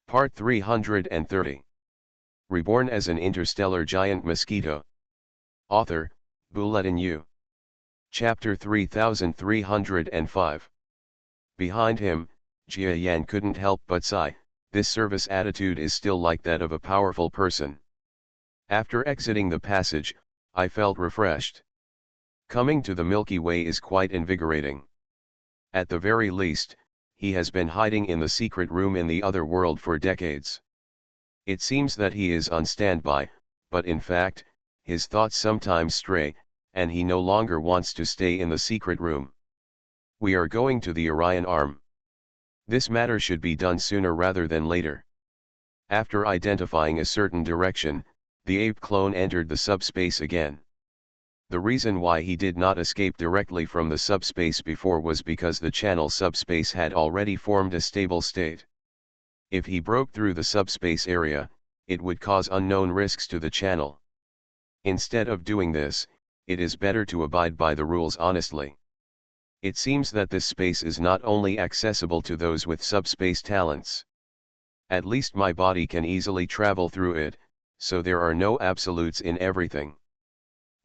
Part 330. Reborn as an interstellar giant mosquito. Author, Bulletin U. Chapter 3305. Behind him, Jia Yan couldn't help but sigh. This service attitude is still like that of a powerful person. After exiting the passage, I felt refreshed. Coming to the Milky Way is quite invigorating. At the very least, he has been hiding in the secret room in the other world for decades. It seems that he is on standby, but in fact, his thoughts sometimes stray, and he no longer wants to stay in the secret room. We are going to the Orion Arm. This matter should be done sooner rather than later. After identifying a certain direction, the ape clone entered the subspace again. The reason why he did not escape directly from the subspace before was because the channel subspace had already formed a stable state. If he broke through the subspace area, it would cause unknown risks to the channel. Instead of doing this, it is better to abide by the rules honestly. It seems that this space is not only accessible to those with subspace talents. At least my body can easily travel through it, so there are no absolutes in everything.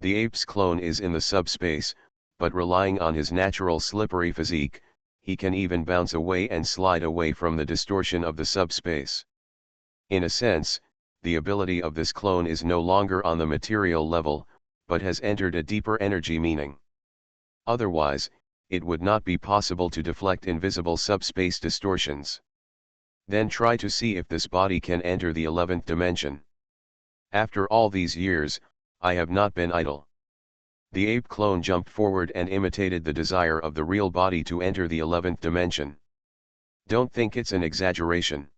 The ape's clone is in the subspace, but relying on his natural slippery physique, he can even bounce away and slide away from the distortion of the subspace. In a sense, the ability of this clone is no longer on the material level, but has entered a deeper energy meaning. Otherwise, it would not be possible to deflect invisible subspace distortions. Then try to see if this body can enter the 11th dimension. After all these years, I have not been idle. The ape clone jumped forward and imitated the desire of the real body to enter the 11th dimension. Don't think it's an exaggeration.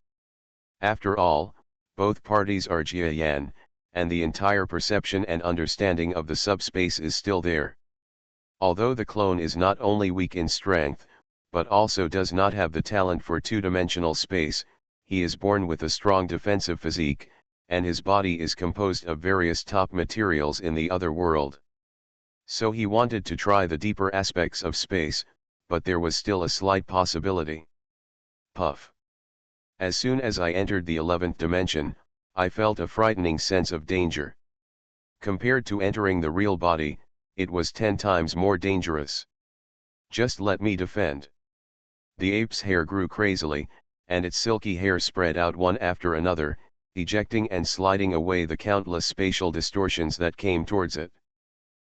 After all, both parties are Jia Yan, and the entire perception and understanding of the subspace is still there. Although the clone is not only weak in strength, but also does not have the talent for two-dimensional space, he is born with a strong defensive physique, and his body is composed of various top materials in the other world. So he wanted to try the deeper aspects of space, but there was still a slight possibility. Puff. As soon as I entered the 11th dimension, I felt a frightening sense of danger. Compared to entering the real body, it was 10 times more dangerous. Just let me defend. The ape's hair grew crazily, and its silky hair spread out one after another, ejecting and sliding away the countless spatial distortions that came towards it.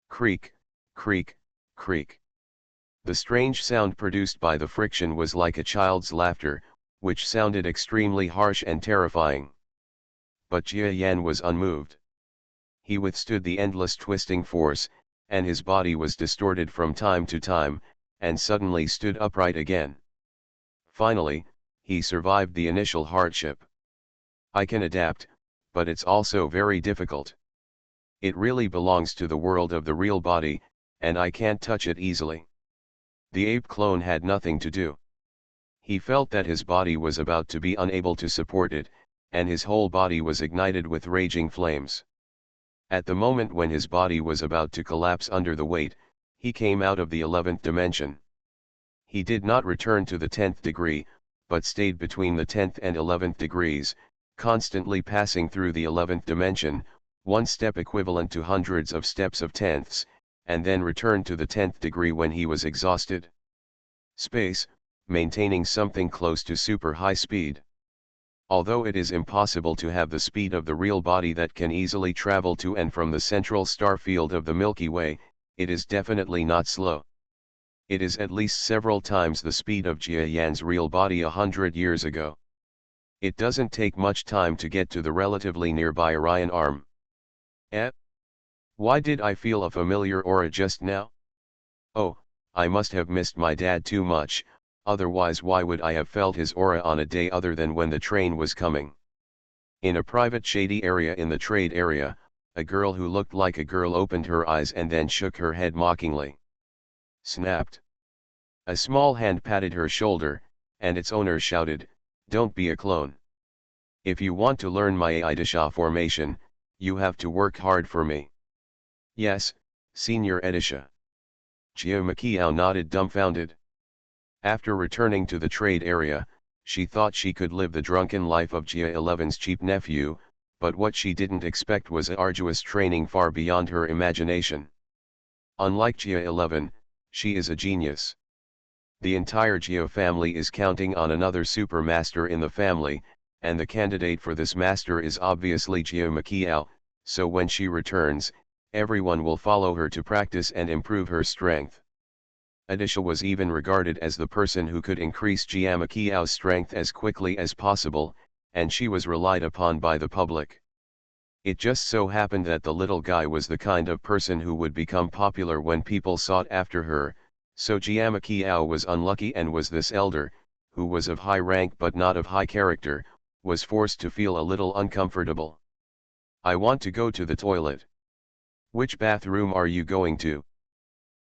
Creak, creak, creak. The strange sound produced by the friction was like a child's laughter, which sounded extremely harsh and terrifying. But Jia Yan was unmoved. He withstood the endless twisting force, and his body was distorted from time to time, and suddenly stood upright again. Finally, he survived the initial hardship. I can adapt, but it's also very difficult. It really belongs to the world of the real body, and I can't touch it easily. The ape clone had nothing to do. He felt that his body was about to be unable to support it, and his whole body was ignited with raging flames. At the moment when his body was about to collapse under the weight, he came out of the 11th dimension. He did not return to the 10th degree, but stayed between the 10th and 11th degrees, constantly passing through the 11th dimension, one step equivalent to hundreds of steps of tenths, and then returned to the 10th degree when he was exhausted. Space, maintaining something close to super high speed. Although it is impossible to have the speed of the real body that can easily travel to and from the central star field of the Milky Way, it is definitely not slow. It is at least several times the speed of Jia Yan's real body 100 years ago. It doesn't take much time to get to the relatively nearby Orion Arm. Why did I feel a familiar aura just now? Oh, I must have missed my dad too much, otherwise why would I have felt his aura on a day other than when the train was coming? In a private shady area in the trade area, a girl who looked like a girl opened her eyes and then shook her head mockingly. Snapped. A small hand patted her shoulder, and its owner shouted, "Don't be a clone. If you want to learn my Idisha formation, you have to work hard for me." "Yes, Senior Idisha." Jia Makiao nodded dumbfounded. After returning to the trade area, She thought she could live the drunken life of Gia-11's cheap nephew, but what she didn't expect was arduous training far beyond her imagination. Unlike Gia-11, she is a genius. The entire Gia family is counting on another super master in the family, and the candidate for this master is obviously Gia Mosquito, so when she returns, everyone will follow her to practice and improve her strength. Adisha was even regarded as the person who could increase Gia Mosquito's strength as quickly as possible, and she was relied upon by the public. It just so happened that the little guy was the kind of person who would become popular when people sought after her, so Gia Mosquito was unlucky, and was this elder, who was of high rank but not of high character, was forced to feel a little uncomfortable. "I want to go to the toilet." "Which bathroom are you going to?"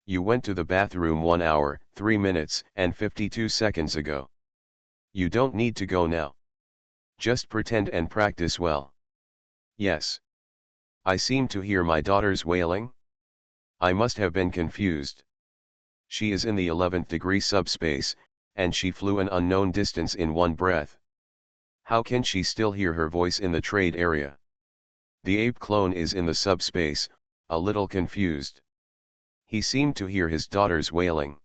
"You went to the bathroom 1 hour, 3 minutes, and 52 seconds ago. You don't need to go now. Just pretend and practice well." "Yes. I seem to hear my daughter's wailing." I must have been confused. She is in the 11th degree subspace, and she flew an unknown distance in one breath. How can she still hear her voice in the trade area? The ape clone is in the subspace, a little confused. He seemed to hear his daughter's wailing.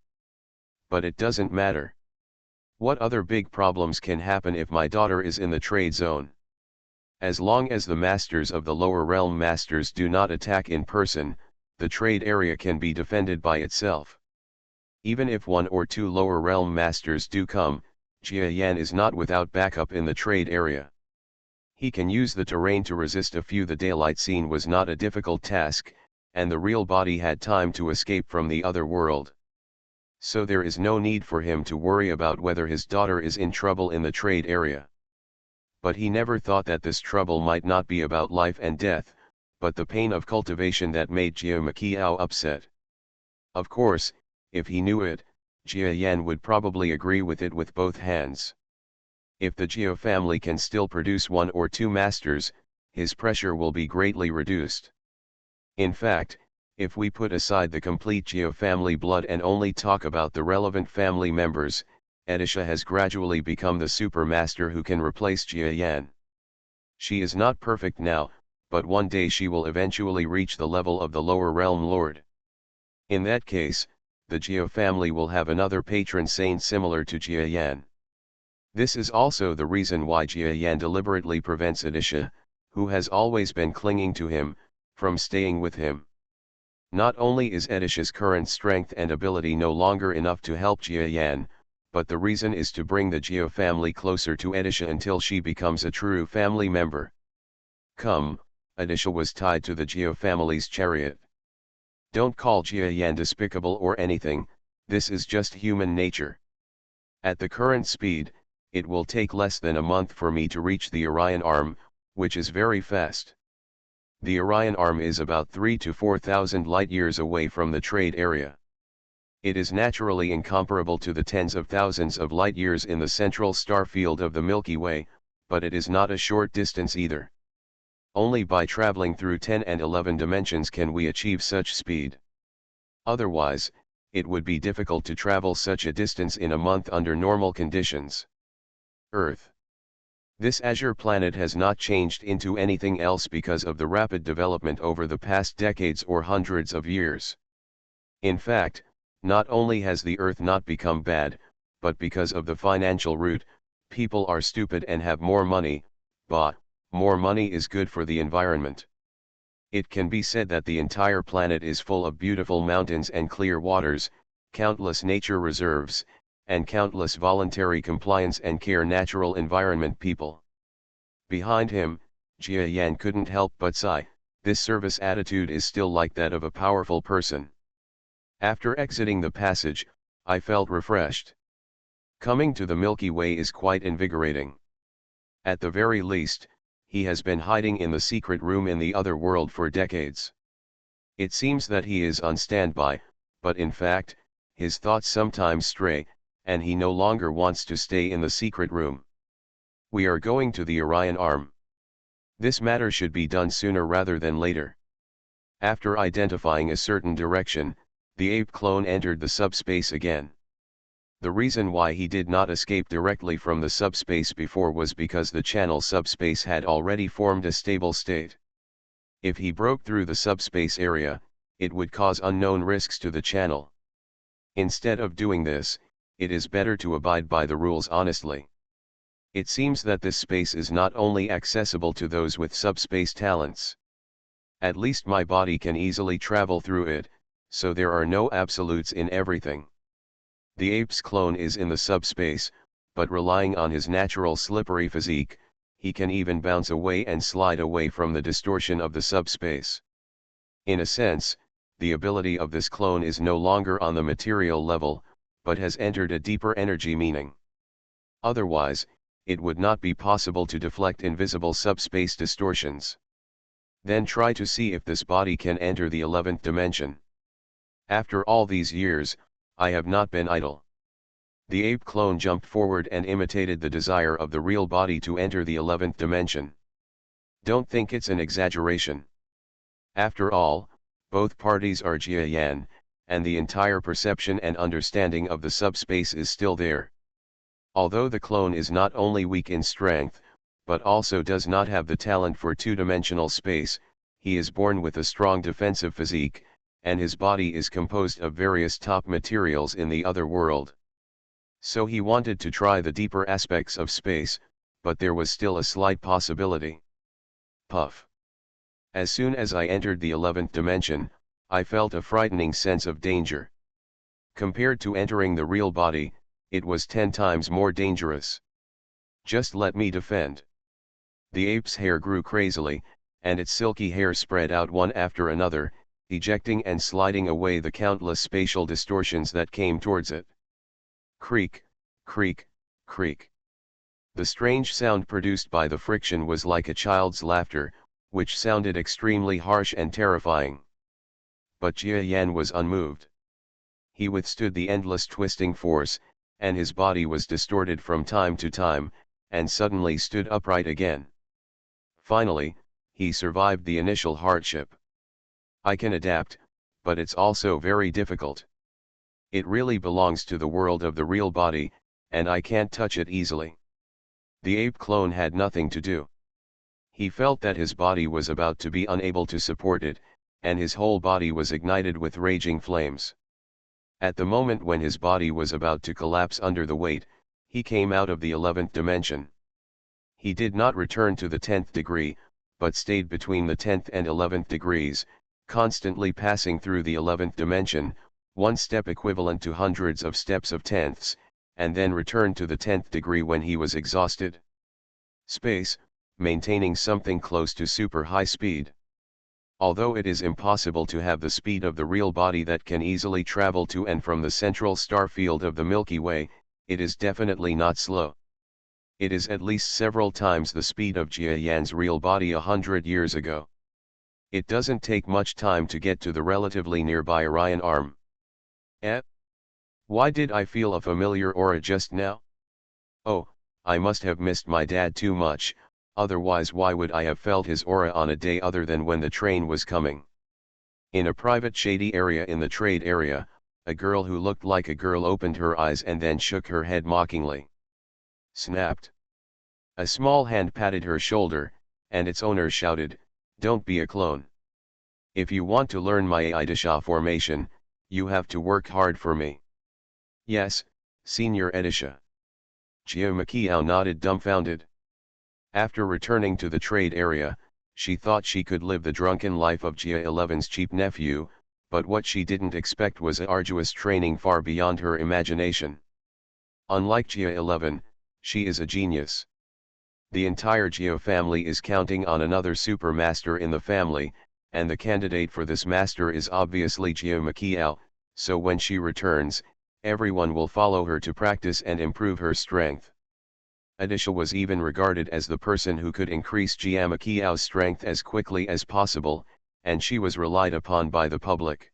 But it doesn't matter. What other big problems can happen if my daughter is in the trade zone? As long as the masters of the lower realm masters do not attack in person, the trade area can be defended by itself. Even if 1 or 2 lower realm masters do come, Jia Yan is not without backup in the trade area. He can use the terrain to resist a few. The daylight scene was not a difficult task, and the real body had time to escape from the other world. So there is no need for him to worry about whether his daughter is in trouble in the trade area. But he never thought that this trouble might not be about life and death, but the pain of cultivation that made Jia Mosquito upset. Of course, if he knew it, Jia Yan would probably agree with it with both hands. If the Jia family can still produce 1 or 2 masters, his pressure will be greatly reduced. In fact, if we put aside the complete Jia family blood and only talk about the relevant family members, Edisha has gradually become the super master who can replace Jia Yan. She is not perfect now, but one day she will eventually reach the level of the lower realm lord. In that case, the Jia family will have another patron saint similar to Jia Yan. This is also the reason why Jia Yan deliberately prevents Edisha, who has always been clinging to him, from staying with him. Not only is Edisha's current strength and ability no longer enough to help Jia Yan, but the reason is to bring the Jia family closer to Edisha until she becomes a true family member. Come, Edisha was tied to the Jia family's chariot. Don't call Jia Yan despicable or anything, this is just human nature. At the current speed, it will take less than a month for me to reach the Orion Arm, which is very fast. The Orion Arm is about 3,000 to 4,000 light-years away from the trade area. It is naturally incomparable to the tens of thousands of light-years in the central star field of the Milky Way, but it is not a short distance either. Only by traveling through 10 and 11 dimensions can we achieve such speed. Otherwise, it would be difficult to travel such a distance in a month under normal conditions. Earth. This azure planet has not changed into anything else because of the rapid development over the past decades or hundreds of years. In fact, not only has the Earth not become bad, but because of the financial route, people are stupid and have more money, but more money is good for the environment. It can be said that the entire planet is full of beautiful mountains and clear waters, countless nature reserves, and countless voluntary compliance and care natural environment people. Behind him, Jia Yan couldn't help but sigh. This service attitude is still like that of a powerful person. After exiting the passage, I felt refreshed. Coming to the Milky Way is quite invigorating. At the very least, he has been hiding in the secret room in the other world for decades. It seems that he is on standby, but in fact, his thoughts sometimes stray, and he no longer wants to stay in the secret room. We are going to the Orion Arm. This matter should be done sooner rather than later. After identifying a certain direction, the ape clone entered the subspace again. The reason why he did not escape directly from the subspace before was because the channel subspace had already formed a stable state. If he broke through the subspace area, it would cause unknown risks to the channel. Instead of doing this, it is better to abide by the rules honestly. It seems that this space is not only accessible to those with subspace talents. At least my body can easily travel through it, so there are no absolutes in everything. The ape's clone is in the subspace, but relying on his natural slippery physique, he can even bounce away and slide away from the distortion of the subspace. In a sense, the ability of this clone is no longer on the material level, but has entered a deeper energy meaning. Otherwise, it would not be possible to deflect invisible subspace distortions. Then try to see if this body can enter the 11th dimension. After all these years, I have not been idle. The ape clone jumped forward and imitated the desire of the real body to enter the 11th dimension. Don't think it's an exaggeration. After all, both parties are Jia Yan, and the entire perception and understanding of the subspace is still there. Although the clone is not only weak in strength, but also does not have the talent for two-dimensional space, he is born with a strong defensive physique, and his body is composed of various top materials in the other world. So he wanted to try the deeper aspects of space, but there was still a slight possibility. Puff. As soon as I entered the 11th dimension, I felt a frightening sense of danger. Compared to entering the real body, it was 10 times more dangerous. Just let me defend. The ape's hair grew crazily, and its silky hair spread out one after another, ejecting and sliding away the countless spatial distortions that came towards it. Creak, creak, creak. The strange sound produced by the friction was like a child's laughter, which sounded extremely harsh and terrifying. But Jia Yan was unmoved. He withstood the endless twisting force, and his body was distorted from time to time, and suddenly stood upright again. Finally, he survived the initial hardship. I can adapt, but it's also very difficult. It really belongs to the world of the real body, and I can't touch it easily. The ape clone had nothing to do. He felt that his body was about to be unable to support it, and his whole body was ignited with raging flames. At the moment when his body was about to collapse under the weight, he came out of the 11th dimension. He did not return to the 10th degree, but stayed between the 10th and 11th degrees, constantly passing through the 11th dimension, one step equivalent to hundreds of steps of tenths, and then returned to the 10th degree when he was exhausted. Space, maintaining something close to super high speed. Although it is impossible to have the speed of the real body that can easily travel to and from the central star field of the Milky Way, it is definitely not slow. It is at least several times the speed of Jia Yan's real body 100 years ago. It doesn't take much time to get to the relatively nearby Orion arm. Why did I feel a familiar aura just now? Oh, I must have missed my dad too much. Otherwise why would I have felt his aura on a day other than when the train was coming? In a private shady area in the trade area, a girl who looked like a girl opened her eyes and then shook her head mockingly. Snapped. A small hand patted her shoulder, and its owner shouted, "Don't be a clone. If you want to learn my Idisha formation, you have to work hard for me." Yes, Senior Idisha. Jia Makiao nodded dumbfounded. After returning to the trade area, she thought she could live the drunken life of Jia 11's cheap nephew, but what she didn't expect was arduous training far beyond her imagination. Unlike Jia 11, she is a genius. The entire Jia family is counting on another super master in the family, and the candidate for this master is obviously Jia Makiao, so when she returns, everyone will follow her to practice and improve her strength. Idisha was even regarded as the person who could increase Jia Makiao's strength as quickly as possible, and she was relied upon by the public.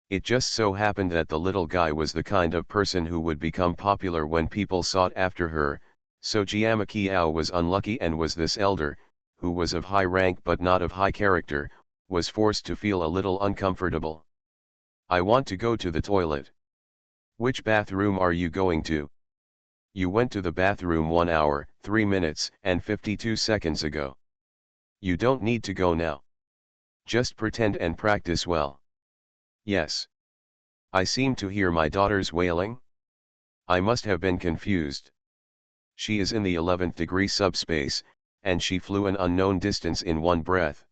It just so happened that the little guy was the kind of person who would become popular when people sought after her, so Jia Makiao was unlucky, and was this elder, who was of high rank but not of high character, was forced to feel a little uncomfortable. "I want to go to the toilet." Which bathroom are you going to? You went to the bathroom 1 hour, 3 minutes, and 52 seconds ago. You don't need to go now. Just pretend and practice well. Yes. I seem to hear my daughter's wailing. I must have been confused. She is in the 11th degree subspace, and she flew an unknown distance in one breath.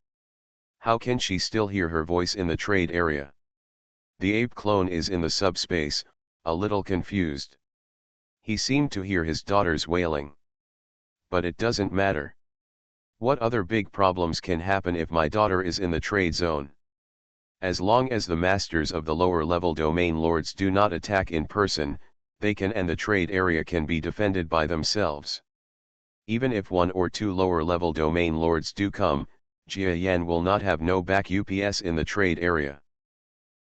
How can she still hear her voice in the trade area? The ape clone is in the subspace, a little confused. He seemed to hear his daughter's wailing. But it doesn't matter. What other big problems can happen if my daughter is in the trade zone? As long as the masters of the lower level domain lords do not attack in person, they can, and the trade area can be defended by themselves. Even if 1 or 2 lower level domain lords do come, Jia Yan will not have no back UPS in the trade area.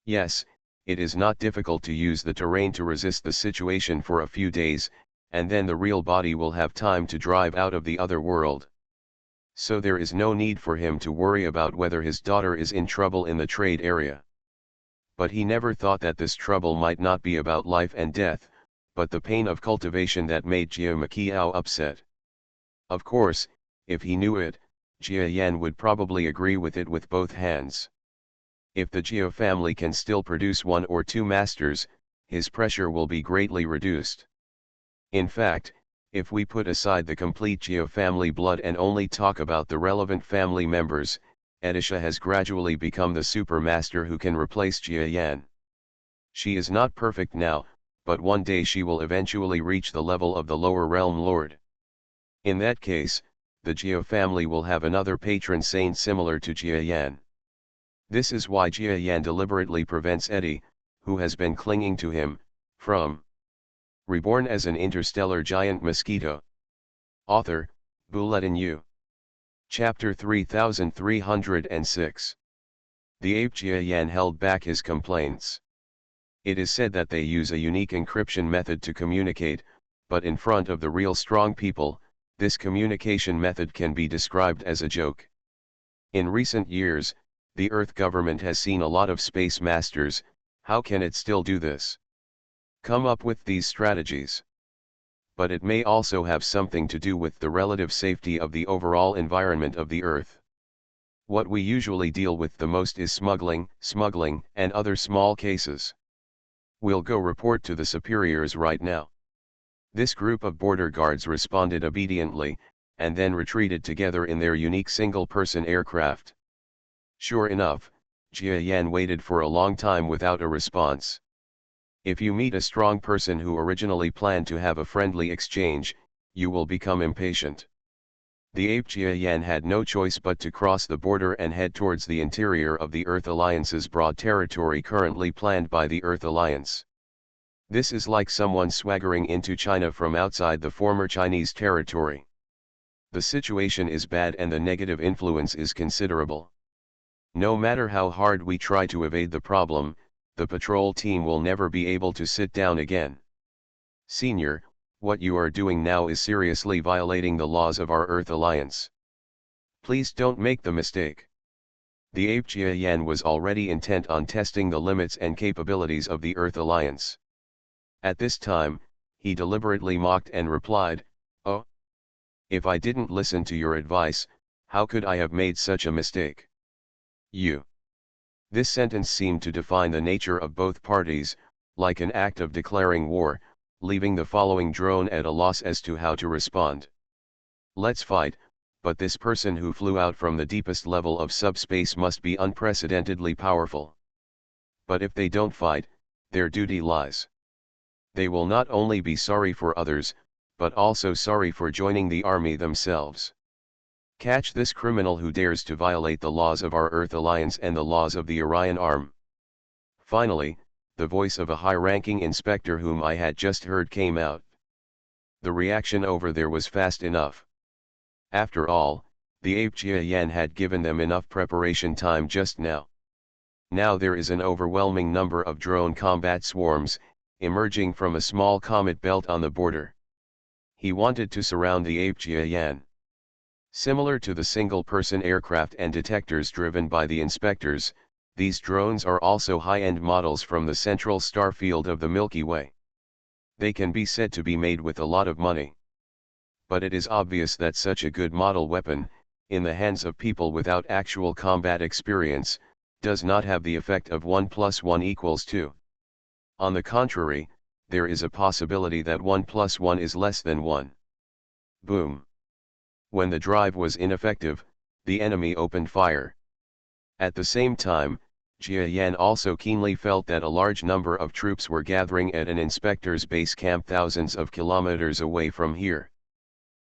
Yes, it is not difficult to use the terrain to resist the situation for a few days, and then the real body will have time to drive out of the other world. So there is no need for him to worry about whether his daughter is in trouble in the trade area. But he never thought that this trouble might not be about life and death, but the pain of cultivation that made Jia Makiao upset. Of course, if he knew it, Jia Yan would probably agree with it with both hands. If the Jia family can still produce 1 or 2 masters, his pressure will be greatly reduced. In fact, if we put aside the complete Jia family blood and only talk about the relevant family members, Edisha has gradually become the super master who can replace Jia Yan. She is not perfect now, but one day she will eventually reach the level of the lower realm lord. In that case, the Jia family will have another patron saint similar to Jia Yan. This is why Jia Yan deliberately prevents Eddie, who has been clinging to him, from Reborn as an interstellar giant mosquito. Author, Bulletin U. Chapter 3306. The ape Jia Yan held back his complaints. It is said that they use a unique encryption method to communicate, but in front of the real strong people, this communication method can be described as a joke. In recent years, the Earth government has seen a lot of space masters. How can it still do this? Come up with these strategies. But it may also have something to do with the relative safety of the overall environment of the Earth. What we usually deal with the most is smuggling, and other small cases. We'll go report to the superiors right now. This group of border guards responded obediently, and then retreated together in their unique single-person aircraft. Sure enough, Jia Yan waited for a long time without a response. If you meet a strong person who originally planned to have a friendly exchange, you will become impatient. The ape Jia Yan had no choice but to cross the border and head towards the interior of the Earth Alliance's broad territory currently planned by the Earth Alliance. This is like someone swaggering into China from outside the former Chinese territory. The situation is bad and the negative influence is considerable. No matter how hard we try to evade the problem, the patrol team will never be able to sit down again. Senior, what you are doing now is seriously violating the laws of our Earth Alliance. Please don't make the mistake. The ape Jia Yan was already intent on testing the limits and capabilities of the Earth Alliance. At this time, he deliberately mocked and replied, "Oh, if I didn't listen to your advice, how could I have made such a mistake? You." This sentence seemed to define the nature of both parties, like an act of declaring war, leaving the following drone at a loss as to how to respond. Let's fight, but this person who flew out from the deepest level of subspace must be unprecedentedly powerful. But if they don't fight, their duty lies. They will not only be sorry for others, but also sorry for joining the army themselves. Catch this criminal who dares to violate the laws of our Earth Alliance and the laws of the Orion Arm. Finally, the voice of a high-ranking inspector whom I had just heard came out. The reaction over there was fast enough. After all, the ape Jia Yan had given them enough preparation time just now. Now there is an overwhelming number of drone combat swarms, emerging from a small comet belt on the border. He wanted to surround the ape Jia Yan. Similar to the single-person aircraft and detectors driven by the inspectors, These drones are also high-end models from the central star field of the Milky Way. They can be said to be made with a lot of money. But it is obvious that such a good model weapon, in the hands of people without actual combat experience, does not have the effect of 1 + 1 = 2. On the contrary, there is a possibility that 1 + 1 is less than 1. Boom. When the drive was ineffective, the enemy opened fire. At the same time, Jia Yan also keenly felt that a large number of troops were gathering at an inspector's base camp thousands of kilometers away from here.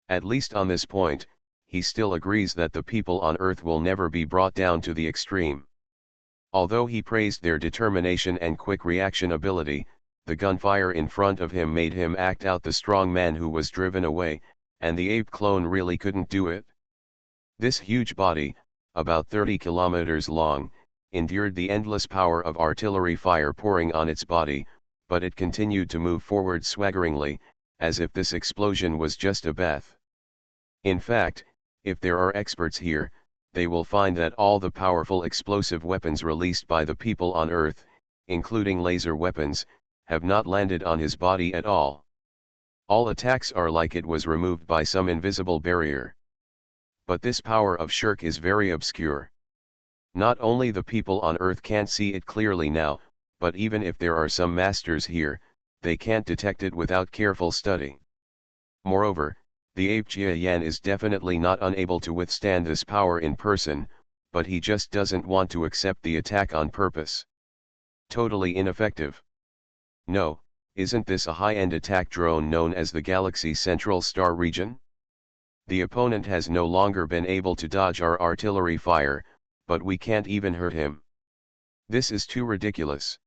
At least on this point, he still agrees that the people on Earth will never be brought down to the extreme. Although he praised their determination and quick reaction ability, the gunfire in front of him made him act out the strong man who was driven away, and the ape clone really couldn't do it. This huge body, about 30 kilometers long, endured the endless power of artillery fire pouring on its body, but it continued to move forward swaggeringly, as if this explosion was just a bath. In fact, if there are experts here, they will find that all the powerful explosive weapons released by the people on Earth, including laser weapons, have not landed on his body at all. All attacks are like it was removed by some invisible barrier. But this power of Shirk is very obscure. Not only the people on Earth can't see it clearly now, but even if there are some masters here, they can't detect it without careful study. Moreover, the ape Jia Yan is definitely not unable to withstand this power in person, but he just doesn't want to accept the attack on purpose. Totally ineffective. No, isn't this a high-end attack drone known as the Galaxy Central Star Region? The opponent has no longer been able to dodge our artillery fire, but we can't even hurt him. This is too ridiculous.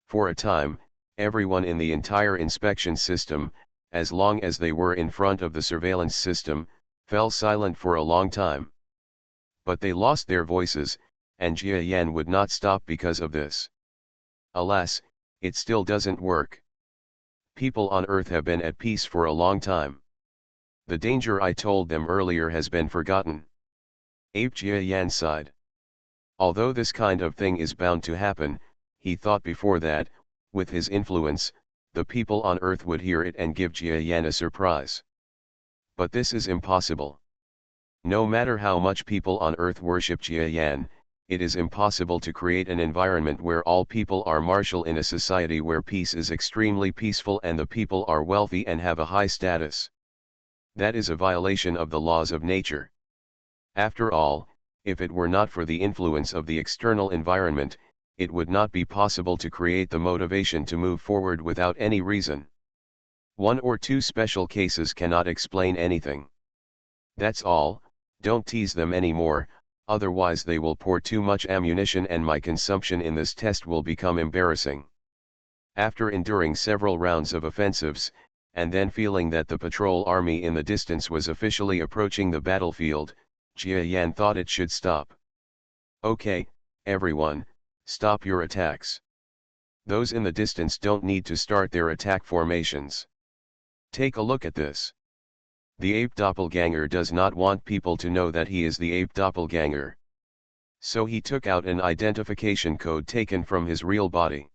For a time, everyone in the entire inspection system, as long as they were in front of the surveillance system, fell silent for a long time. But they lost their voices, and Jia Yan would not stop because of this. Alas, it still doesn't work. People on Earth have been at peace for a long time. The danger I told them earlier has been forgotten. Ape Jia Yan sighed. Although this kind of thing is bound to happen, he thought before that, with his influence, the people on Earth would hear it and give Jia Yan a surprise. But this is impossible. No matter how much people on Earth worship Jia Yan, it is impossible to create an environment where all people are martial in a society where peace is extremely peaceful and the people are wealthy and have a high status. That is a violation of the laws of nature. After all, if it were not for the influence of the external environment, it would not be possible to create the motivation to move forward without any reason. One or two special cases cannot explain anything. That's all, don't tease them anymore, otherwise they will pour too much ammunition and my consumption in this test will become embarrassing. After enduring several rounds of offensives, and then feeling that the patrol army in the distance was officially approaching the battlefield, Jia Yan thought it should stop. Okay, everyone, stop your attacks. Those in the distance don't need to start their attack formations. Take a look at this. The ape doppelganger does not want people to know that he is the ape doppelganger. So he took out an identification code taken from his real body.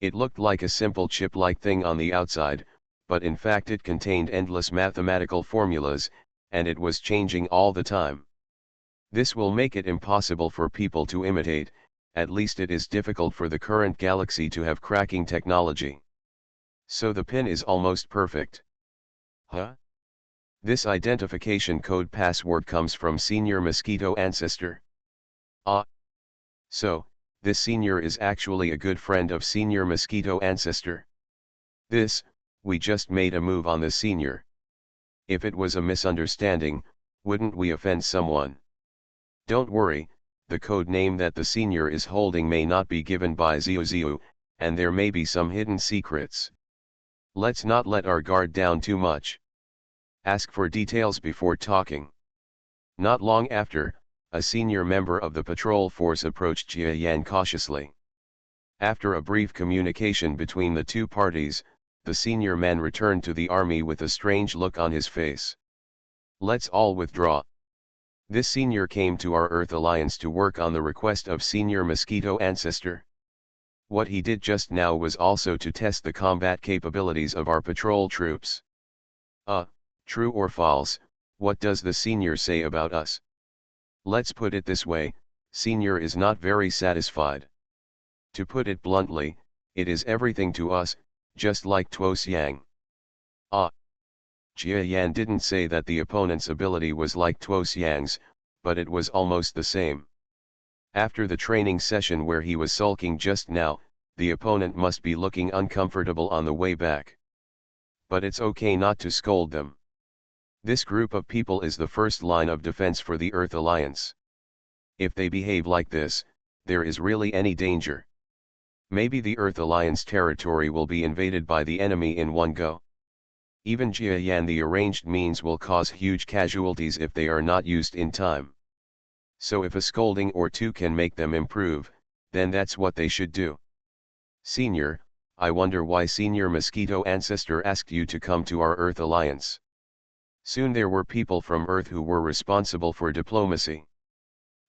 It looked like a simple chip-like thing on the outside, but in fact it contained endless mathematical formulas, and it was changing all the time. This will make it impossible for people to imitate, at least it is difficult for the current galaxy to have cracking technology. So the pin is almost perfect. Huh? This identification code password comes from Senior Mosquito Ancestor. Ah. So, this Senior is actually a good friend of Senior Mosquito Ancestor. We just made a move on the Senior. If it was a misunderstanding, wouldn't we offend someone? Don't worry, the code name that the Senior is holding may not be given by Ziu, and there may be some hidden secrets. Let's not let our guard down too much. Ask for details before talking. Not long after, a senior member of the patrol force approached Jia Yan cautiously. After a brief communication between the two parties, the senior man returned to the army with a strange look on his face. Let's all withdraw. This senior came to our Earth Alliance to work on the request of senior Mosquito ancestor. What he did just now was also to test the combat capabilities of our patrol troops. True or false, what does the senior say about us? Let's put it this way, senior is not very satisfied. To put it bluntly, it is everything to us, just like Tuo Xiang. Jia Yan didn't say that the opponent's ability was like Tuo Xiang's, but it was almost the same. After the training session where he was sulking just now, the opponent must be looking uncomfortable on the way back. But it's okay not to scold them. This group of people is the first line of defense for the Earth Alliance. If they behave like this, there is really any danger. Maybe the Earth Alliance territory will be invaded by the enemy in one go. Even Jia Yan, the arranged means will cause huge casualties if they are not used in time. So if a scolding or two can make them improve, then that's what they should do. Senior, I wonder why Senior Mosquito ancestor asked you to come to our Earth Alliance. Soon there were people from Earth who were responsible for diplomacy.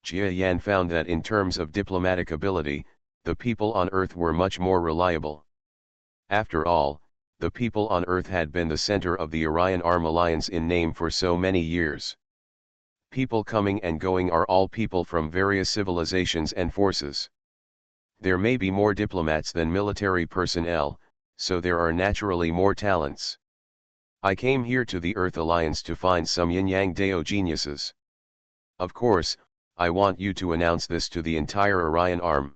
Jia Yan found that in terms of diplomatic ability, the people on Earth were much more reliable. After all, the people on Earth had been the center of the Orion Arm Alliance in name for so many years. People coming and going are all people from various civilizations and forces. There may be more diplomats than military personnel, so there are naturally more talents. I came here to the Earth Alliance to find some Yin-Yang Dao geniuses. Of course, I want you to announce this to the entire Orion Arm.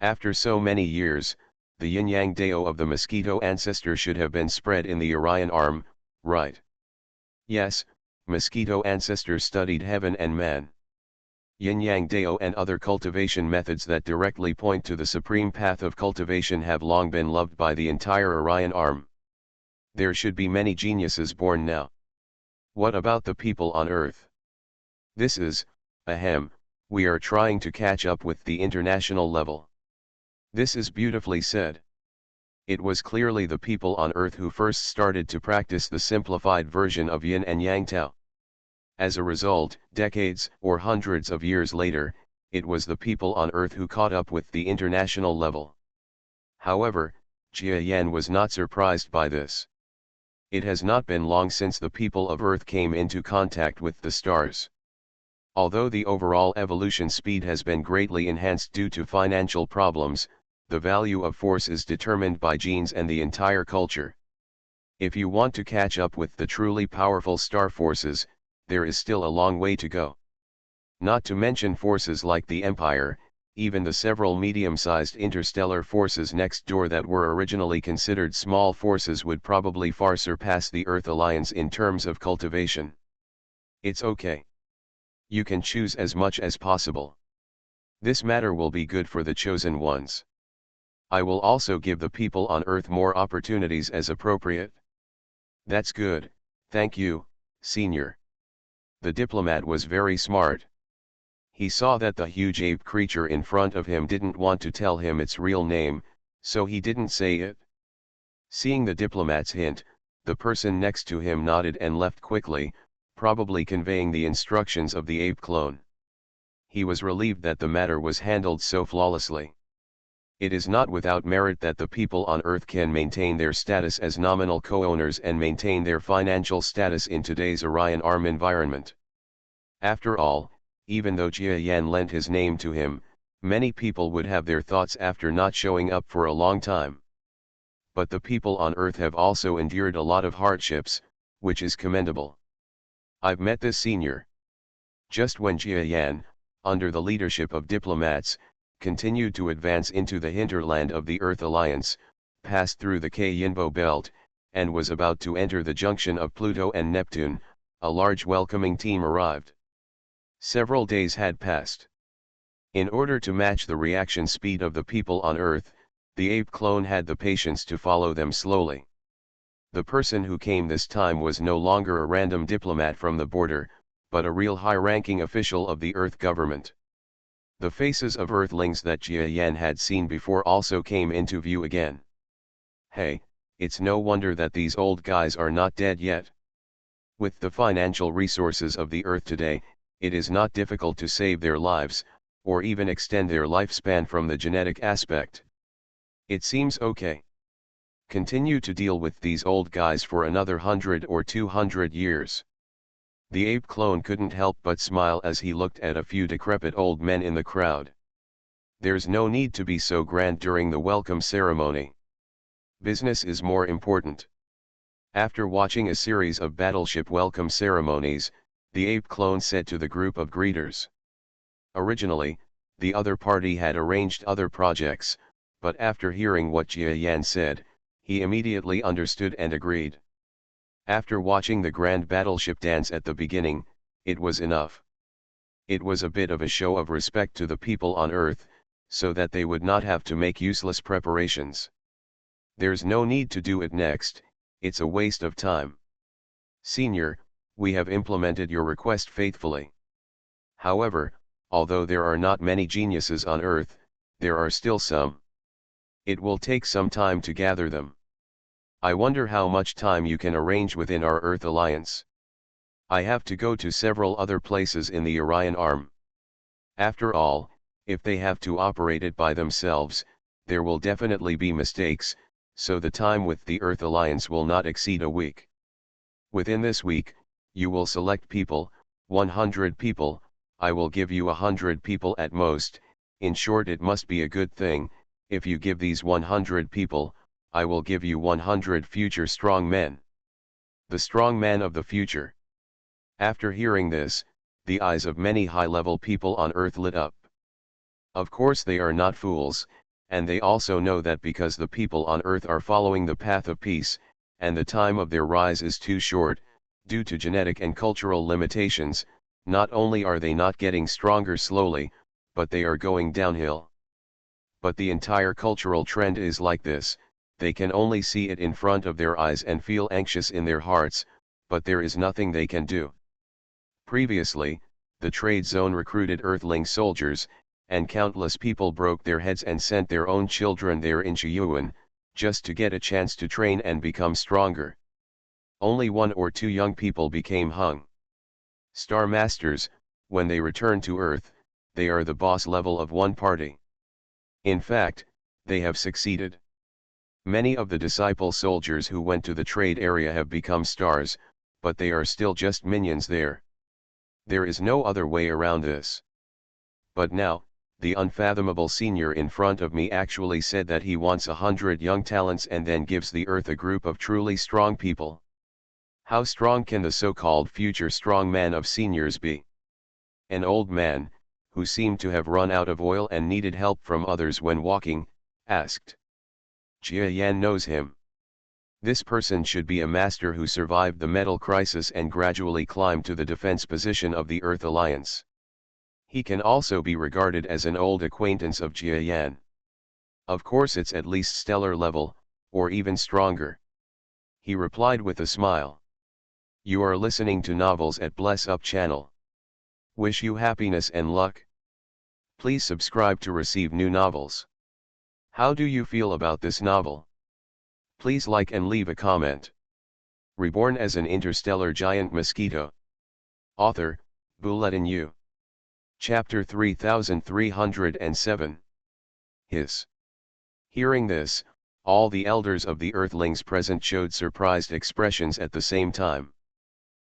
After so many years, the Yin-Yang Dao of the Mosquito ancestor should have been spread in the Orion Arm, right? Yes, Mosquito ancestor studied heaven and man. Yin-Yang Dao and other cultivation methods that directly point to the supreme path of cultivation have long been loved by the entire Orion Arm. There should be many geniuses born now. What about the people on Earth? This is, we are trying to catch up with the international level. This is beautifully said. It was clearly the people on Earth who first started to practice the simplified version of Yin and Yang Tao. As a result, decades or hundreds of years later, it was the people on Earth who caught up with the international level. However, Jia Yan was not surprised by this. It has not been long since the people of Earth came into contact with the stars. Although the overall evolution speed has been greatly enhanced due to financial problems, the value of force is determined by genes and the entire culture. If you want to catch up with the truly powerful star forces, there is still a long way to go. Not to mention forces like the Empire, even the several medium-sized interstellar forces next door that were originally considered small forces would probably far surpass the Earth Alliance in terms of cultivation. It's okay. You can choose as much as possible. This matter will be good for the chosen ones. I will also give the people on Earth more opportunities as appropriate. That's good, thank you, Senior. The diplomat was very smart. He saw that the huge ape creature in front of him didn't want to tell him its real name, so he didn't say it. Seeing the diplomat's hint, the person next to him nodded and left quickly, probably conveying the instructions of the ape clone. He was relieved that the matter was handled so flawlessly. It is not without merit that the people on Earth can maintain their status as nominal co-owners and maintain their financial status in today's Orion Arm environment. After all, even though Jia Yan lent his name to him, many people would have their thoughts after not showing up for a long time. But the people on Earth have also endured a lot of hardships, which is commendable. I've met this senior. Just when Jia Yan, under the leadership of diplomats, continued to advance into the hinterland of the Earth Alliance, passed through the K-Yinbo belt, and was about to enter the junction of Pluto and Neptune, a large welcoming team arrived. Several days had passed. In order to match the reaction speed of the people on Earth, the ape clone had the patience to follow them slowly. The person who came this time was no longer a random diplomat from the border, but a real high-ranking official of the Earth government. The faces of Earthlings that Jia Yan had seen before also came into view again. Hey, it's no wonder that these old guys are not dead yet. With the financial resources of the Earth today, it is not difficult to save their lives, or even extend their lifespan from the genetic aspect. It seems okay. Continue to deal with these old guys for another 100 or 200 years. The ape clone couldn't help but smile as he looked at a few decrepit old men in the crowd. There's no need to be so grand during the welcome ceremony. Business is more important. After watching a series of battleship welcome ceremonies, the ape clone said to the group of greeters. Originally, the other party had arranged other projects, but after hearing what Jia Yan said, he immediately understood and agreed. After watching the grand battleship dance at the beginning, it was enough. It was a bit of a show of respect to the people on Earth, so that they would not have to make useless preparations. There's no need to do it next, it's a waste of time. Senior, we have implemented your request faithfully. However, although there are not many geniuses on Earth, there are still some. It will take some time to gather them. I wonder how much time you can arrange within our Earth Alliance. I have to go to several other places in the Orion Arm. After all, if they have to operate it by themselves, there will definitely be mistakes, so the time with the Earth Alliance will not exceed a week. Within this week, you will select people, 100 people, I will give you 100 people at most. In short, it must be a good thing. If you give these 100 people, I will give you 100 future strong men. The strong man of the future. After hearing this, the eyes of many high-level people on Earth lit up. Of course they are not fools, and they also know that because the people on Earth are following the path of peace, and the time of their rise is too short, due to genetic and cultural limitations, not only are they not getting stronger slowly, but they are going downhill. But the entire cultural trend is like this, they can only see it in front of their eyes and feel anxious in their hearts, but there is nothing they can do. Previously, the trade zone recruited Earthling soldiers, and countless people broke their heads and sent their own children there in Shiyuan, just to get a chance to train and become stronger. Only 1 or 2 young people became hung. Star Masters, when they return to Earth, they are the boss level of one party. In fact, they have succeeded. Many of the disciple soldiers who went to the trade area have become stars, but they are still just minions there. There is no other way around this. But now, the unfathomable senior in front of me actually said that he wants 100 young talents and then gives the Earth a group of truly strong people. How strong can the so-called future strong man of seniors be? An old man, who seemed to have run out of oil and needed help from others when walking, asked. Jia Yan knows him. This person should be a master who survived the metal crisis and gradually climbed to the defense position of the Earth Alliance. He can also be regarded as an old acquaintance of Jia Yan. Of course it's at least stellar level, or even stronger. He replied with a smile. You are listening to Novels at Bless Up channel. Wish you happiness and luck. Please subscribe to receive new novels. How do you feel about this novel? Please like and leave a comment. Reborn as an interstellar giant mosquito. Author, Bulletin U. Chapter 3307. Hiss. Hearing this, all the elders of the Earthlings present showed surprised expressions at the same time.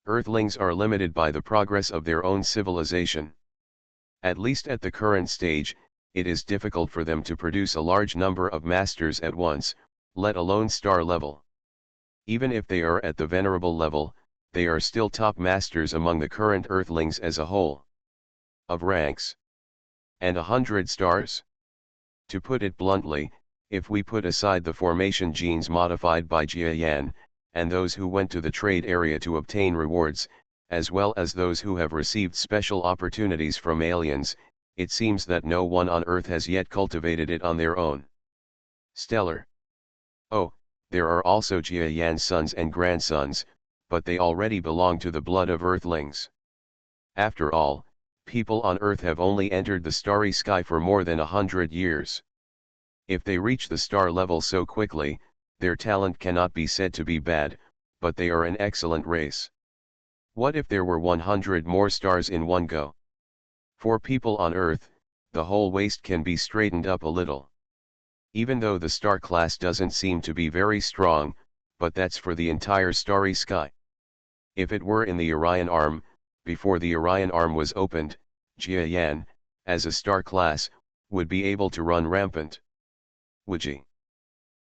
Earthlings are limited by the progress of their own civilization. At least at the current stage, it is difficult for them to produce a large number of masters at once, let alone star level. Even if they are at the venerable level, they are still top masters among the current Earthlings as a whole. Of ranks. And 100 stars? To put it bluntly, if we put aside the formation genes modified by Jia Yan, and those who went to the trade area to obtain rewards, as well as those who have received special opportunities from aliens, it seems that no one on Earth has yet cultivated it on their own. Stellar. Oh, there are also Jia Yan's sons and grandsons, but they already belong to the blood of Earthlings. After all, people on Earth have only entered the starry sky for more than 100 years. If they reach the star level so quickly, their talent cannot be said to be bad, but they are an excellent race. What if there were 100 more stars in one go? For people on Earth, the whole waist can be straightened up a little. Even though the star class doesn't seem to be very strong, but that's for the entire starry sky. If it were in the Orion Arm, before the Orion Arm was opened, Jiayan, as a star class, would be able to run rampant. Would she?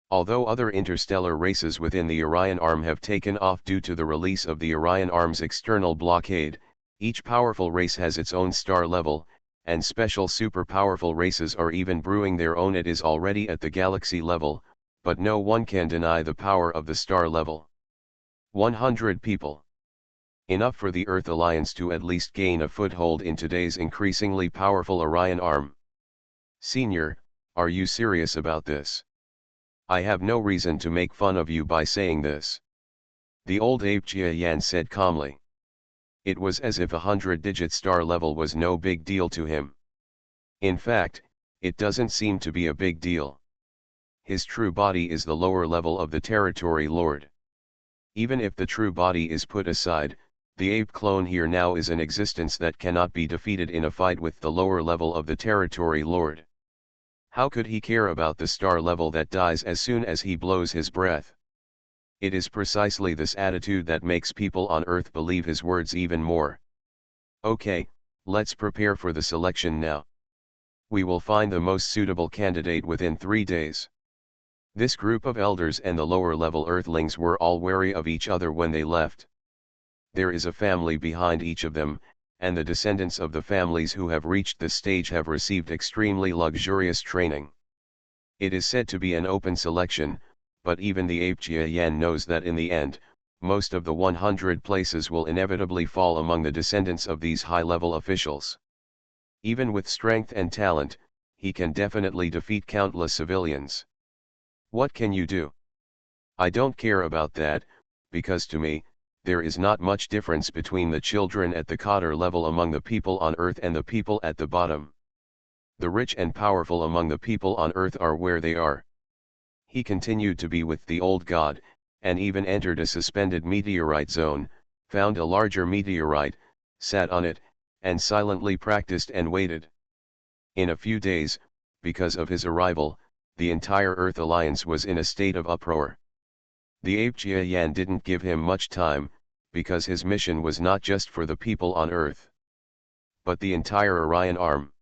Although other interstellar races within the Orion Arm have taken off due to the release of the Orion Arm's external blockade, each powerful race has its own star level, and special super powerful races are even brewing their own. It is already at the galaxy level, but no one can deny the power of the star level. 100 people. Enough for the Earth Alliance to at least gain a foothold in today's increasingly powerful Orion Arm. Senior, are you serious about this? I have no reason to make fun of you by saying this. The old ape Jiayan said calmly. It was as if 100-digit star level was no big deal to him. In fact, it doesn't seem to be a big deal. His true body is the lower level of the territory lord. Even if the true body is put aside, the ape clone here now is an existence that cannot be defeated in a fight with the lower level of the territory lord. How could he care about the star level that dies as soon as he blows his breath? It is precisely this attitude that makes people on Earth believe his words even more. Okay, let's prepare for the selection now. We will find the most suitable candidate within 3 days. This group of elders and the lower level Earthlings were all wary of each other when they left. There is a family behind each of them, and the descendants of the families who have reached this stage have received extremely luxurious training. It is said to be an open selection, but even the ape Jiayan knows that in the end, most of the 100 places will inevitably fall among the descendants of these high-level officials. Even with strength and talent, he can definitely defeat countless civilians. What can you do? I don't care about that, because to me, there is not much difference between the children at the Qadr level among the people on Earth and the people at the bottom. The rich and powerful among the people on Earth are where they are. He continued to be with the old god, and even entered a suspended meteorite zone, found a larger meteorite, sat on it, and silently practiced and waited. In a few days, because of his arrival, the entire Earth Alliance was in a state of uproar. The ape Jiayan didn't give him much time, because his mission was not just for the people on Earth, but the entire Orion Arm.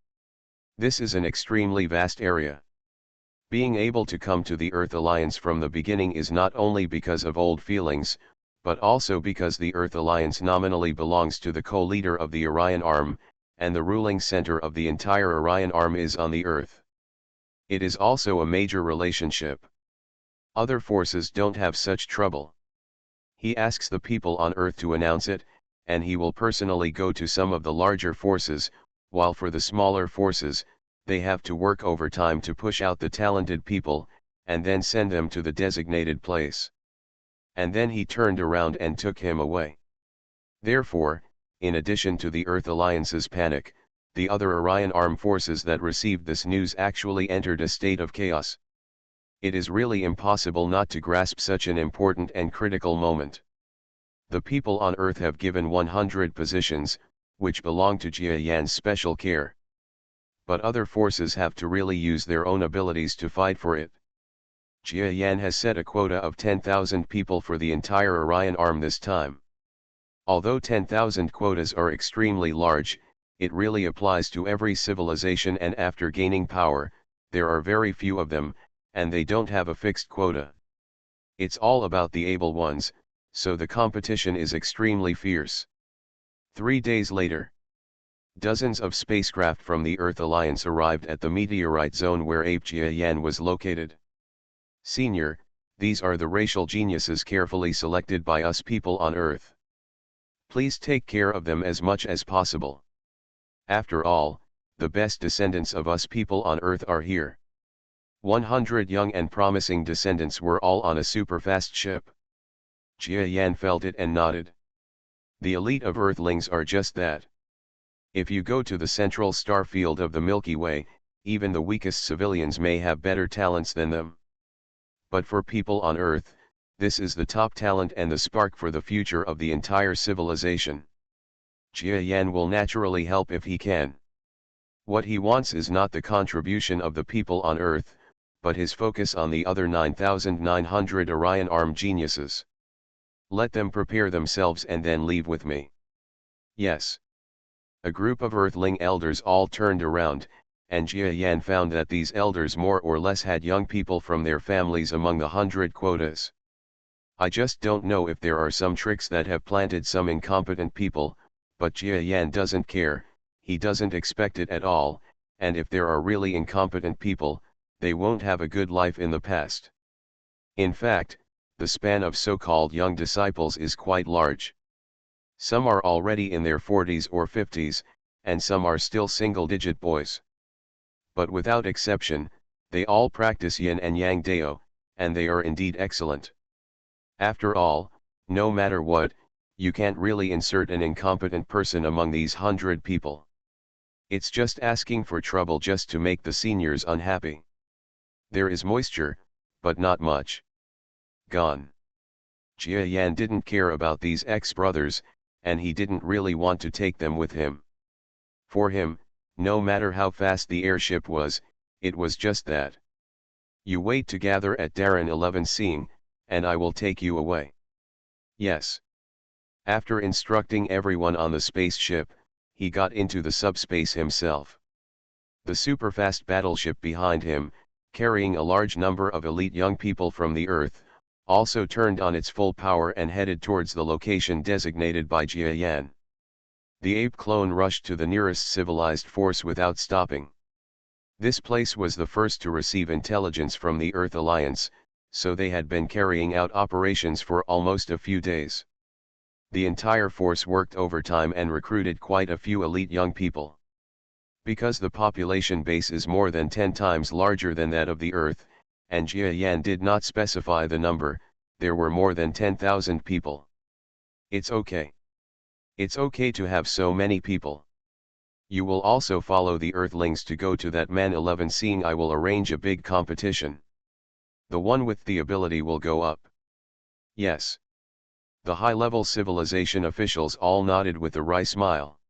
This is an extremely vast area. Being able to come to the Earth Alliance from the beginning is not only because of old feelings, but also because the Earth Alliance nominally belongs to the co-leader of the Orion Arm, and the ruling center of the entire Orion Arm is on the Earth. It is also a major relationship. Other forces don't have such trouble. He asks the people on Earth to announce it, and he will personally go to some of the larger forces, while for the smaller forces, they have to work overtime to push out the talented people, and then send them to the designated place. And then he turned around and took him away. Therefore, in addition to the Earth Alliance's panic, the other Orion Arm forces that received this news actually entered a state of chaos. It is really impossible not to grasp such an important and critical moment. The people on Earth have given 100 positions, which belong to Jiayan's special care. But other forces have to really use their own abilities to fight for it. Jiayan has set a quota of 10,000 people for the entire Orion Arm this time. Although 10,000 quotas are extremely large, it really applies to every civilization, and after gaining power, there are very few of them, and they don't have a fixed quota. It's all about the able ones, so the competition is extremely fierce. 3 days later, dozens of spacecraft from the Earth Alliance arrived at the meteorite zone where Ape Jiayan was located. Senior, these are the racial geniuses carefully selected by us people on Earth. Please take care of them as much as possible. After all, the best descendants of us people on Earth are here. 100 young and promising descendants were all on a super-fast ship. Jiayan felt it and nodded. The elite of Earthlings are just that. If you go to the central star field of the Milky Way, even the weakest civilians may have better talents than them. But for people on Earth, This is the top talent and the spark for the future of the entire civilization. Jia Yan will naturally help if he can. What he wants is not the contribution of the people on Earth, but his focus on the other 9,900 Orion Arm geniuses. Let them prepare themselves and then leave with me. Yes. A group of Earthling elders all turned around, and Jia Yan found that these elders more or less had young people from their families among the 100 quotas. I just don't know if there are some tricks that have planted some incompetent people, but Jia Yan doesn't care, he doesn't expect it at all, and if there are really incompetent people, they won't have a good life in the past. In fact, the span of so-called young disciples is quite large. Some are already in their 40s or 50s, and some are still single-digit boys. But without exception, they all practice yin and yang dao, and they are indeed excellent. After all, no matter what, you can't really insert an incompetent person among these 100 people. It's just asking for trouble just to make the seniors unhappy. There is moisture, but not much. Gone. Jia Yan didn't care about these ex-brothers, and he didn't really want to take them with him. For him, no matter how fast the airship was, it was just that. You wait to gather at Darren 11 seeing, and I will take you away. Yes. After instructing everyone on the spaceship, he got into the subspace himself. The superfast battleship behind him, carrying a large number of elite young people from the Earth, also turned on its full power and headed towards the location designated by Jia Yan. The ape clone rushed to the nearest civilized force without stopping. This place was the first to receive intelligence from the Earth Alliance, so they had been carrying out operations for almost a few days. The entire force worked overtime and recruited quite a few elite young people. Because the population base is more than 10 times larger than that of the Earth, and Jia Yan did not specify the number, there were more than 10,000 people. It's okay. It's okay to have so many people. You will also follow the Earthlings to go to that Man 11 seeing I will arrange a big competition. The one with the ability will go up. Yes. The high-level civilization officials all nodded with a wry smile.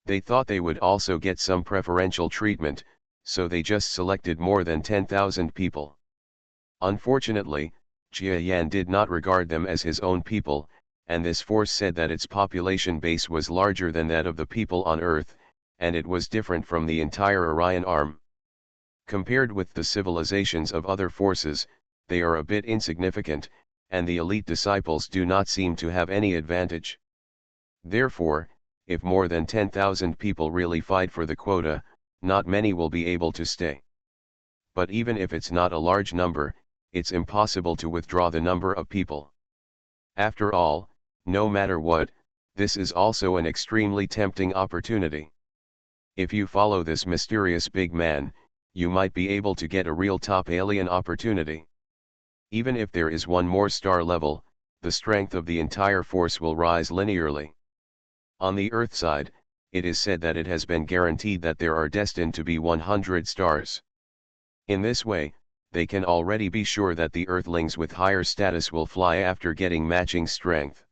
They thought they would also get some preferential treatment, so they just selected more than 10,000 people. Unfortunately, Jia Yan did not regard them as his own people, and this force said that its population base was larger than that of the people on Earth, and it was different from the entire Orion Arm. Compared with the civilizations of other forces, they are a bit insignificant, and the elite disciples do not seem to have any advantage. Therefore, if more than 10,000 people really fight for the quota, not many will be able to stay. But even if it's not a large number, it's impossible to withdraw the number of people. After all, no matter what, this is also an extremely tempting opportunity. If you follow this mysterious big man, you might be able to get a real top alien opportunity. Even if there is one more star level, the strength of the entire force will rise linearly. On the Earth side, it is said that it has been guaranteed that there are destined to be 100 stars. In this way, they can already be sure that the Earthlings with higher status will fly after getting matching strength.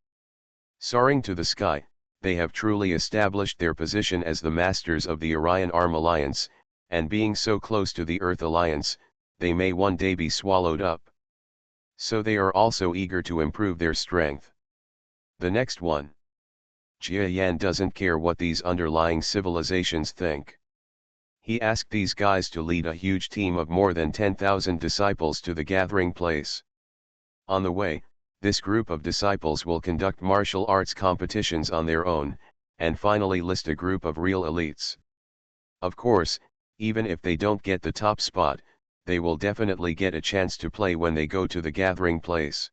Soaring to the sky, they have truly established their position as the masters of the Orion Arm Alliance, and being so close to the Earth Alliance, they may one day be swallowed up. So they are also eager to improve their strength. The next one. Jia Yan doesn't care what these underlying civilizations think. He asked these guys to lead a huge team of more than 10,000 disciples to the gathering place. On the way, this group of disciples will conduct martial arts competitions on their own, and finally list a group of real elites. Of course, even if they don't get the top spot, they will definitely get a chance to play when they go to the gathering place.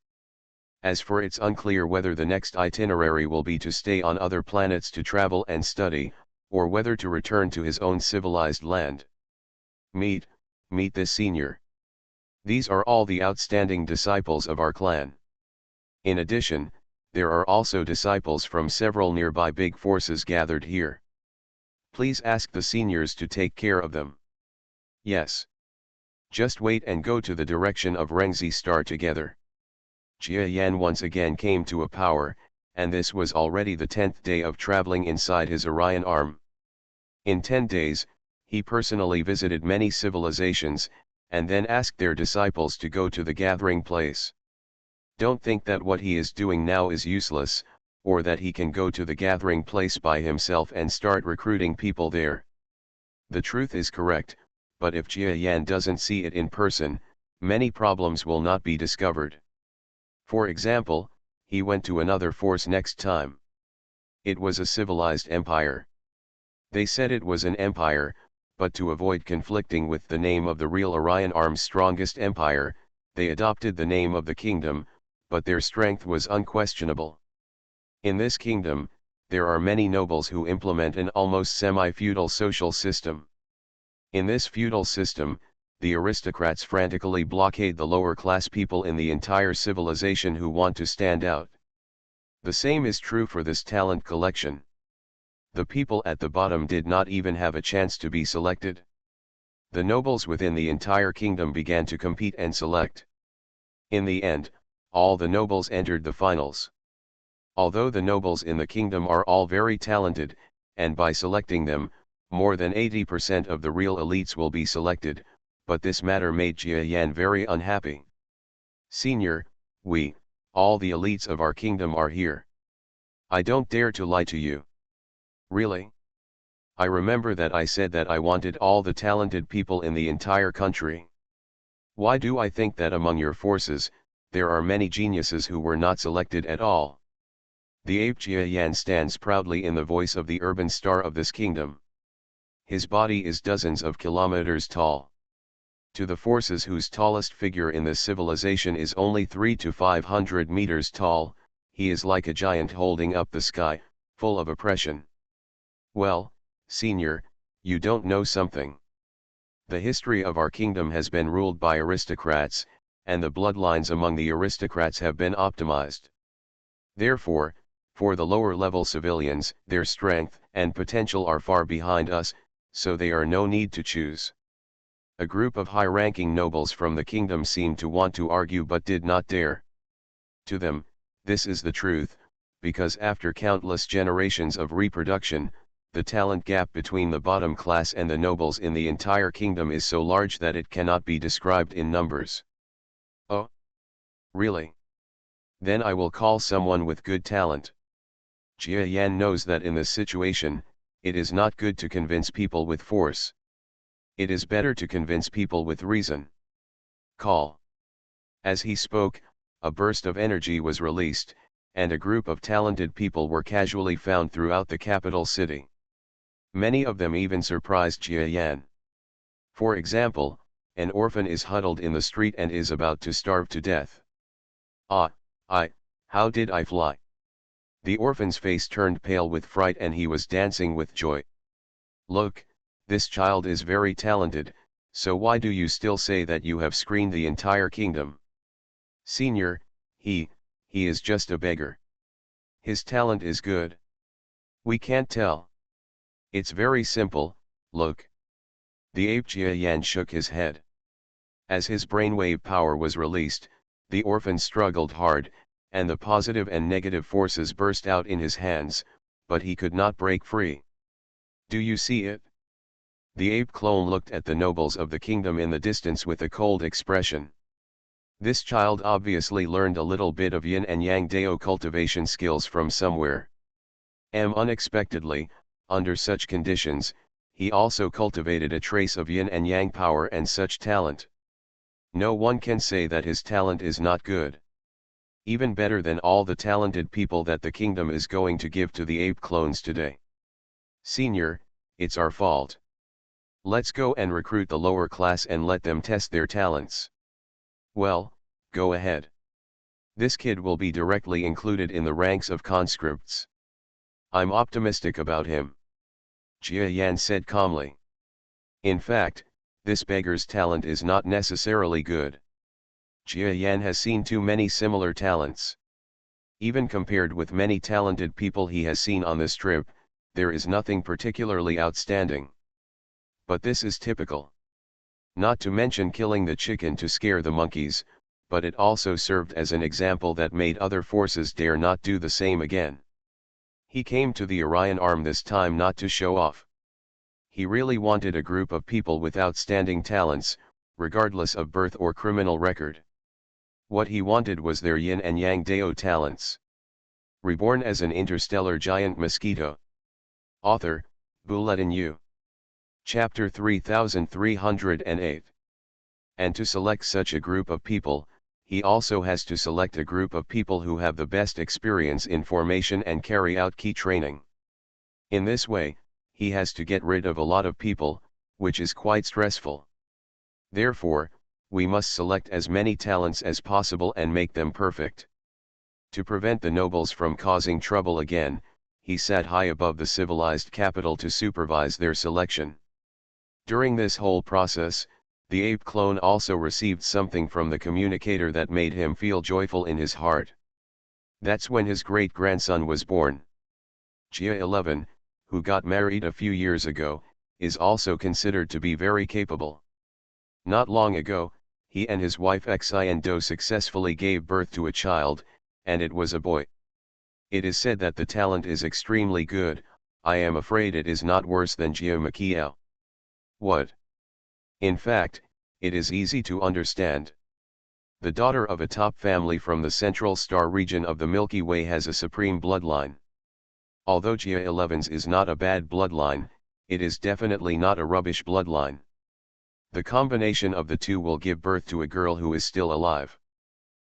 As for it's unclear whether the next itinerary will be to stay on other planets to travel and study, or whether to return to his own civilized land. Meet this senior. These are all the outstanding disciples of our clan. In addition, there are also disciples from several nearby big forces gathered here. Please ask the seniors to take care of them. Yes. Just wait and go to the direction of Rengzi Star together. Jia Yan once again came to a power, and this was already the 10th day of traveling inside his Orion arm. In 10 days, he personally visited many civilizations, and then asked their disciples to go to the gathering place. Don't think that what he is doing now is useless, or that he can go to the gathering place by himself and start recruiting people there. The truth is correct, but if Jia Yan doesn't see it in person, many problems will not be discovered. For example, he went to another force next time. It was a civilized empire. They said it was an empire, but to avoid conflicting with the name of the real Orion Arm's strongest empire, they adopted the name of the kingdom, but their strength was unquestionable. In this kingdom, there are many nobles who implement an almost semi-feudal social system. In this feudal system, the aristocrats frantically blockade the lower class people in the entire civilization who want to stand out. The same is true for this talent collection. The people at the bottom did not even have a chance to be selected. The nobles within the entire kingdom began to compete and select. In the end, all the nobles entered the finals. Although the nobles in the kingdom are all very talented, and by selecting them, more than 80% of the real elites will be selected, but this matter made Jia Yan very unhappy. Senior, all the elites of our kingdom are here. I don't dare to lie to you. Really? I remember that I said that I wanted all the talented people in the entire country. Why do I think that among your forces, there are many geniuses who were not selected at all? The ape Jia Yan stands proudly in the voice of the urban star of this kingdom. His body is dozens of kilometers tall. To the forces whose tallest figure in this civilization is only 300 to 500 meters tall, he is like a giant holding up the sky, full of oppression. Well, senior, you don't know something. The history of our kingdom has been ruled by aristocrats, and the bloodlines among the aristocrats have been optimized. Therefore, for the lower level civilians, their strength and potential are far behind us, so they are no need to choose. A group of high-ranking nobles from the kingdom seemed to want to argue but did not dare. To them, this is the truth, because after countless generations of reproduction, the talent gap between the bottom class and the nobles in the entire kingdom is so large that it cannot be described in numbers. Oh? Really? Then I will call someone with good talent. Jia Yan knows that in this situation, it is not good to convince people with force. It is better to convince people with reason. Call. As he spoke, a burst of energy was released, and a group of talented people were casually found throughout the capital city. Many of them even surprised Jia Yan. For example, an orphan is huddled in the street and is about to starve to death. How did I fly? The orphan's face turned pale with fright and he was dancing with joy. Look, this child is very talented, so why do you still say that you have screened the entire kingdom? Senior, he is just a beggar. His talent is good. We can't tell. It's very simple, look. The ape Jia Yan shook his head. As his brainwave power was released, the orphan struggled hard, and the positive and negative forces burst out in his hands, but he could not break free. Do you see it? The ape clone looked at the nobles of the kingdom in the distance with a cold expression. This child obviously learned a little bit of yin and yang dao cultivation skills from somewhere. Unexpectedly, under such conditions, he also cultivated a trace of yin and yang power and such talent. No one can say that his talent is not good. Even better than all the talented people that the kingdom is going to give to the ape clones today. Senior, it's our fault. Let's go and recruit the lower class and let them test their talents. Well, go ahead. This kid will be directly included in the ranks of conscripts. I'm optimistic about him. Jia Yan said calmly. In fact, this beggar's talent is not necessarily good. Jia Yan has seen too many similar talents. Even compared with many talented people he has seen on this trip, there is nothing particularly outstanding. But this is typical. Not to mention killing the chicken to scare the monkeys, but it also served as an example that made other forces dare not do the same again. He came to the Orion arm this time not to show off. He really wanted a group of people with outstanding talents, regardless of birth or criminal record. What he wanted was their yin and yang dao talents. Reborn as an interstellar giant mosquito. Author, Bulletin U. Chapter 3308. And to select such a group of people, he also has to select a group of people who have the best experience in formation and carry out key training. In this way, he has to get rid of a lot of people, which is quite stressful. Therefore, we must select as many talents as possible and make them perfect. To prevent the nobles from causing trouble again, he sat high above the civilized capital to supervise their selection. During this whole process, the ape clone also received something from the communicator that made him feel joyful in his heart. That's when his great-grandson was born. Gia 11, who got married a few years ago, is also considered to be very capable. Not long ago, he and his wife Xiando successfully gave birth to a child, and it was a boy. It is said that the talent is extremely good. I am afraid it is not worse than Gia Mosquito. What? In fact, it is easy to understand. The daughter of a top family from the central star region of the Milky Way has a supreme bloodline. Although Gia 11's is not a bad bloodline, it is definitely not a rubbish bloodline. The combination of the two will give birth to a girl who is still alive.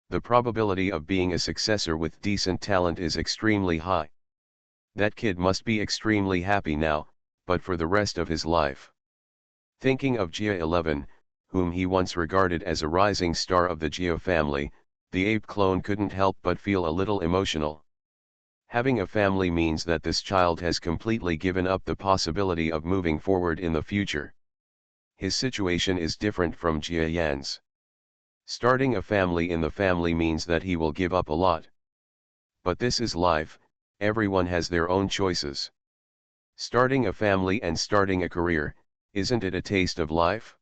The probability of being a successor with decent talent is extremely high. That kid must be extremely happy now, but for the rest of his life. Thinking of Gia 11, whom he once regarded as a rising star of the Gia family, the ape clone couldn't help but feel a little emotional. Having a family means that this child has completely given up the possibility of moving forward in the future. His situation is different from Gia Yan's. Starting a family in the family means that he will give up a lot. But this is life, everyone has their own choices. Starting a family and starting a career, isn't it a taste of life?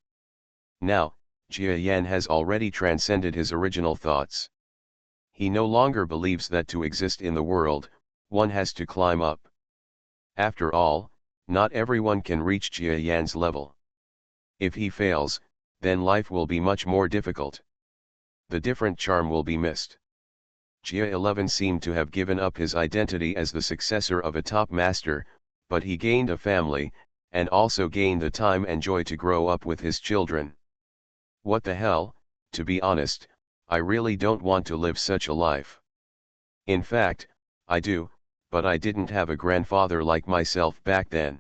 Now, Gia Yan has already transcended his original thoughts. He no longer believes that to exist in the world, one has to climb up. After all, not everyone can reach Gia Yan's level. If he fails, then life will be much more difficult. The different charm will be missed. Gia 11 seemed to have given up his identity as the successor of a top master, but he gained a family, and also gained the time and joy to grow up with his children. What the hell, to be honest, I really don't want to live such a life. In fact, I do, but I didn't have a grandfather like myself back then.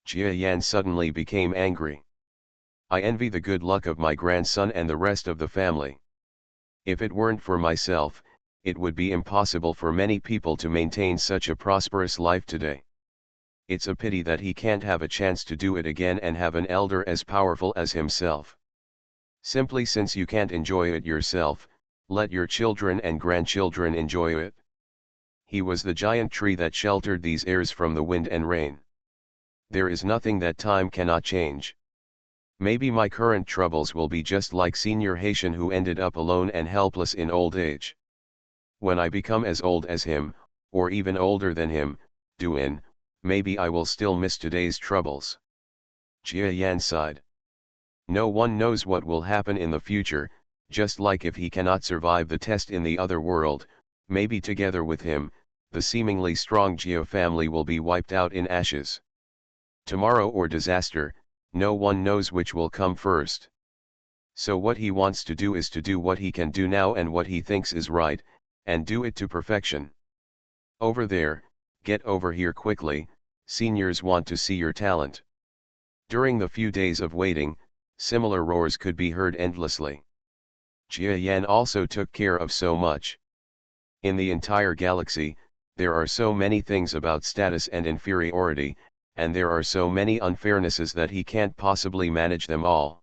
Gia Yan suddenly became angry. I envy the good luck of my grandson and the rest of the family. If it weren't for myself, it would be impossible for many people to maintain such a prosperous life today. It's a pity that he can't have a chance to do it again and have an elder as powerful as himself. Simply since you can't enjoy it yourself, let your children and grandchildren enjoy it. He was the giant tree that sheltered these heirs from the wind and rain. There is nothing that time cannot change. Maybe my current troubles will be just like Senior Haitian who ended up alone and helpless in old age. When I become as old as him, or even older than him, maybe I will still miss today's troubles. Gia Yan sighed. No one knows what will happen in the future, just like if he cannot survive the test in the other world, maybe together with him, the seemingly strong Gia family will be wiped out in ashes. Tomorrow or disaster, no one knows which will come first. So what he wants to do is to do what he can do now and what he thinks is right, and do it to perfection. Over there, get over here quickly, seniors want to see your talent. During the few days of waiting, similar roars could be heard endlessly. Gia Yan also took care of so much. In the entire galaxy, there are so many things about status and inferiority, and there are so many unfairnesses that he can't possibly manage them all.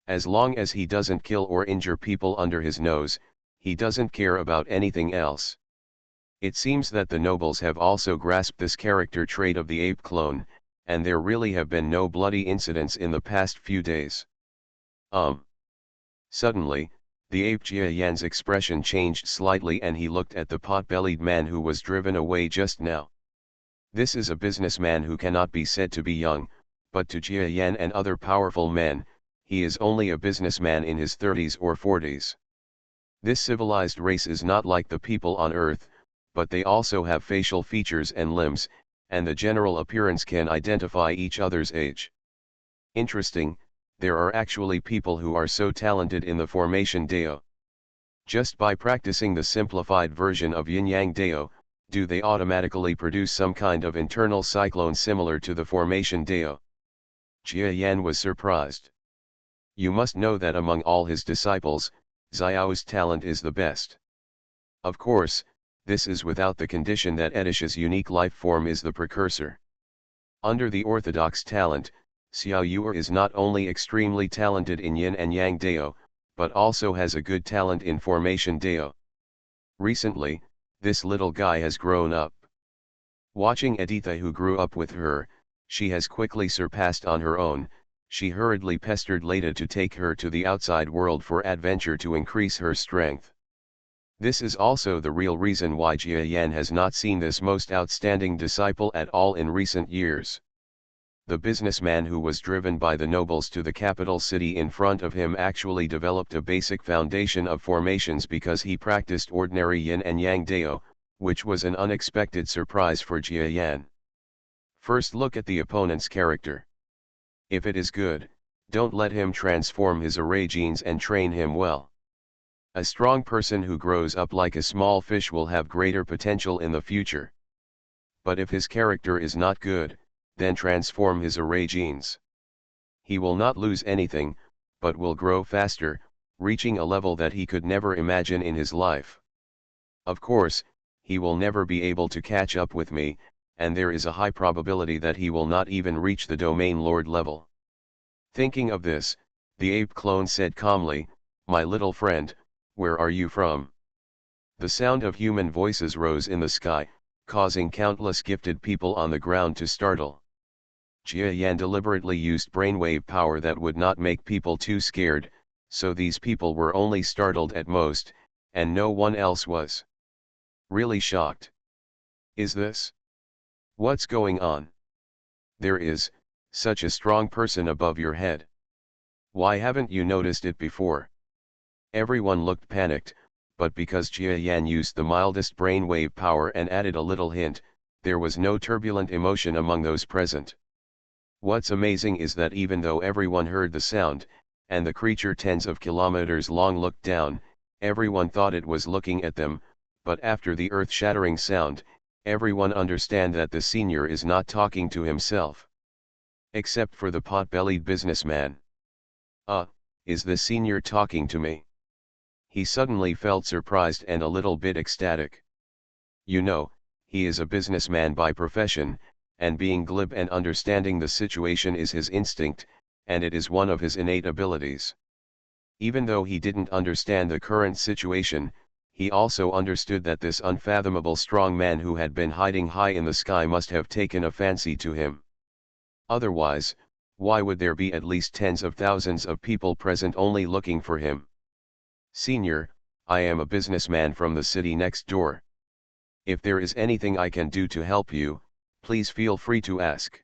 As long as he doesn't kill or injure people under his nose, he doesn't care about anything else. It seems that the nobles have also grasped this character trait of the ape clone, and there really have been no bloody incidents in the past few days. Suddenly, The ape Jia Yan's expression changed slightly and he looked at the pot-bellied man who was driven away just now. This is a businessman who cannot be said to be young, but to Jia Yan and other powerful men, he is only a businessman in his 30s or 40s. This civilized race is not like the people on Earth, but they also have facial features and limbs, and the general appearance can identify each other's age. Interesting, there are actually people who are so talented in the formation Dao. Just by practicing the simplified version of Yin-Yang Dao, do they automatically produce some kind of internal cyclone similar to the formation Dao? Jia Yan was surprised. You must know that among all his disciples, Xiao's talent is the best. Of course, this is without the condition that Edish's unique life form is the precursor. Under the orthodox talent, Xiao Yuer is not only extremely talented in Yin and Yang Dao, but also has a good talent in formation Dao. Recently, this little guy has grown up. Watching Editha who grew up with her, she has quickly surpassed on her own. She hurriedly pestered Leda to take her to the outside world for adventure to increase her strength. This is also the real reason why Jia Yan has not seen this most outstanding disciple at all in recent years. The businessman who was driven by the nobles to the capital city in front of him actually developed a basic foundation of formations because he practiced ordinary Yin and Yang Dao, which was an unexpected surprise for Jia Yan. First look at the opponent's character. If it is good, don't let him transform his array genes and train him well. A strong person who grows up like a small fish will have greater potential in the future. But if his character is not good, then transform his array genes. He will not lose anything, but will grow faster, reaching a level that he could never imagine in his life. Of course, he will never be able to catch up with me, and there is a high probability that he will not even reach the domain lord level. Thinking of this, the ape clone said calmly, "My little friend, where are you from?" The sound of human voices rose in the sky, causing countless gifted people on the ground to startle. Jia Yan deliberately used brainwave power that would not make people too scared, so these people were only startled at most, and no one else was really shocked. Is this? What's going on? There is such a strong person above your head. Why haven't you noticed it before? Everyone looked panicked, but because Jia Yan used the mildest brainwave power and added a little hint, there was no turbulent emotion among those present. What's amazing is that even though everyone heard the sound, and the creature tens of kilometers long looked down, everyone thought it was looking at them, but after the earth-shattering sound, everyone understand that the senior is not talking to himself. Except for the pot-bellied businessman. Is the senior talking to me? He suddenly felt surprised and a little bit ecstatic. You know, he is a businessman by profession, and being glib and understanding the situation is his instinct, and it is one of his innate abilities. Even though he didn't understand the current situation, he also understood that this unfathomable strong man who had been hiding high in the sky must have taken a fancy to him. Otherwise, why would there be at least tens of thousands of people present only looking for him? Senior, I am a businessman from the city next door. If there is anything I can do to help you, please feel free to ask.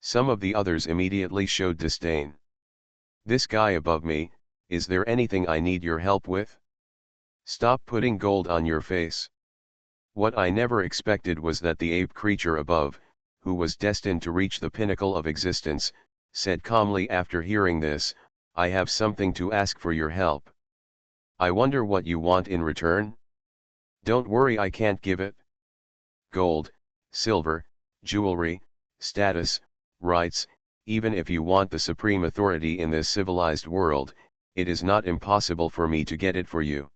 Some of the others immediately showed disdain. This guy above me, is there anything I need your help with? Stop putting gold on your face. What I never expected was that the ape creature above, who was destined to reach the pinnacle of existence, said calmly after hearing this, I have something to ask for your help. I wonder what you want in return? Don't worry, I can't give it. Gold, silver, jewelry, status, rights, even if you want the supreme authority in this civilized world, it is not impossible for me to get it for you.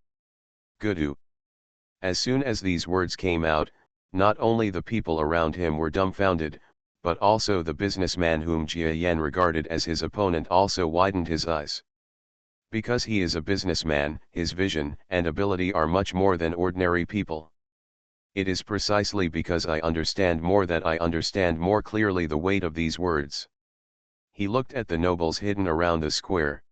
Gudu. As soon as these words came out, not only the people around him were dumbfounded, but also the businessman whom Jia Yan regarded as his opponent also widened his eyes. Because he is a businessman, his vision and ability are much more than ordinary people. It is precisely because I understand more that I understand more clearly the weight of these words. He looked at the nobles hidden around the square.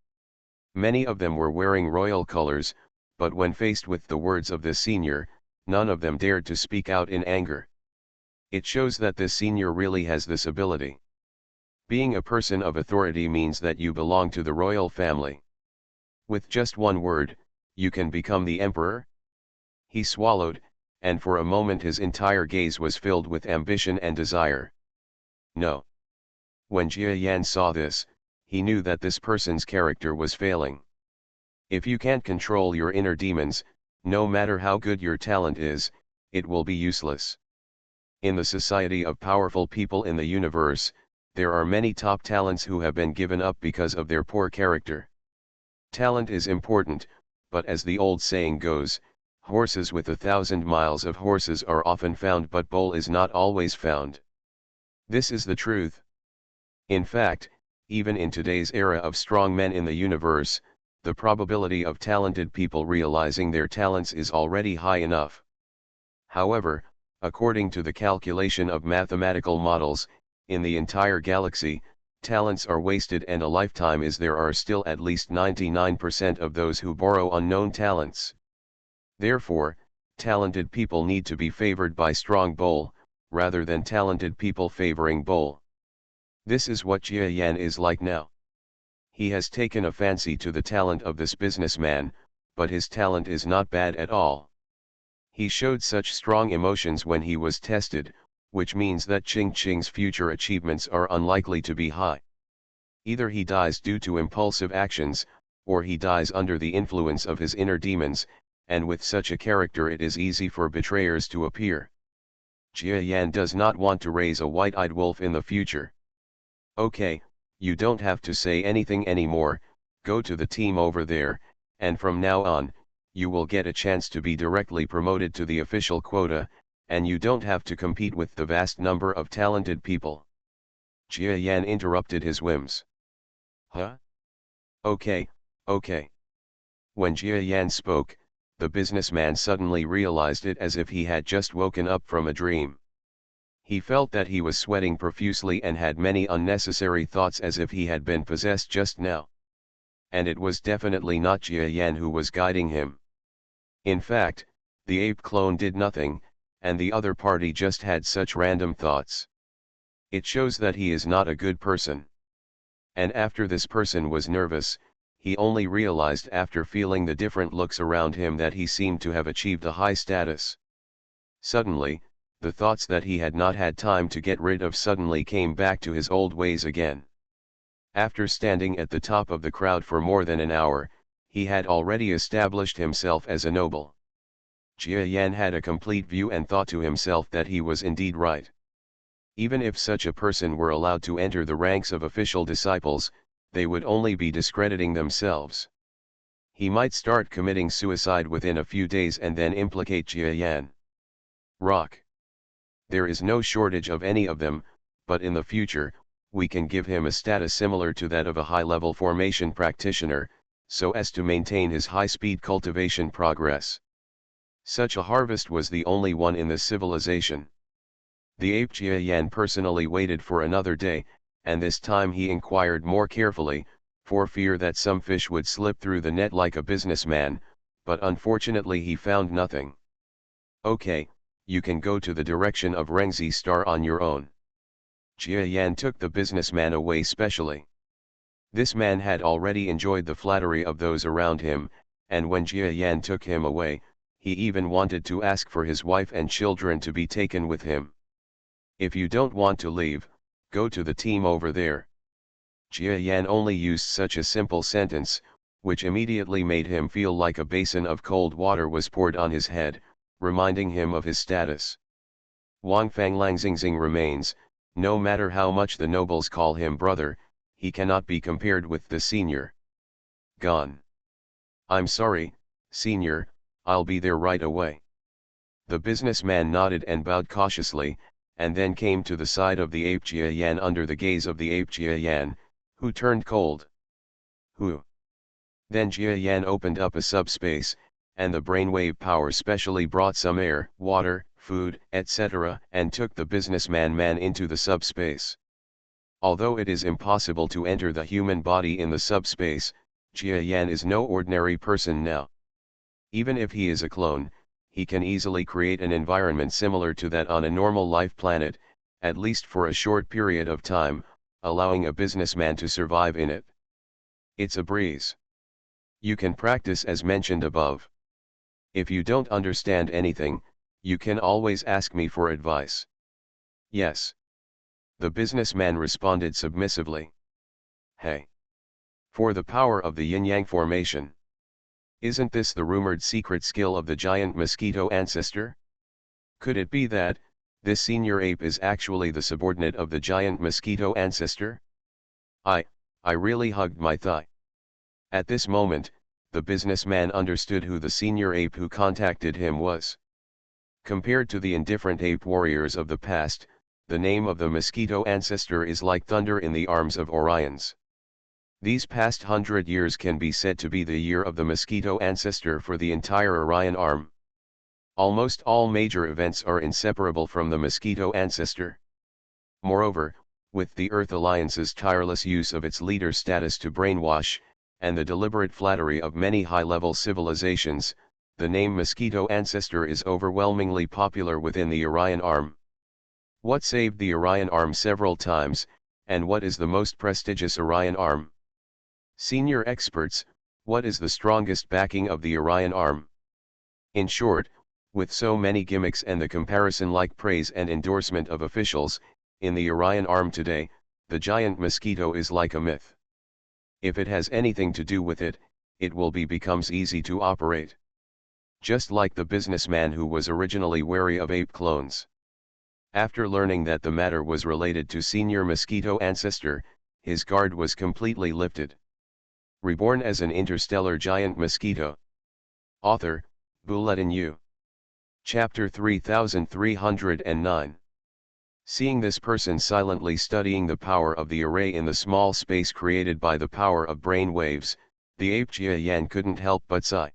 Many of them were wearing royal colors, but when faced with the words of this senior, none of them dared to speak out in anger. It shows that this senior really has this ability. Being a person of authority means that you belong to the royal family. With just one word, you can become the emperor. He swallowed, and for a moment his entire gaze was filled with ambition and desire. No. When Jia Yan saw this, he knew that this person's character was failing. If you can't control your inner demons, no matter how good your talent is, it will be useless. In the society of powerful people in the universe, there are many top talents who have been given up because of their poor character. Talent is important, but as the old saying goes, horses with 1,000 miles of horses are often found, but bull is not always found. This is the truth. In fact, even in today's era of strong men in the universe, the probability of talented people realizing their talents is already high enough. However, according to the calculation of mathematical models, in the entire galaxy, talents are wasted, and a lifetime is there are still at least 99% of those who borrow unknown talents. Therefore, talented people need to be favored by strong bull, rather than talented people favoring bull. This is what Jia Yan is like now. He has taken a fancy to the talent of this businessman, but his talent is not bad at all. He showed such strong emotions when he was tested, which means that Ching Ching's future achievements are unlikely to be high. Either he dies due to impulsive actions, or he dies under the influence of his inner demons, and with such a character it is easy for betrayers to appear. Jia Yan does not want to raise a white-eyed wolf in the future. Okay, you don't have to say anything anymore, go to the team over there, and from now on, you will get a chance to be directly promoted to the official quota, and you don't have to compete with the vast number of talented people. Jia Yan interrupted his whims. Huh? Okay, okay. When Jia Yan spoke, the businessman suddenly realized it as if he had just woken up from a dream. He felt that he was sweating profusely and had many unnecessary thoughts as if he had been possessed just now. And it was definitely not Jia Yan who was guiding him. In fact, the ape clone did nothing, and the other party just had such random thoughts. It shows that he is not a good person. And after this person was nervous, he only realized after feeling the different looks around him that he seemed to have achieved a high status. Suddenly, the thoughts that he had not had time to get rid of suddenly came back to his old ways again. After standing at the top of the crowd for more than an hour, he had already established himself as a noble. Jia Yan had a complete view and thought to himself that he was indeed right. Even if such a person were allowed to enter the ranks of official disciples, they would only be discrediting themselves. He might start committing suicide within a few days and then implicate Jia Yan. Rock. There is no shortage of any of them, but in the future, we can give him a status similar to that of a high-level formation practitioner, so as to maintain his high-speed cultivation progress. Such a harvest was the only one in this civilization. The ape Jia Yan personally waited for another day, and this time he inquired more carefully, for fear that some fish would slip through the net like a businessman, but unfortunately he found nothing. Okay, you can go to the direction of Rengzi Star on your own. Jia Yan took the businessman away specially. This man had already enjoyed the flattery of those around him, and when Jia Yan took him away, he even wanted to ask for his wife and children to be taken with him. If you don't want to leave, go to the team over there. Jia Yan only used such a simple sentence, which immediately made him feel like a basin of cold water was poured on his head, reminding him of his status. Wang Fanglangzingzing remains, no matter how much the nobles call him brother, he cannot be compared with the senior. Gone. I'm sorry, senior, I'll be there right away. The businessman nodded and bowed cautiously, and then came to the side of the ape Jia Yan under the gaze of the ape Jia Yan, who turned cold. Who? Then Jia Yan opened up a subspace, and the brainwave power specially brought some air, water, food, etc., and took the businessman into the subspace. Although it is impossible to enter the human body in the subspace, Jia Yan is no ordinary person now. Even if he is a clone, he can easily create an environment similar to that on a normal life planet, at least for a short period of time, allowing a businessman to survive in it. It's a breeze. You can practice as mentioned above. If you don't understand anything, you can always ask me for advice. Yes. The businessman responded submissively. Hey. For the power of the yin-yang formation. Isn't this the rumored secret skill of the giant mosquito ancestor? Could it be that, this senior ape is actually the subordinate of the giant mosquito ancestor? I really hugged my thigh. At this moment, the businessman understood who the senior ape who contacted him was. Compared to the indifferent ape warriors of the past, the name of the mosquito ancestor is like thunder in the arms of Orions. These past 100 years can be said to be the year of the mosquito ancestor for the entire Orion arm. Almost all major events are inseparable from the mosquito ancestor. Moreover, with the Earth Alliance's tireless use of its leader status to brainwash, and the deliberate flattery of many high-level civilizations, the name mosquito ancestor is overwhelmingly popular within the Orion arm. What saved the Orion arm several times, and what is the most prestigious Orion arm? Senior experts, what is the strongest backing of the Orion arm? In short, with so many gimmicks and the comparison-like praise and endorsement of officials, in the Orion arm today, the giant mosquito is like a myth. If it has anything to do with it, it will becomes easy to operate. Just like the businessman who was originally wary of ape clones. After learning that the matter was related to senior mosquito ancestor, his guard was completely lifted. Reborn as an interstellar giant mosquito. Author, Bulletin U. Chapter 3309. Seeing this person silently studying the power of the array in the small space created by the power of brain waves, the ape Jia Yan couldn't help but sigh.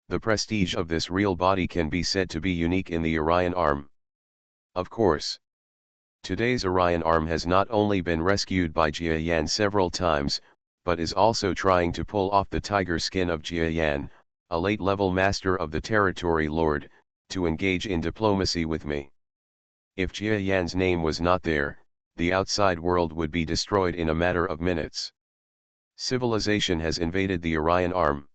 The prestige of this real body can be said to be unique in the Orion arm. Of course. Today's Orion arm has not only been rescued by Jia Yan several times, but is also trying to pull off the tiger skin of Jia Yan, a late-level master of the Territory Lord, to engage in diplomacy with me. If Jia Yan's name was not there, the outside world would be destroyed in a matter of minutes. Civilization has invaded the Orion arm.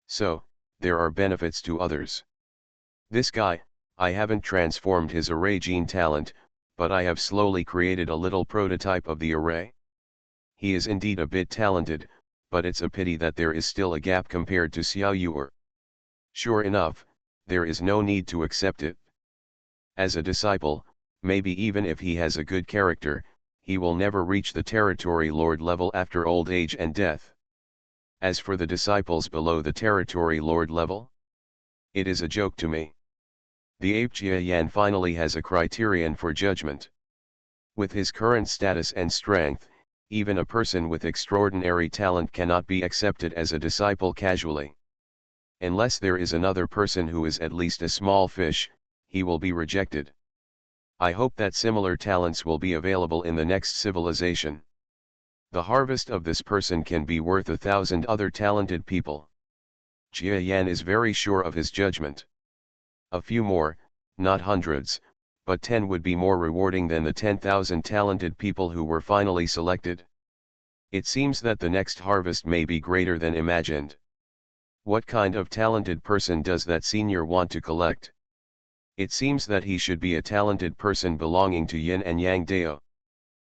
So, there are benefits to others. This guy, I haven't transformed his array gene talent, but I have slowly created a little prototype of the array. He is indeed a bit talented, but it's a pity that there is still a gap compared to Xiao Yuer. Sure enough, there is no need to accept it. As a disciple, maybe even if he has a good character, he will never reach the Territory Lord level after old age and death. As for the disciples below the Territory Lord level, it is a joke to me. The ape Jia Yan finally has a criterion for judgment. With his current status and strength, even a person with extraordinary talent cannot be accepted as a disciple casually. Unless there is another person who is at least a small fish, he will be rejected. I hope that similar talents will be available in the next civilization. The harvest of this person can be worth 1,000 other talented people. Jia Yan is very sure of his judgment. A few more, not hundreds, but 10 would be more rewarding than the 10,000 talented people who were finally selected. It seems that the next harvest may be greater than imagined. What kind of talented person does that senior want to collect? It seems that he should be a talented person belonging to Yin and Yang Dao.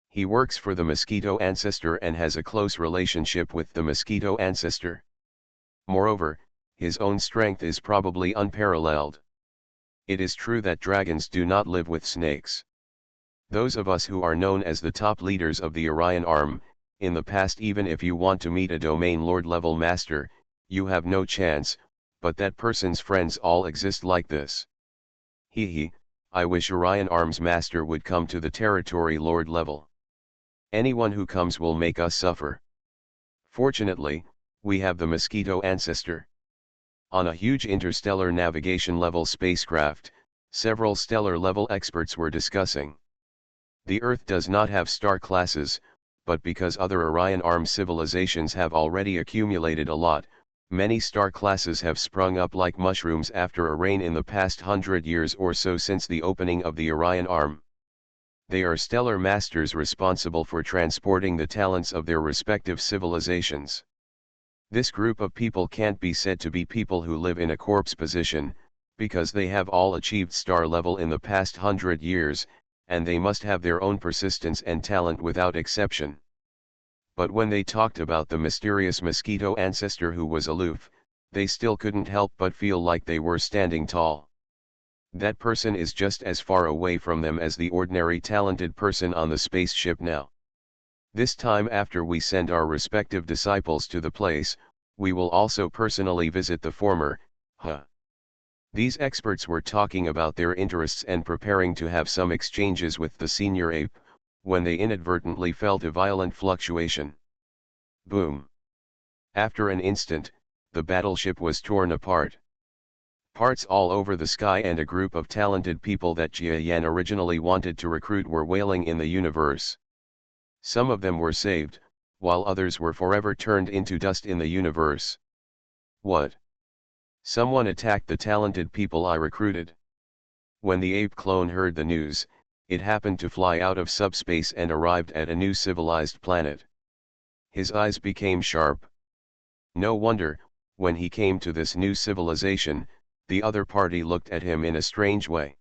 He works for the mosquito ancestor and has a close relationship with the mosquito ancestor. Moreover, his own strength is probably unparalleled. It is true that dragons do not live with snakes. Those of us who are known as the top leaders of the Orion arm, in the past, even if you want to meet a domain lord level master, you have no chance, but that person's friends all exist like this. Hee, I wish Orion arm's master would come to the Territory Lord level. Anyone who comes will make us suffer. Fortunately, we have the mosquito ancestor. On a huge interstellar navigation level spacecraft, several stellar level experts were discussing. The Earth does not have star classes, but because other Orion Arm civilizations have already accumulated a lot, many star classes have sprung up like mushrooms after a rain in the past 100 years or so since the opening of the Orion Arm. They are stellar masters responsible for transporting the talents of their respective civilizations. This group of people can't be said to be people who live in a corpse position, because they have all achieved star level in the past 100 years, and they must have their own persistence and talent without exception. But when they talked about the mysterious Mosquito ancestor who was aloof, they still couldn't help but feel like they were standing tall. That person is just as far away from them as the ordinary talented person on the spaceship now. This time after we send our respective disciples to the place, we will also personally visit the former. These experts were talking about their interests and preparing to have some exchanges with the senior ape, when they inadvertently felt a violent fluctuation. Boom! After an instant, the battleship was torn apart. Parts all over the sky and a group of talented people that Jia Yan originally wanted to recruit were wailing in the universe. Some of them were saved, while others were forever turned into dust in the universe. What? Someone attacked the talented people I recruited. When the ape clone heard the news, it happened to fly out of subspace and arrived at a new civilized planet. His eyes became sharp. No wonder, when he came to this new civilization, the other party looked at him in a strange way.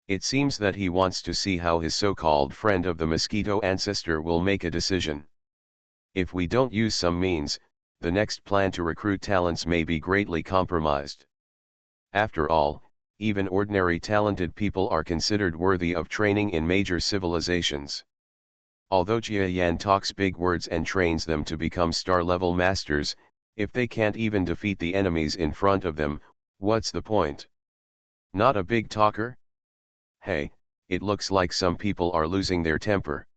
It seems that he wants to see how his so-called friend of the Mosquito ancestor will make a decision. If we don't use some means, the next plan to recruit talents may be greatly compromised. After all, even ordinary talented people are considered worthy of training in major civilizations. Although Jia Yan talks big words and trains them to become star-level masters, if they can't even defeat the enemies in front of them, what's the point? Not a big talker? Hey, it looks like some people are losing their temper.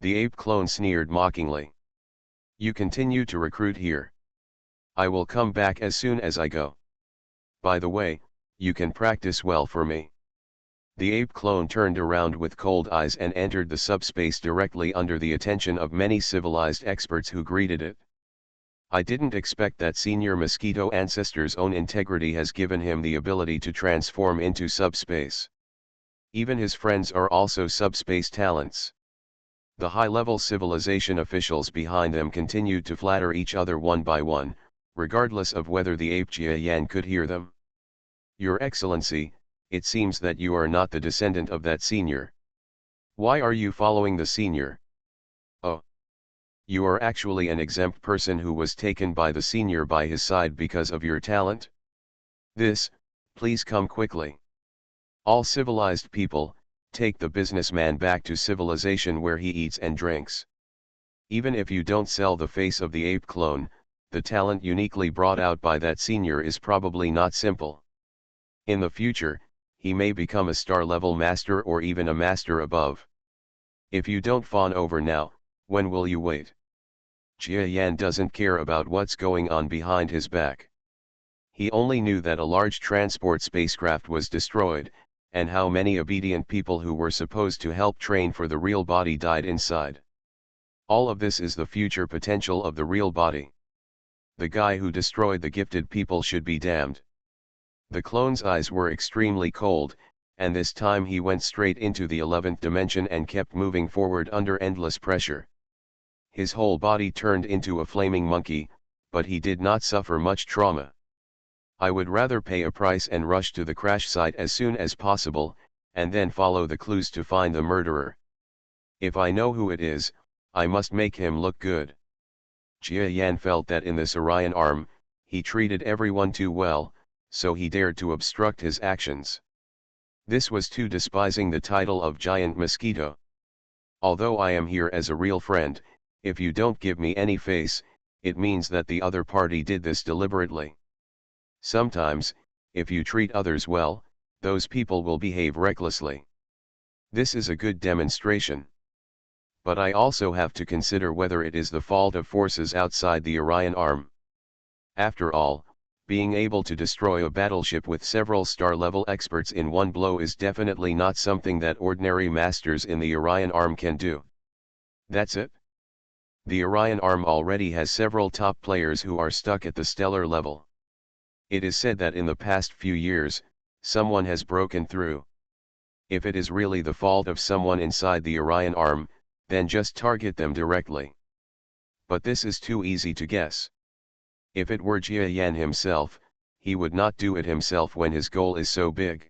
The ape clone sneered mockingly. You continue to recruit here. I will come back as soon as I go. By the way, you can practice well for me. The ape clone turned around with cold eyes and entered the subspace directly under the attention of many civilized experts who greeted it. I didn't expect that senior Mosquito ancestor's own integrity has given him the ability to transform into subspace. Even his friends are also subspace talents. The high-level civilization officials behind them continued to flatter each other one by one, regardless of whether the ape Jia Yan could hear them. Your Excellency, it seems that you are not the descendant of that senior. Why are you following the senior? Oh. You are actually an exempt person who was taken by the senior by his side because of your talent? Please come quickly. All civilized people, take the businessman back to civilization where he eats and drinks. Even if you don't sell the face of the ape clone, the talent uniquely brought out by that senior is probably not simple. In the future, he may become a star-level master or even a master above. If you don't fawn over now, when will you wait? Jia Yan doesn't care about what's going on behind his back. He only knew that a large transport spacecraft was destroyed, and how many obedient people who were supposed to help train for the real body died inside. All of this is the future potential of the real body. The guy who destroyed the gifted people should be damned. The clone's eyes were extremely cold, and this time he went straight into the 11th dimension and kept moving forward under endless pressure. His whole body turned into a flaming monkey, but he did not suffer much trauma. I would rather pay a price and rush to the crash site as soon as possible, and then follow the clues to find the murderer. If I know who it is, I must make him look good. Jia Yan felt that in this Orion Arm, he treated everyone too well, so he dared to obstruct his actions. This was too despising the title of Giant Mosquito. Although I am here as a real friend, if you don't give me any face, it means that the other party did this deliberately. Sometimes, if you treat others well, those people will behave recklessly. This is a good demonstration. But I also have to consider whether it is the fault of forces outside the Orion Arm. After all, being able to destroy a battleship with several star-level experts in one blow is definitely not something that ordinary masters in the Orion Arm can do. That's it. The Orion arm already has several top players who are stuck at the stellar level. It is said that in the past few years, someone has broken through. If it is really the fault of someone inside the Orion arm, then just target them directly. But this is too easy to guess. If it were Jia Yan himself, he would not do it himself when his goal is so big.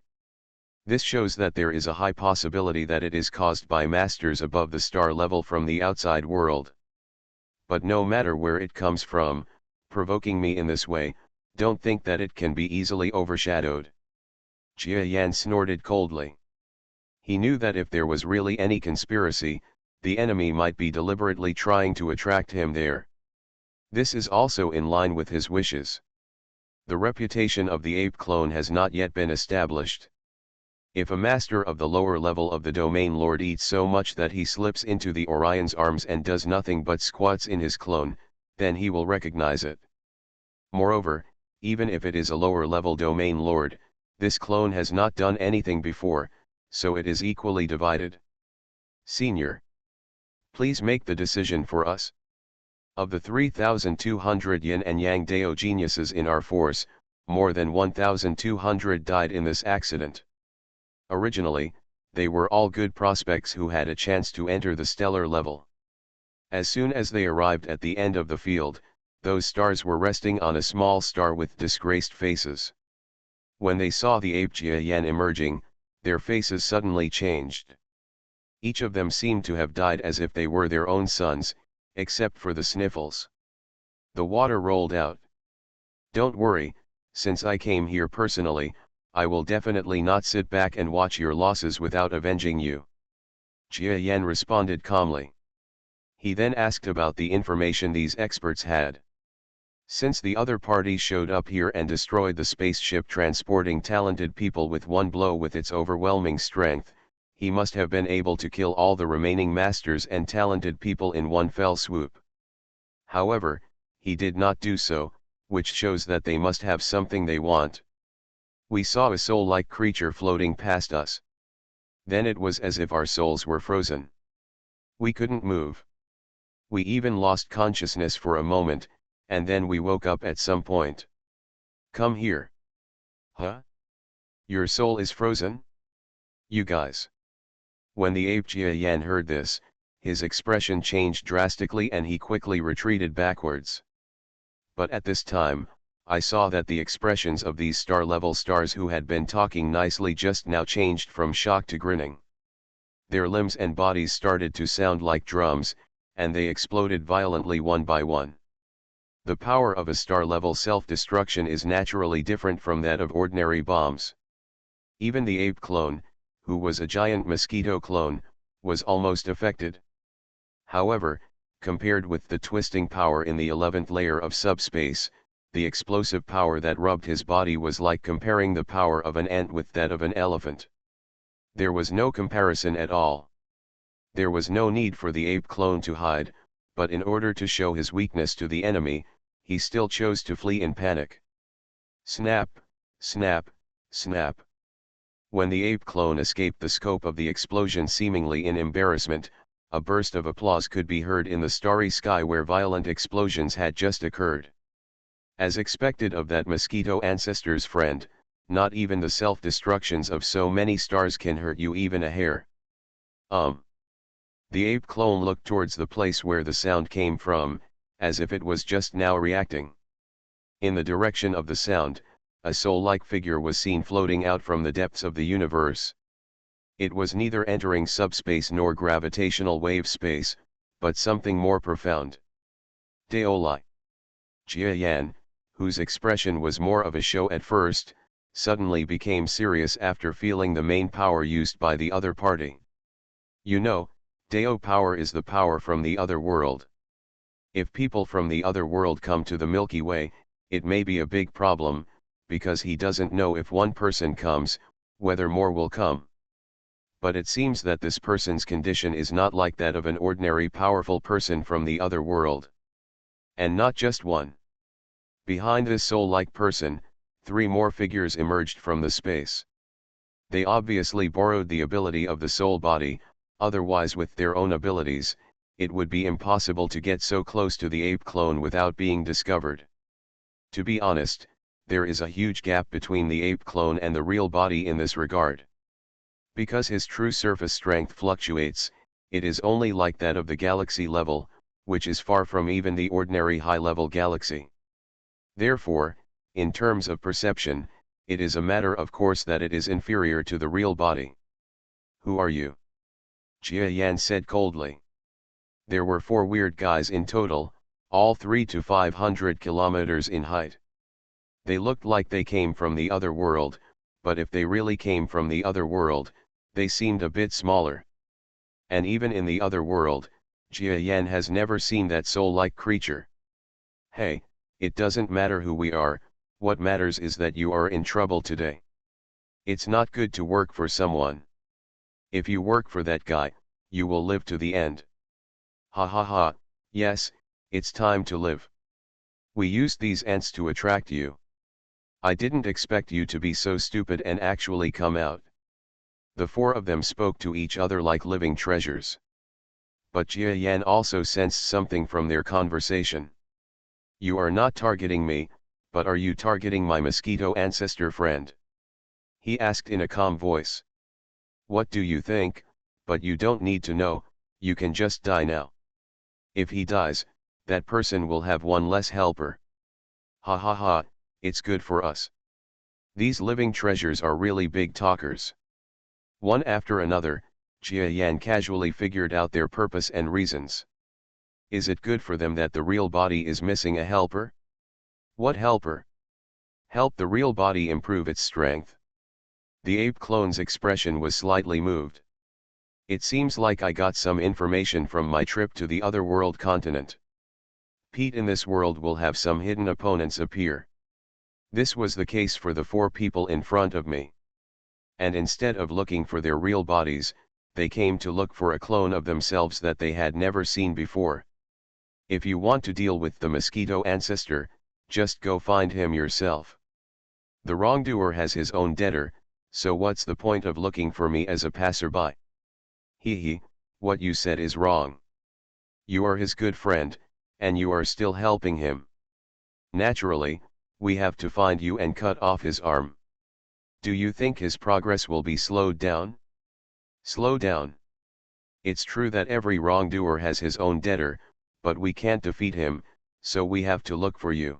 This shows that there is a high possibility that it is caused by masters above the star level from the outside world. But no matter where it comes from, provoking me in this way, don't think that it can be easily overshadowed. Jia Yan snorted coldly. He knew that if there was really any conspiracy, the enemy might be deliberately trying to attract him there. This is also in line with his wishes. The reputation of the ape clone has not yet been established. If a master of the lower level of the domain lord eats so much that he slips into the Orion's arms and does nothing but squats in his clone, then he will recognize it. Moreover, even if it is a lower level domain lord, this clone has not done anything before, so it is equally divided. Senior, please make the decision for us. Of the 3,200 yin and yang Dao geniuses in our force, more than 1,200 died in this accident. Originally, they were all good prospects who had a chance to enter the stellar level. As soon as they arrived at the end of the field, those stars were resting on a small star with disgraced faces. When they saw the ape Jia Yan emerging, their faces suddenly changed. Each of them seemed to have died as if they were their own sons, except for the sniffles. The water rolled out. Don't worry, since I came here personally, I will definitely not sit back and watch your losses without avenging you. Jia Yan responded calmly. He then asked about the information these experts had. Since the other party showed up here and destroyed the spaceship transporting talented people with one blow with its overwhelming strength, he must have been able to kill all the remaining masters and talented people in one fell swoop. However, he did not do so, which shows that they must have something they want. We saw a soul-like creature floating past us. Then it was as if our souls were frozen. We couldn't move. We even lost consciousness for a moment, and then we woke up at some point. Come here. Huh? Your soul is frozen? You guys. When the ape Jia Yan heard this, his expression changed drastically and he quickly retreated backwards. But at this time, I saw that the expressions of these star-level stars who had been talking nicely just now changed from shock to grinning. Their limbs and bodies started to sound like drums, and they exploded violently one by one. The power of a star-level self-destruction is naturally different from that of ordinary bombs. Even the ape clone, who was a giant Mosquito clone, was almost affected. However, compared with the twisting power in the 11th layer of subspace, the explosive power that rubbed his body was like comparing the power of an ant with that of an elephant. There was no comparison at all. There was no need for the ape clone to hide, but in order to show his weakness to the enemy, he still chose to flee in panic. Snap, snap, snap. When the ape clone escaped the scope of the explosion seemingly in embarrassment, a burst of applause could be heard in the starry sky where violent explosions had just occurred. As expected of that Mosquito ancestor's friend, not even the self-destructions of so many stars can hurt you even a hair. The ape clone looked towards the place where the sound came from, as if it was just now reacting. In the direction of the sound, a soul-like figure was seen floating out from the depths of the universe. It was neither entering subspace nor gravitational wave space, but something more profound. Daolai. Jia Yan, whose expression was more of a show at first, suddenly became serious after feeling the main power used by the other party. You know, Dao power is the power from the other world. If people from the other world come to the Milky Way, it may be a big problem, because he doesn't know if one person comes, whether more will come. But it seems that this person's condition is not like that of an ordinary powerful person from the other world. And not just one. Behind this soul-like person, 3 more figures emerged from the space. They obviously borrowed the ability of the soul body, otherwise with their own abilities, it would be impossible to get so close to the ape clone without being discovered. To be honest, there is a huge gap between the ape clone and the real body in this regard. Because his true surface strength fluctuates, it is only like that of the galaxy level, which is far from even the ordinary high-level galaxy. Therefore, in terms of perception, it is a matter of course that it is inferior to the real body. "Who are you?" Jia Yan said coldly. There were 4 weird guys in total, all 3 to 500 kilometers in height. They looked like they came from the other world, but if they really came from the other world, they seemed a bit smaller. And even in the other world, Jia Yan has never seen that soul-like creature. "Hey, it doesn't matter who we are, what matters is that you are in trouble today. It's not good to work for someone. If you work for that guy, you will live to the end." "Ha ha ha, yes, it's time to live. We used these ants to attract you. I didn't expect you to be so stupid and actually come out." The 4 of them spoke to each other like living treasures. But Jia Yan also sensed something from their conversation. "You are not targeting me, but are you targeting my mosquito ancestor friend?" he asked in a calm voice. "What do you think? But you don't need to know, you can just die now. If he dies, that person will have 1 less helper. Ha ha ha, it's good for us." These living treasures are really big talkers. One after another, Jia Yan casually figured out their purpose and reasons. Is it good for them that the real body is missing a helper? What helper? Help the real body improve its strength. The ape clone's expression was slightly moved. "It seems like I got some information from my trip to the other world continent. Pete, in this world will have some hidden opponents appear. This was the case for the 4 people in front of me. And instead of looking for their real bodies, they came to look for a clone of themselves that they had never seen before. If you want to deal with the mosquito ancestor, just go find him yourself. The wrongdoer has his own debtor, so what's the point of looking for me as a passerby? He, what you said is wrong. You are his good friend, and you are still helping him. Naturally, we have to find you and cut off his arm. Do you think his progress will be slowed down? Slow down. It's true that every wrongdoer has his own debtor, but we can't defeat him, so we have to look for you.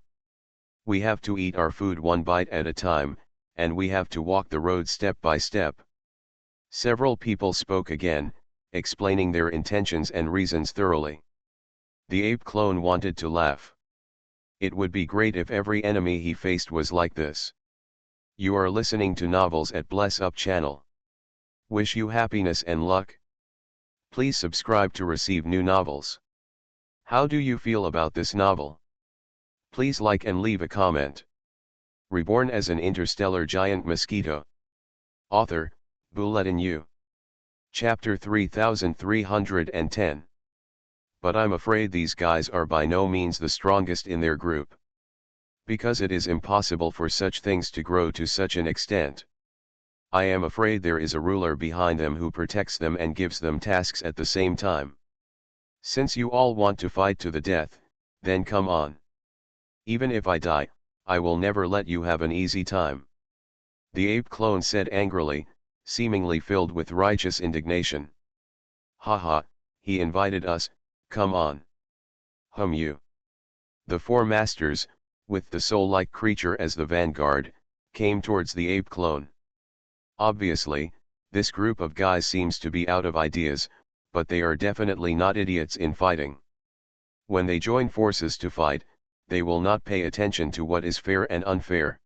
We have to eat our food 1 bite at a time, and we have to walk the road step by step." Several people spoke again, explaining their intentions and reasons thoroughly. The ape clone wanted to laugh. It would be great if every enemy he faced was like this. You are listening to Novels at Bless Up channel. Wish you happiness and luck. Please subscribe to receive new novels. How do you feel about this novel? Please like and leave a comment. Reborn as an interstellar giant mosquito. Author, Bulletin U. Chapter 3310. But I'm afraid these guys are by no means the strongest in their group. Because it is impossible for such things to grow to such an extent. I am afraid there is a ruler behind them who protects them and gives them tasks at the same time. Since you all want to fight to the death, then come on. Even if I die, I will never let you have an easy time. The ape clone said angrily, seemingly filled with righteous indignation. Haha, he invited us, come on. You. The 4 masters, with the soul-like creature as the vanguard, came towards the ape clone. Obviously, this group of guys seems to be out of ideas, but they are definitely not idiots in fighting. When they join forces to fight, they will not pay attention to what is fair and unfair.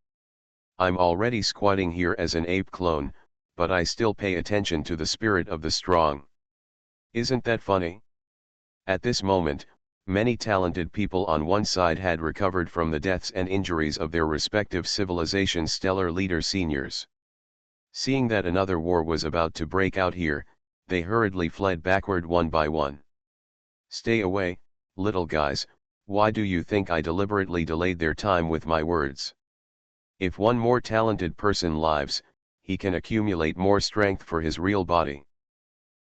I'm already squatting here as an ape clone, but I still pay attention to the spirit of the strong. Isn't that funny? At this moment, many talented people on one side had recovered from the deaths and injuries of their respective civilizations' stellar leader seniors. Seeing that another war was about to break out here, they hurriedly fled backward 1 by 1. Stay away, little guys, why do you think I deliberately delayed their time with my words? If one more talented person lives, he can accumulate more strength for his real body.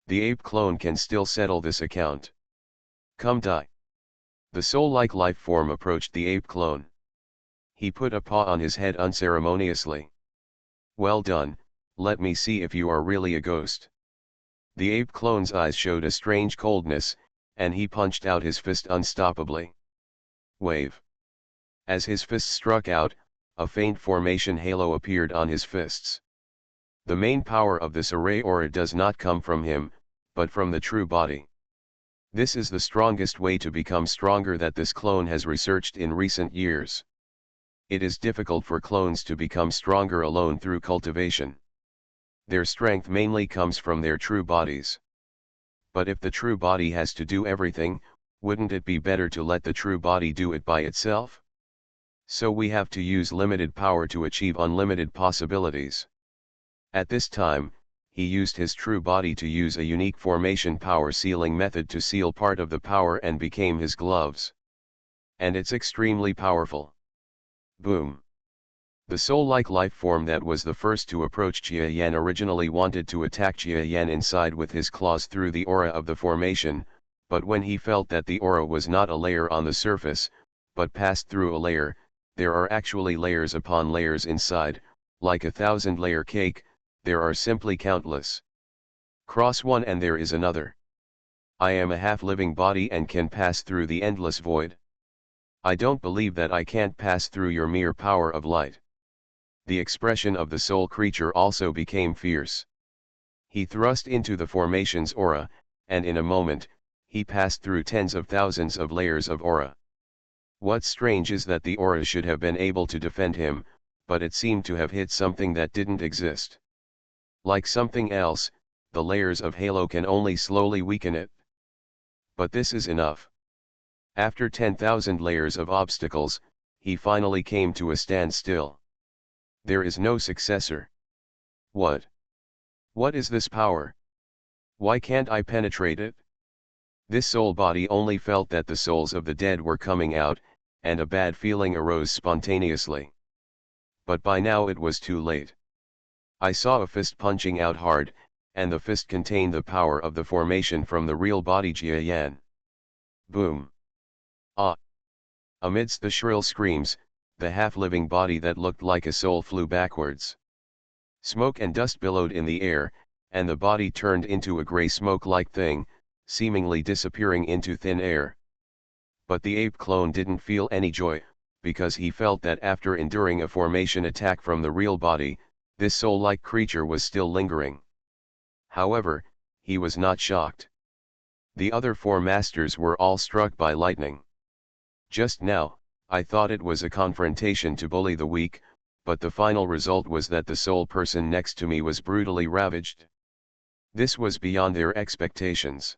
The ape clone can still settle this account. Come die. The soul-like life form approached the ape clone. He put a paw on his head unceremoniously. Well done, let me see if you are really a ghost. The ape clone's eyes showed a strange coldness, and he punched out his fist unstoppably. Wave. As his fist struck out, a faint formation halo appeared on his fists. The main power of this array aura does not come from him, but from the true body. This is the strongest way to become stronger that this clone has researched in recent years. It is difficult for clones to become stronger alone through cultivation. Their strength mainly comes from their true bodies. But if the true body has to do everything, wouldn't it be better to let the true body do it by itself? So we have to use limited power to achieve unlimited possibilities. At this time, he used his true body to use a unique formation power sealing method to seal part of the power and became his gloves. And it's extremely powerful. Boom. The soul-like life form that was the first to approach Jia Yan originally wanted to attack Jia Yan inside with his claws through the aura of the formation, but when he felt that the aura was not a layer on the surface, but passed through a layer, there are actually layers upon layers inside, like a 1,000-layer cake, there are simply countless. Cross one and there is another. I am a half-living body and can pass through the endless void. I don't believe that I can't pass through your mere power of light. The expression of the soul creature also became fierce. He thrust into the formation's aura, and in a moment, he passed through tens of thousands of layers of aura. What's strange is that the aura should have been able to defend him, but it seemed to have hit something that didn't exist. Like something else, the layers of halo can only slowly weaken it. But this is enough. After 10,000 layers of obstacles, he finally came to a standstill. There is no successor. What? What is this power? Why can't I penetrate it? This soul body only felt that the souls of the dead were coming out, and a bad feeling arose spontaneously. But by now it was too late. I saw a fist punching out hard, and the fist contained the power of the formation from the real body Jia Yan. Boom. Ah! Amidst the shrill screams, the half-living body that looked like a soul flew backwards. Smoke and dust billowed in the air, and the body turned into a grey smoke-like thing, seemingly disappearing into thin air. But the ape clone didn't feel any joy, because he felt that after enduring a formation attack from the real body, this soul-like creature was still lingering. However, he was not shocked. The other four masters were all struck by lightning. Just now, I thought it was a confrontation to bully the weak, but the final result was that the soul person next to me was brutally ravaged. This was beyond their expectations.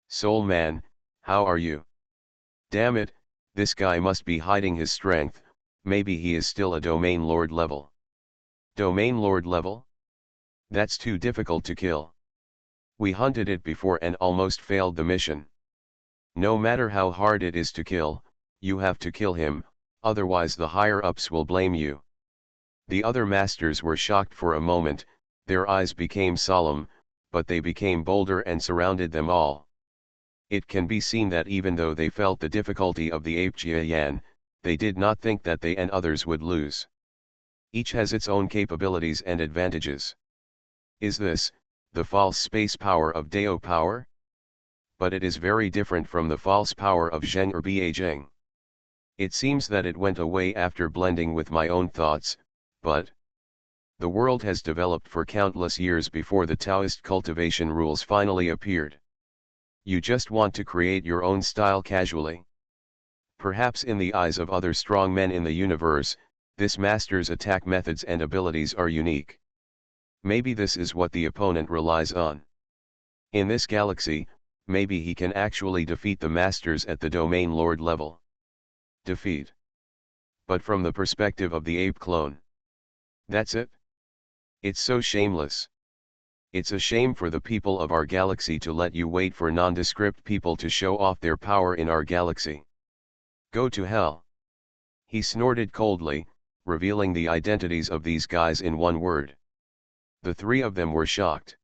Soul man, how are you? Damn it, this guy must be hiding his strength, maybe he is still a domain lord level. Domain lord level? That's too difficult to kill. We hunted it before and almost failed the mission. No matter how hard it is to kill, you have to kill him, otherwise the higher-ups will blame you. The other masters were shocked for a moment, their eyes became solemn, but they became bolder and surrounded them all. It can be seen that even though they felt the difficulty of the ape Jia Yan, they did not think that they and others would lose. Each has its own capabilities and advantages. Is this, the false space power of Dao power? But it is very different from the false power of Zheng or Zheng. It seems that it went away after blending with my own thoughts, but the world has developed for countless years before the Taoist cultivation rules finally appeared. You just want to create your own style casually. Perhaps in the eyes of other strong men in the universe, this master's attack methods and abilities are unique. Maybe this is what the opponent relies on. In this galaxy, maybe he can actually defeat the masters at the domain lord level. Defeat. But from the perspective of the ape clone. That's it? It's so shameless. It's a shame for the people of our galaxy to let you wait for nondescript people to show off their power in our galaxy. Go to hell. He snorted coldly, revealing the identities of these guys in one word. The three of them were shocked.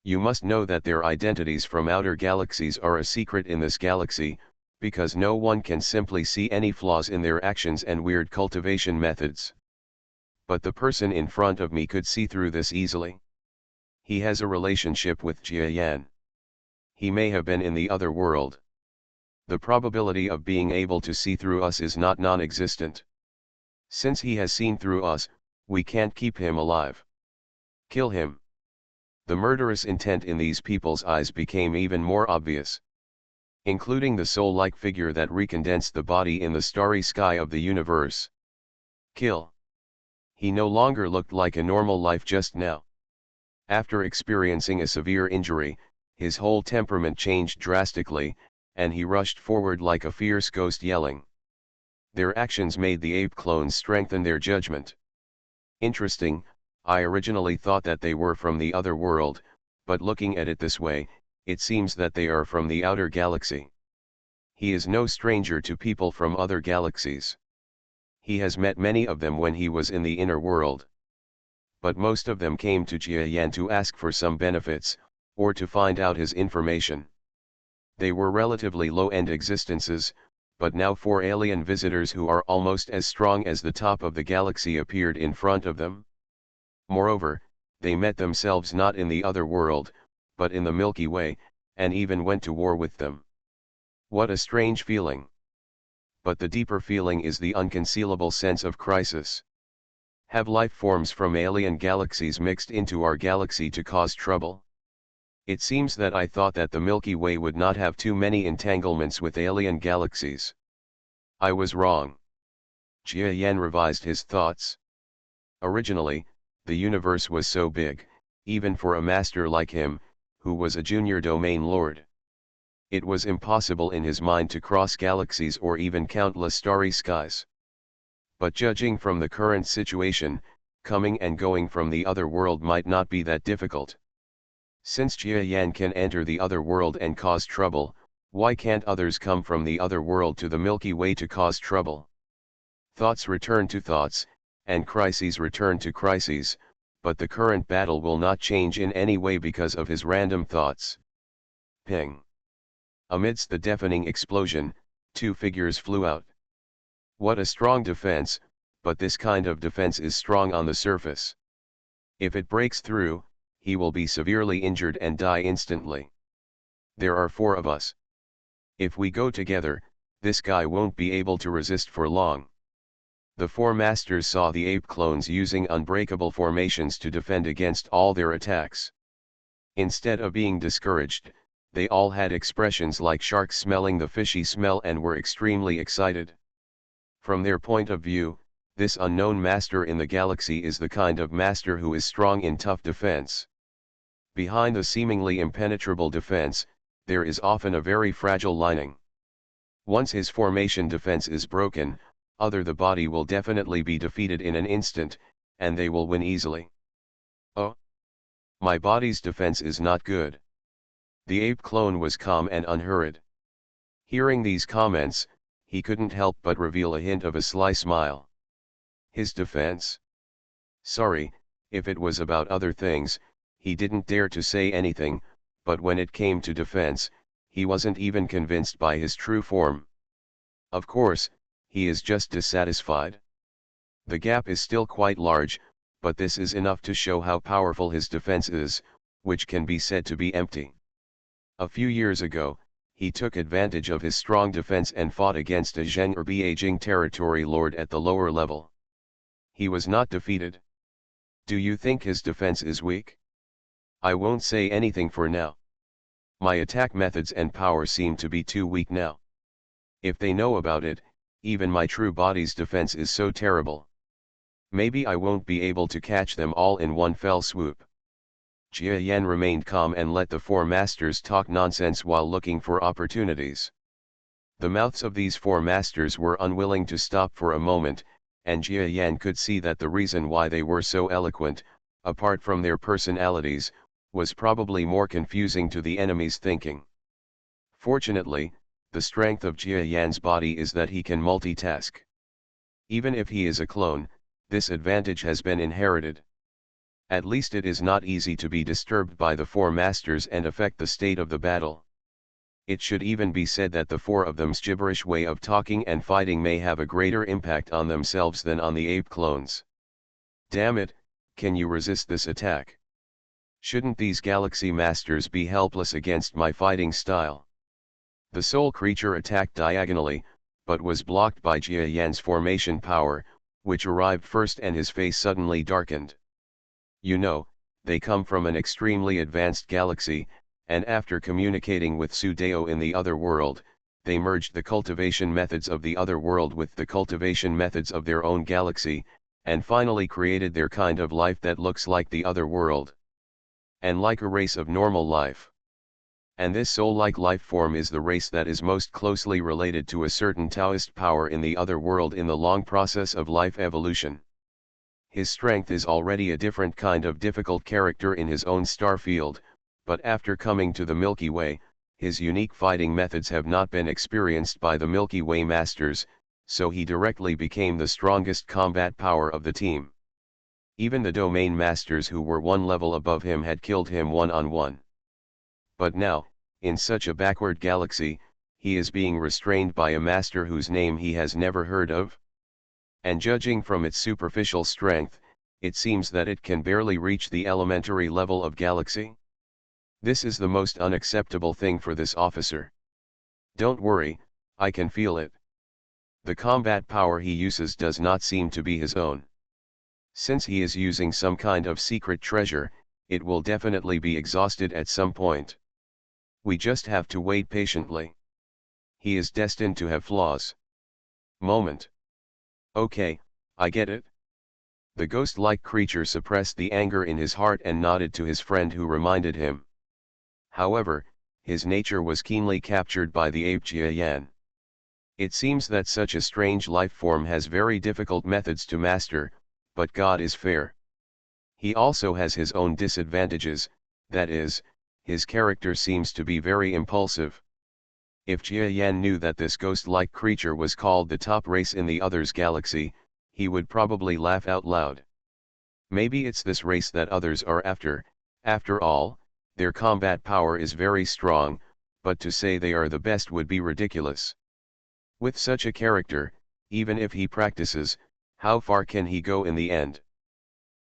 You must know that their identities from outer galaxies are a secret in this galaxy, because no one can simply see any flaws in their actions and weird cultivation methods. But the person in front of me could see through this easily. He has a relationship with Jia Yan. He may have been in the other world. The probability of being able to see through us is not non-existent. Since he has seen through us, we can't keep him alive. Kill him. The murderous intent in these people's eyes became even more obvious. Including the soul-like figure that recondensed the body in the starry sky of the universe. Kill. He no longer looked like a normal life just now. After experiencing a severe injury, his whole temperament changed drastically, and he rushed forward like a fierce ghost yelling. Their actions made the ape clones strengthen their judgment. Interesting, I originally thought that they were from the other world, but looking at it this way, it seems that they are from the outer galaxy. He is no stranger to people from other galaxies. He has met many of them when he was in the inner world. But most of them came to Jia Yan to ask for some benefits, or to find out his information. They were relatively low-end existences, but now 4 alien visitors who are almost as strong as the top of the galaxy appeared in front of them. Moreover, they met themselves not in the other world, but in the Milky Way, and even went to war with them. What a strange feeling. But the deeper feeling is the unconcealable sense of crisis. Have life forms from alien galaxies mixed into our galaxy to cause trouble? It seems that I thought that the Milky Way would not have too many entanglements with alien galaxies. I was wrong. Jia Yan revised his thoughts. Originally, the universe was so big, even for a master like him, who was a junior domain lord. It was impossible in his mind to cross galaxies or even countless starry skies. But judging from the current situation, coming and going from the other world might not be that difficult. Since Jia Yan can enter the other world and cause trouble, why can't others come from the other world to the Milky Way to cause trouble? Thoughts return to thoughts, and crises return to crises, but the current battle will not change in any way because of his random thoughts. Ping. Amidst the deafening explosion, 2 figures flew out. What a strong defense, but this kind of defense is strong on the surface. If it breaks through, he will be severely injured and die instantly. There are 4 of us. If we go together, this guy won't be able to resist for long. The 4 masters saw the ape clones using unbreakable formations to defend against all their attacks. Instead of being discouraged, they all had expressions like sharks smelling the fishy smell and were extremely excited. From their point of view, this unknown master in the galaxy is the kind of master who is strong in tough defense. Behind the seemingly impenetrable defense, there is often a very fragile lining. Once his formation defense is broken, the body will definitely be defeated in an instant, and they will win easily. Oh! My body's defense is not good. The ape clone was calm and unhurried. Hearing these comments, he couldn't help but reveal a hint of a sly smile. His defense? Sorry, if it was about other things, he didn't dare to say anything, but when it came to defense, he wasn't even convinced by his true form. Of course, he is just dissatisfied. The gap is still quite large, but this is enough to show how powerful his defense is, which can be said to be empty. A few years ago, he took advantage of his strong defense and fought against a Zheng or Beijing territory lord at the lower level. He was not defeated. Do you think his defense is weak? I won't say anything for now. My attack methods and power seem to be too weak now. If they know about it, even my true body's defense is so terrible. Maybe I won't be able to catch them all in one fell swoop. Jia Yan remained calm and let the 4 masters talk nonsense while looking for opportunities. The mouths of these 4 masters were unwilling to stop for a moment, and Jia Yan could see that the reason why they were so eloquent, apart from their personalities, was probably more confusing to the enemy's thinking. Fortunately, the strength of Jia Yan's body is that he can multitask. Even if he is a clone, this advantage has been inherited. At least it is not easy to be disturbed by the four masters and affect the state of the battle. It should even be said that the four of them's gibberish way of talking and fighting may have a greater impact on themselves than on the ape clones. Damn it, can you resist this attack? Shouldn't these galaxy masters be helpless against my fighting style? The soul creature attacked diagonally, but was blocked by Jia Yan's formation power, which arrived first, and his face suddenly darkened. You know, they come from an extremely advanced galaxy, and after communicating with Su Deo in the other world, they merged the cultivation methods of the other world with the cultivation methods of their own galaxy, and finally created their kind of life that looks like the other world. And like a race of normal life. And this soul-like life form is the race that is most closely related to a certain Taoist power in the other world in the long process of life evolution. His strength is already a different kind of difficult character in his own star field, but after coming to the Milky Way, his unique fighting methods have not been experienced by the Milky Way masters, so he directly became the strongest combat power of the team. Even the domain masters who were one level above him had killed him one-on-one. But now, in such a backward galaxy, he is being restrained by a master whose name he has never heard of. And judging from its superficial strength, it seems that it can barely reach the elementary level of galaxy. This is the most unacceptable thing for this officer. Don't worry, I can feel it. The combat power he uses does not seem to be his own. Since he is using some kind of secret treasure, it will definitely be exhausted at some point. We just have to wait patiently. He is destined to have flaws. Moment. Okay, I get it. The ghost-like creature suppressed the anger in his heart and nodded to his friend, who reminded him. However, his nature was keenly captured by the ape Jia Yan. It seems that such a strange life form has very difficult methods to master, but God is fair. He also has his own disadvantages, that is, his character seems to be very impulsive. If Jia Yan knew that this ghost-like creature was called the top race in the others' galaxy, he would probably laugh out loud. Maybe it's this race that others are after all, their combat power is very strong, but to say they are the best would be ridiculous. With such a character, even if he practices, how far can he go in the end?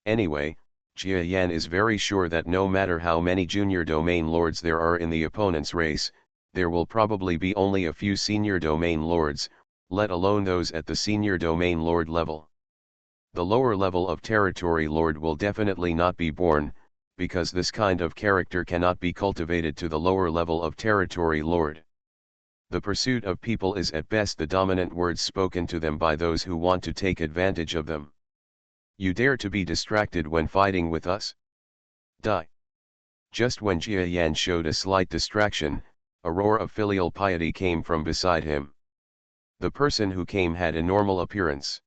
Anyway, Jia Yan is very sure that no matter how many junior domain lords there are in the opponent's race, there will probably be only a few senior domain lords, let alone those at the senior domain lord level. The lower level of territory lord will definitely not be born, because this kind of character cannot be cultivated to the lower level of territory lord. The pursuit of people is at best the dominant words spoken to them by those who want to take advantage of them. You dare to be distracted when fighting with us? Die. Just when Jia Yan showed a slight distraction, a roar of filial piety came from beside him. The person who came had a normal appearance.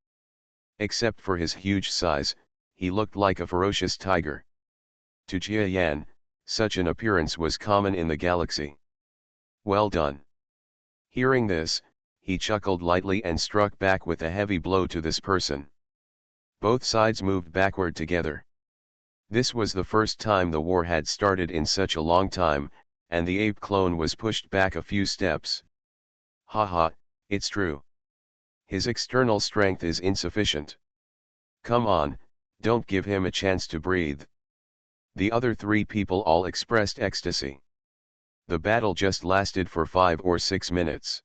Except for his huge size, he looked like a ferocious tiger. To Jia Yan, such an appearance was common in the galaxy. Well done. Hearing this, he chuckled lightly and struck back with a heavy blow to this person. Both sides moved backward together. This was the first time the war had started in such a long time, and the ape clone was pushed back a few steps. Haha, it's true. His external strength is insufficient. Come on, don't give him a chance to breathe. The other three people all expressed ecstasy. The battle just lasted for 5 or 6 minutes.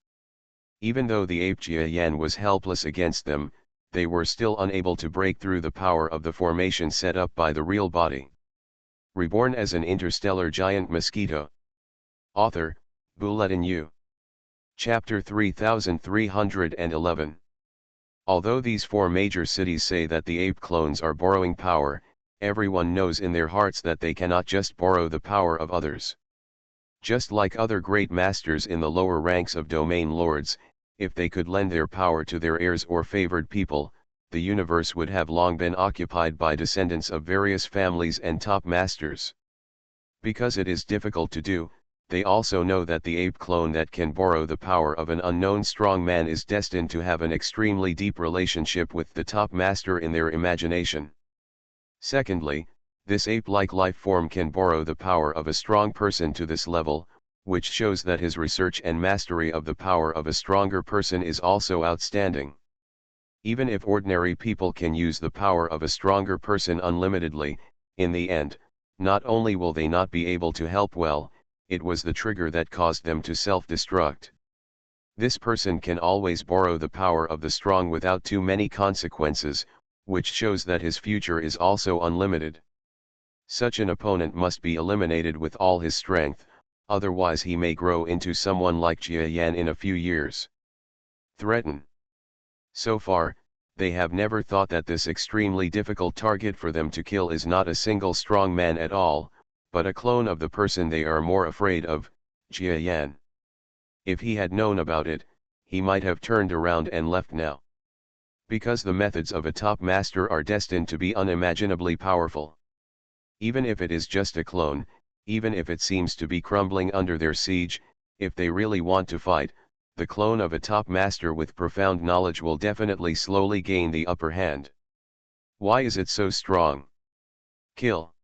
Even though the ape Jia Yan was helpless against them, they were still unable to break through the power of the formation set up by the real body. Reborn as an interstellar giant mosquito. Author, Bulletin U. Chapter 3311. Although these 4 major cities say that the ape clones are borrowing power, everyone knows in their hearts that they cannot just borrow the power of others. Just like other great masters in the lower ranks of domain lords, if they could lend their power to their heirs or favored people, the universe would have long been occupied by descendants of various families and top masters. Because it is difficult to do, they also know that the ape clone that can borrow the power of an unknown strong man is destined to have an extremely deep relationship with the top master in their imagination. Secondly, This ape-like life form can borrow the power of a strong person to this level, which shows that his research and mastery of the power of a stronger person is also outstanding. Even if ordinary people can use the power of a stronger person unlimitedly, in the end, not only will they not be able to help well, it was the trigger that caused them to self-destruct. This person can always borrow the power of the strong without too many consequences, which shows that his future is also unlimited. Such an opponent must be eliminated with all his strength, otherwise he may grow into someone like Jia Yan in a few years. Threaten. So far, they have never thought that this extremely difficult target for them to kill is not a single strong man at all, but a clone of the person they are more afraid of, Jia Yan. If he had known about it, he might have turned around and left now. Because the methods of a top master are destined to be unimaginably powerful. Even if it is just a clone, even if it seems to be crumbling under their siege, if they really want to fight, the clone of a top master with profound knowledge will definitely slowly gain the upper hand. Why is it so strong? Kill.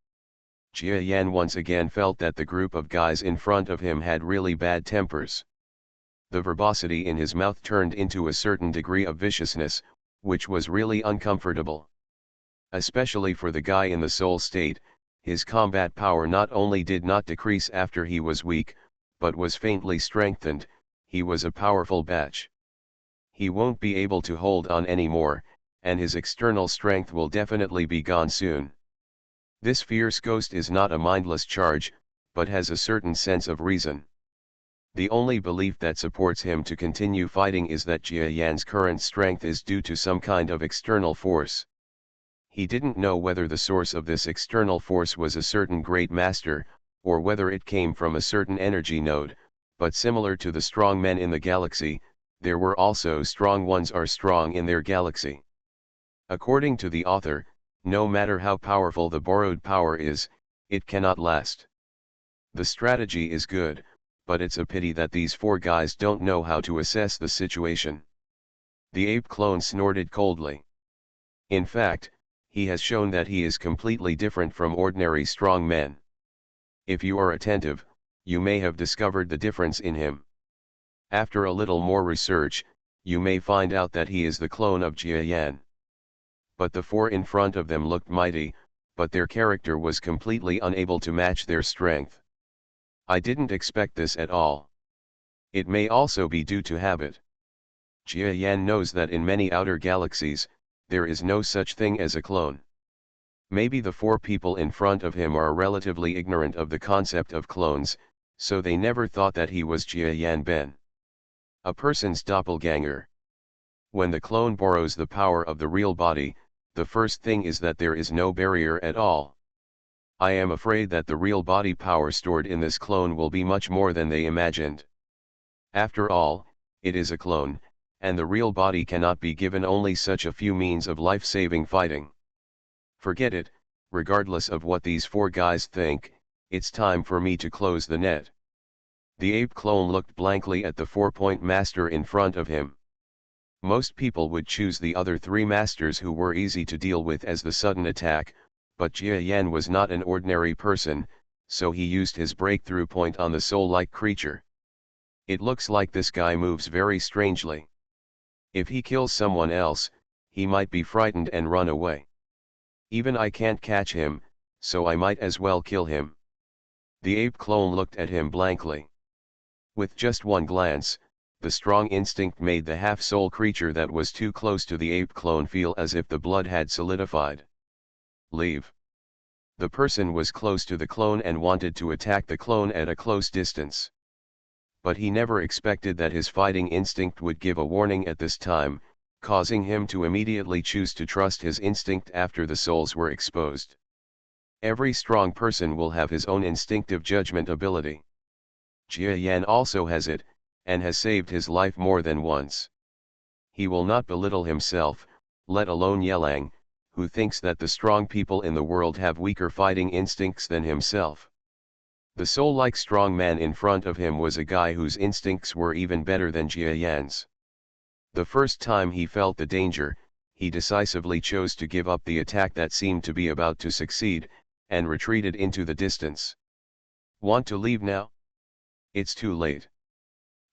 Jia Yan once again felt that the group of guys in front of him had really bad tempers. The verbosity in his mouth turned into a certain degree of viciousness, which was really uncomfortable. Especially for the guy in the soul state, his combat power not only did not decrease after he was weak, but was faintly strengthened. He was a powerful batch. He won't be able to hold on anymore, and his external strength will definitely be gone soon. This fierce ghost is not a mindless charge, but has a certain sense of reason. The only belief that supports him to continue fighting is that Jia Yan's current strength is due to some kind of external force. He didn't know whether the source of this external force was a certain great master, or whether it came from a certain energy node, but similar to the strong men in the galaxy, there were also strong ones are strong in their galaxy. According to the author, no matter how powerful the borrowed power is, it cannot last. The strategy is good, but it's a pity that these four guys don't know how to assess the situation. The ape clone snorted coldly. In fact, he has shown that he is completely different from ordinary strong men. If you are attentive, you may have discovered the difference in him. After a little more research, you may find out that he is the clone of Jia Yan. But the four in front of them looked mighty, but their character was completely unable to match their strength. I didn't expect this at all. It may also be due to habit. Jia Yan knows that in many outer galaxies, there is no such thing as a clone. Maybe the four people in front of him are relatively ignorant of the concept of clones, so they never thought that he was Jia Yan Ben. A person's doppelganger. When the clone borrows the power of the real body, the first thing is that there is no barrier at all. I am afraid that the real body power stored in this clone will be much more than they imagined. After all, it is a clone, and the real body cannot be given only such a few means of life-saving fighting. Forget it, regardless of what these four guys think, it's time for me to close the net. The ape clone looked blankly at the four-point master in front of him. Most people would choose the other three masters who were easy to deal with as the sudden attack, but Jia Yan was not an ordinary person, so he used his breakthrough point on the soul-like creature. It looks like this guy moves very strangely. If he kills someone else, he might be frightened and run away. Even I can't catch him, so I might as well kill him. The ape clone looked at him blankly. With just one glance, the strong instinct made the half-soul creature that was too close to the ape clone feel as if the blood had solidified. Leave. The person was close to the clone and wanted to attack the clone at a close distance. But he never expected that his fighting instinct would give a warning at this time, causing him to immediately choose to trust his instinct after the souls were exposed. Every strong person will have his own instinctive judgment ability. Jia Yan also has it, and has saved his life more than once. He will not belittle himself, let alone Yelang, who thinks that the strong people in the world have weaker fighting instincts than himself. The soul-like strong man in front of him was a guy whose instincts were even better than Jia Yan's. The first time he felt the danger, he decisively chose to give up the attack that seemed to be about to succeed, and retreated into the distance. Want to leave now? It's too late.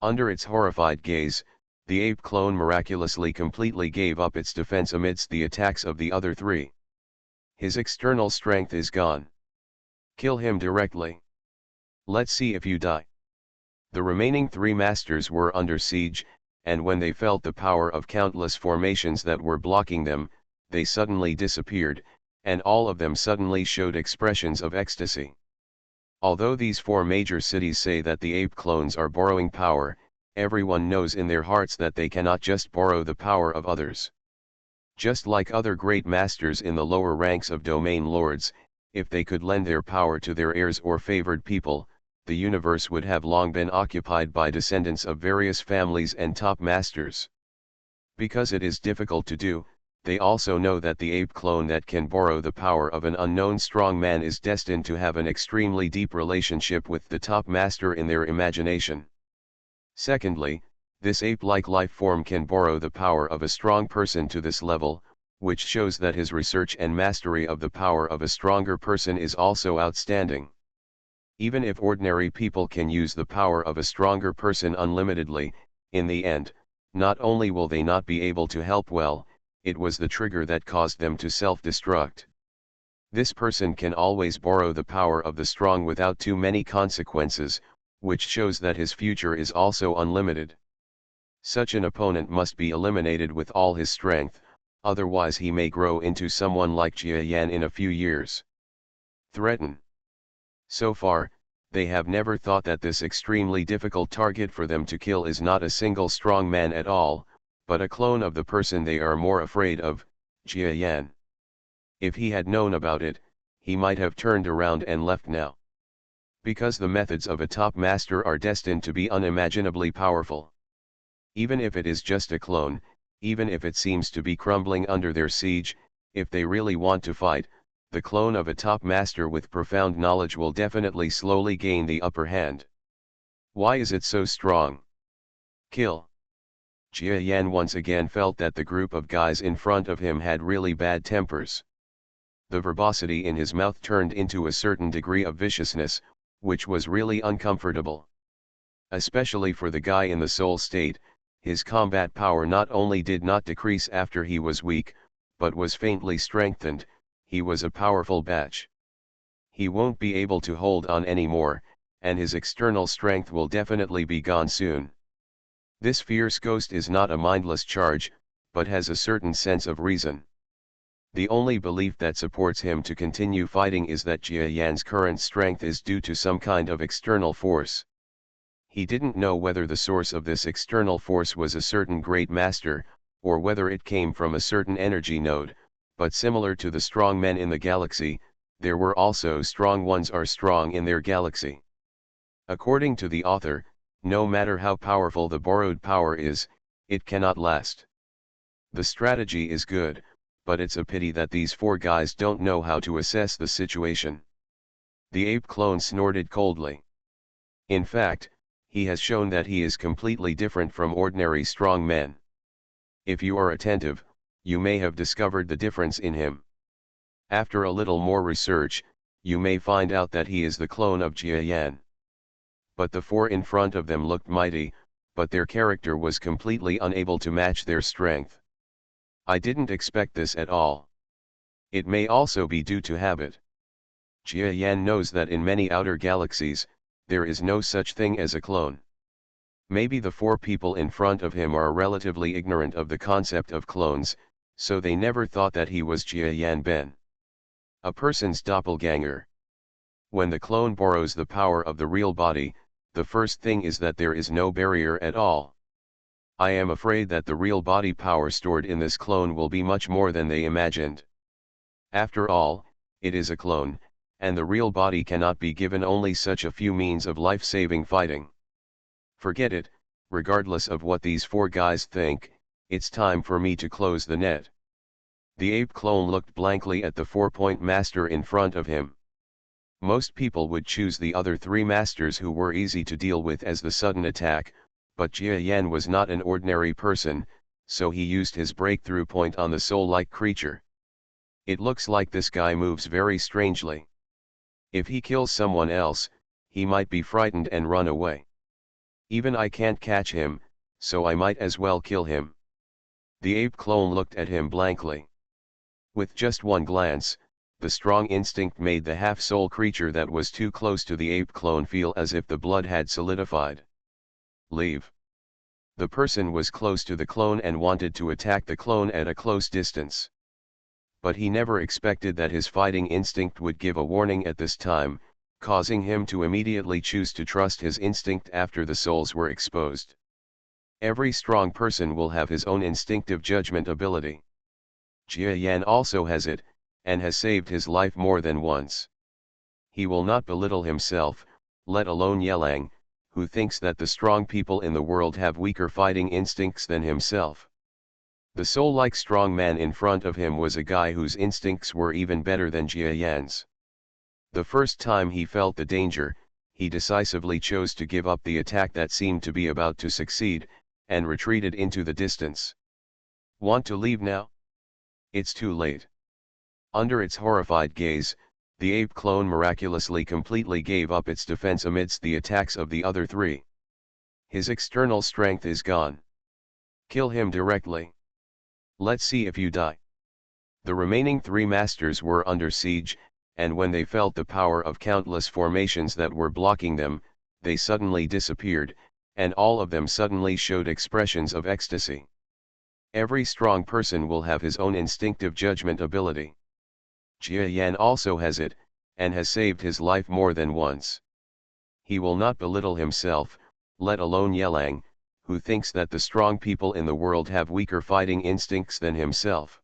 Under its horrified gaze, the ape clone miraculously completely gave up its defense amidst the attacks of the other three. His external strength is gone. Kill him directly. Let's see if you die. The remaining three masters were under siege, and when they felt the power of countless formations that were blocking them, they suddenly disappeared, and all of them suddenly showed expressions of ecstasy. Although these four major cities say that the ape clones are borrowing power, everyone knows in their hearts that they cannot just borrow the power of others. Just like other great masters in the lower ranks of domain lords, if they could lend their power to their heirs or favored people, the universe would have long been occupied by descendants of various families and top masters. Because it is difficult to do, they also know that the ape clone that can borrow the power of an unknown strong man is destined to have an extremely deep relationship with the top master in their imagination. Secondly, this ape-like life form can borrow the power of a strong person to this level, which shows that his research and mastery of the power of a stronger person is also outstanding. Even if ordinary people can use the power of a stronger person unlimitedly, in the end, not only will they not be able to help well, it was the trigger that caused them to self-destruct. This person can always borrow the power of the strong without too many consequences, which shows that his future is also unlimited. Such an opponent must be eliminated with all his strength, otherwise he may grow into someone like Jia Yan in a few years. Threaten. So far, they have never thought that this extremely difficult target for them to kill is not a single strong man at all, but a clone of the person they are more afraid of, Jia Yan. If he had known about it, he might have turned around and left now. Because the methods of a top master are destined to be unimaginably powerful. Even if it is just a clone, even if it seems to be crumbling under their siege, if they really want to fight, the clone of a top master with profound knowledge will definitely slowly gain the upper hand. Why is it so strong? Kill. Jia Yan once again felt that the group of guys in front of him had really bad tempers. The verbosity in his mouth turned into a certain degree of viciousness, which was really uncomfortable. Especially for the guy in the soul state, his combat power not only did not decrease after he was weak, but was faintly strengthened. He was a powerful batch. He won't be able to hold on anymore, and his external strength will definitely be gone soon. This fierce ghost is not a mindless charge, but has a certain sense of reason. The only belief that supports him to continue fighting is that Jia Yan's current strength is due to some kind of external force. He didn't know whether the source of this external force was a certain great master, or whether it came from a certain energy node, but similar to the strong men in the galaxy, there were also strong ones are strong in their galaxy. According to the author, no matter how powerful the borrowed power is, it cannot last. The strategy is good, but it's a pity that these four guys don't know how to assess the situation. The ape clone snorted coldly. In fact, he has shown that he is completely different from ordinary strong men. If you are attentive, you may have discovered the difference in him. After a little more research, you may find out that he is the clone of Jia Yan. But the four in front of them looked mighty, but their character was completely unable to match their strength. I didn't expect this at all. It may also be due to habit. Jia Yan knows that in many outer galaxies, there is no such thing as a clone. Maybe the four people in front of him are relatively ignorant of the concept of clones, so they never thought that he was Jia Yan Ben. A person's doppelganger. When the clone borrows the power of the real body, the first thing is that there is no barrier at all. I am afraid that the real body power stored in this clone will be much more than they imagined. After all, it is a clone, and the real body cannot be given only such a few means of life-saving fighting. Forget it, regardless of what these four guys think, it's time for me to close the net. The ape clone looked blankly at the 4-point master in front of him. Most people would choose the other three masters who were easy to deal with as the sudden attack, but Jia Yan was not an ordinary person, so he used his breakthrough point on the soul-like creature. It looks like this guy moves very strangely. If he kills someone else, he might be frightened and run away. Even I can't catch him, so I might as well kill him. The ape clone looked at him blankly. With just one glance, the strong instinct made the half-soul creature that was too close to the ape clone feel as if the blood had solidified. Leave. The person was close to the clone and wanted to attack the clone at a close distance. But he never expected that his fighting instinct would give a warning at this time, causing him to immediately choose to trust his instinct after the souls were exposed. Every strong person will have his own instinctive judgment ability. Jia Yan also has it, and has saved his life more than once. He will not belittle himself, let alone Yelang, who thinks that the strong people in the world have weaker fighting instincts than himself. The soul-like strong man in front of him was a guy whose instincts were even better than Jia Yan's. The first time he felt the danger, he decisively chose to give up the attack that seemed to be about to succeed, and retreated into the distance. Want to leave now? It's too late. Under its horrified gaze, the ape clone miraculously completely gave up its defense amidst the attacks of the other three. His external strength is gone. Kill him directly. Let's see if you die. The remaining three masters were under siege, and when they felt the power of countless formations that were blocking them, they suddenly disappeared, and all of them suddenly showed expressions of ecstasy. Every strong person will have his own instinctive judgment ability. Jia Yan also has it, and has saved his life more than once. He will not belittle himself, let alone Yelang, who thinks that the strong people in the world have weaker fighting instincts than himself.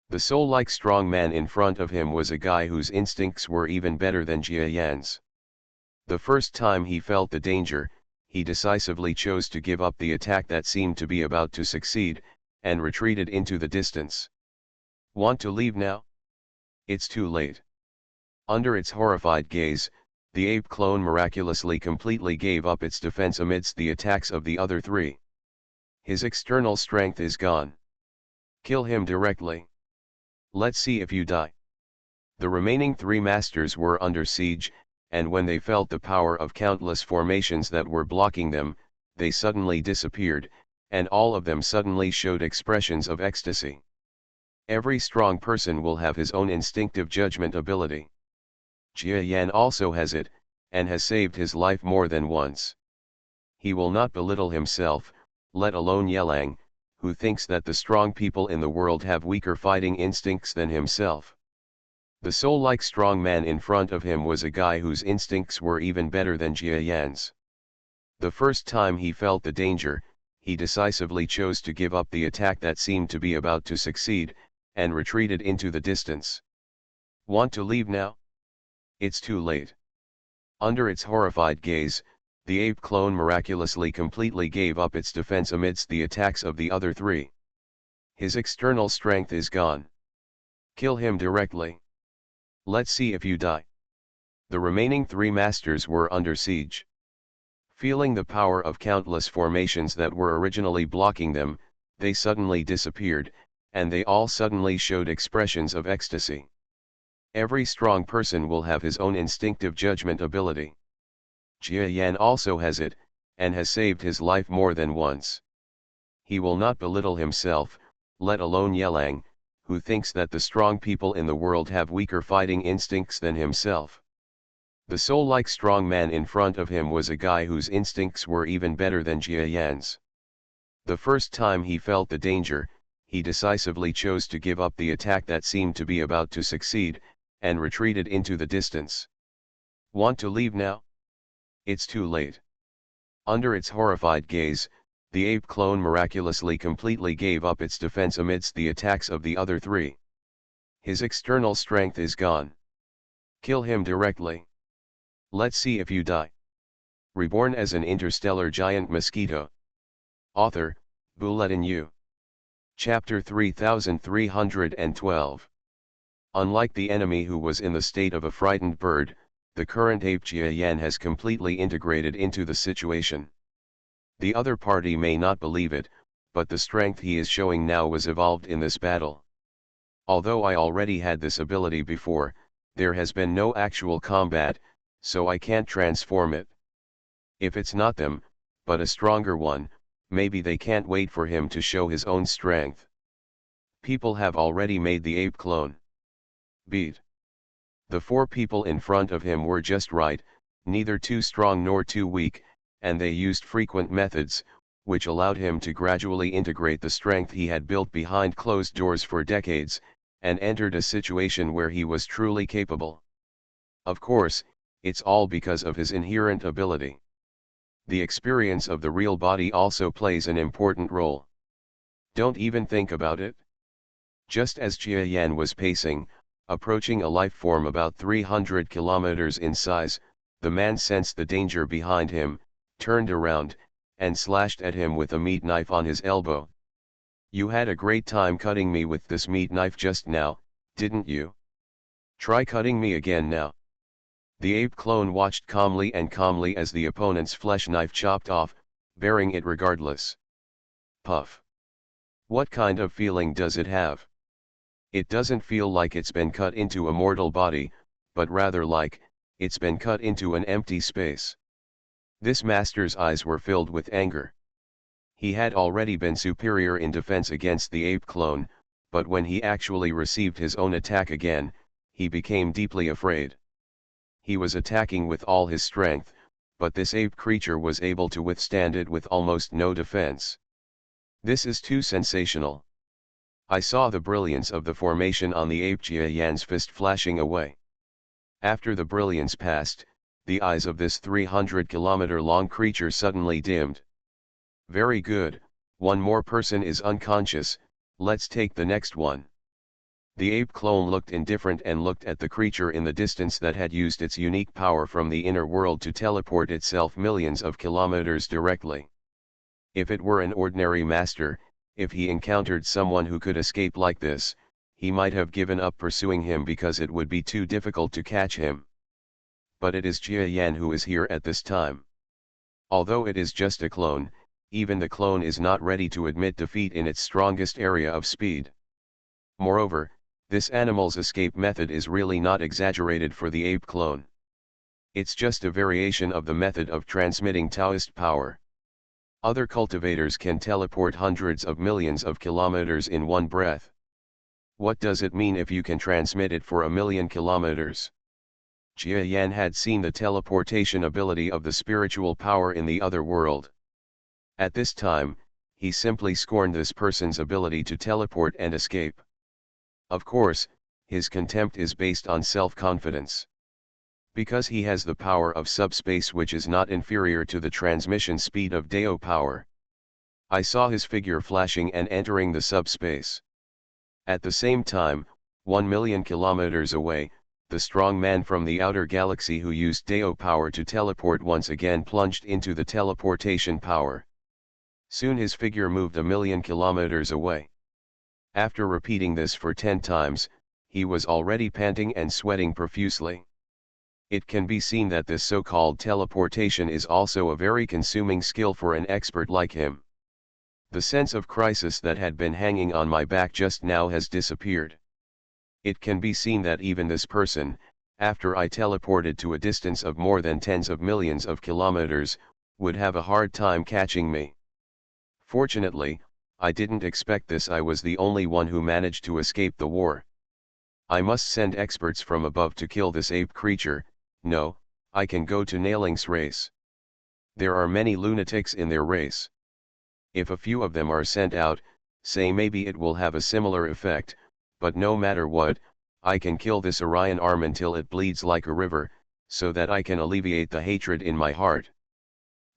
The soul-like strong man in front of him was a guy whose instincts were even better than Jia Yan's. The first time he felt the danger, he decisively chose to give up the attack that seemed to be about to succeed, and retreated into the distance. Want to leave now? It's too late. Under its horrified gaze, the ape clone miraculously completely gave up its defense amidst the attacks of the other three. His external strength is gone. Kill him directly. Let's see if you die. The remaining three masters were under siege, and when they felt the power of countless formations that were blocking them, they suddenly disappeared, and all of them suddenly showed expressions of ecstasy. Every strong person will have his own instinctive judgment ability. Jia Yan also has it, and has saved his life more than once. He will not belittle himself, let alone Yelang, who thinks that the strong people in the world have weaker fighting instincts than himself. The soul-like strong man in front of him was a guy whose instincts were even better than Jia Yan's. The first time he felt the danger, he decisively chose to give up the attack that seemed to be about to succeed, and retreated into the distance. Want to leave now? It's too late. Under its horrified gaze, the ape clone miraculously completely gave up its defense amidst the attacks of the other three. His external strength is gone. Kill him directly. Let's see if you die. The remaining three masters were under siege. Feeling the power of countless formations that were originally blocking them, they suddenly disappeared, and they all suddenly showed expressions of ecstasy. Every strong person will have his own instinctive judgment ability. Jia Yan also has it, and has saved his life more than once. He will not belittle himself, let alone Yelang, who thinks that the strong people in the world have weaker fighting instincts than himself. The soul-like strong man in front of him was a guy whose instincts were even better than Jia Yan's. The first time he felt the danger, he decisively chose to give up the attack that seemed to be about to succeed, and retreated into the distance. Want to leave now? It's too late. Under its horrified gaze, the ape clone miraculously completely gave up its defense amidst the attacks of the other three. His external strength is gone. Kill him directly. Let's see if you die. Reborn as an interstellar giant mosquito. Author, Bulletin U. Chapter 3312. Unlike the enemy who was in the state of a frightened bird, the current ape Jia Yan has completely integrated into the situation. The other party may not believe it, but the strength he is showing now was evolved in this battle. Although I already had this ability before, There has been no actual combat, so I can't transform it. If it's not them, but a stronger one, maybe they can't wait for him to show his own strength. People have already made the ape clone. Beat. The 4 people in front of him were just right, neither too strong nor too weak, and they used frequent methods, which allowed him to gradually integrate the strength he had built behind closed doors for decades, and entered a situation where he was truly capable. Of course, it's all because of his inherent ability. The experience of the real body also plays an important role. Don't even think about it. Just as Jia Yan was pacing, approaching a life form about 300 kilometers in size, the man sensed the danger behind him, turned around, and slashed at him with a meat knife on his elbow. You had a great time cutting me with this meat knife just now, didn't you? Try cutting me again now. The ape clone watched calmly as the opponent's flesh knife chopped off, bearing it regardless. Puff. What kind of feeling does it have? It doesn't feel like it's been cut into a mortal body, but rather like, it's been cut into an empty space. This master's eyes were filled with anger. He had already been superior in defense against the ape clone, but when he actually received his own attack again, he became deeply afraid. He was attacking with all his strength, but this ape creature was able to withstand it with almost no defense. This is too sensational. I saw the brilliance of the formation on the ape Jia Yan's fist flashing away. After the brilliance passed, the eyes of this 300-kilometer-long creature suddenly dimmed. Very good, one more person is unconscious, let's take the next one. The ape clone looked indifferent and looked at the creature in the distance that had used its unique power from the inner world to teleport itself millions of kilometers directly. If it were an ordinary master, if he encountered someone who could escape like this, he might have given up pursuing him because it would be too difficult to catch him. But it is Jia Yan who is here at this time. Although it is just a clone, even the clone is not ready to admit defeat in its strongest area of speed. Moreover, this animal's escape method is really not exaggerated for the ape clone. It's just a variation of the method of transmitting Taoist power. Other cultivators can teleport hundreds of millions of kilometers in one breath. What does it mean if you can transmit it for 1,000,000 kilometers? Jia Yan had seen the teleportation ability of the spiritual power in the other world. At this time, he simply scorned this person's ability to teleport and escape. Of course, his contempt is based on self-confidence. Because he has the power of subspace which is not inferior to the transmission speed of Dao power. I saw his figure flashing and entering the subspace. At the same time, 1,000,000 kilometers away, the strong man from the outer galaxy who used Dao power to teleport once again plunged into the teleportation power. Soon his figure moved 1,000,000 kilometers away. After repeating this for 10 times, he was already panting and sweating profusely. It can be seen that this so-called teleportation is also a very consuming skill for an expert like him. The sense of crisis that had been hanging on my back just now has disappeared. It can be seen that even this person, after I teleported to a distance of more than tens of millions of kilometers, would have a hard time catching me. Fortunately, I didn't expect this. I was the only one who managed to escape the war. I must send experts from above to kill this ape creature. No, I can go to Nailing's race. There are many lunatics in their race. If a few of them are sent out, say maybe it will have a similar effect, but no matter what, I can kill this Orion arm until it bleeds like a river, so that I can alleviate the hatred in my heart.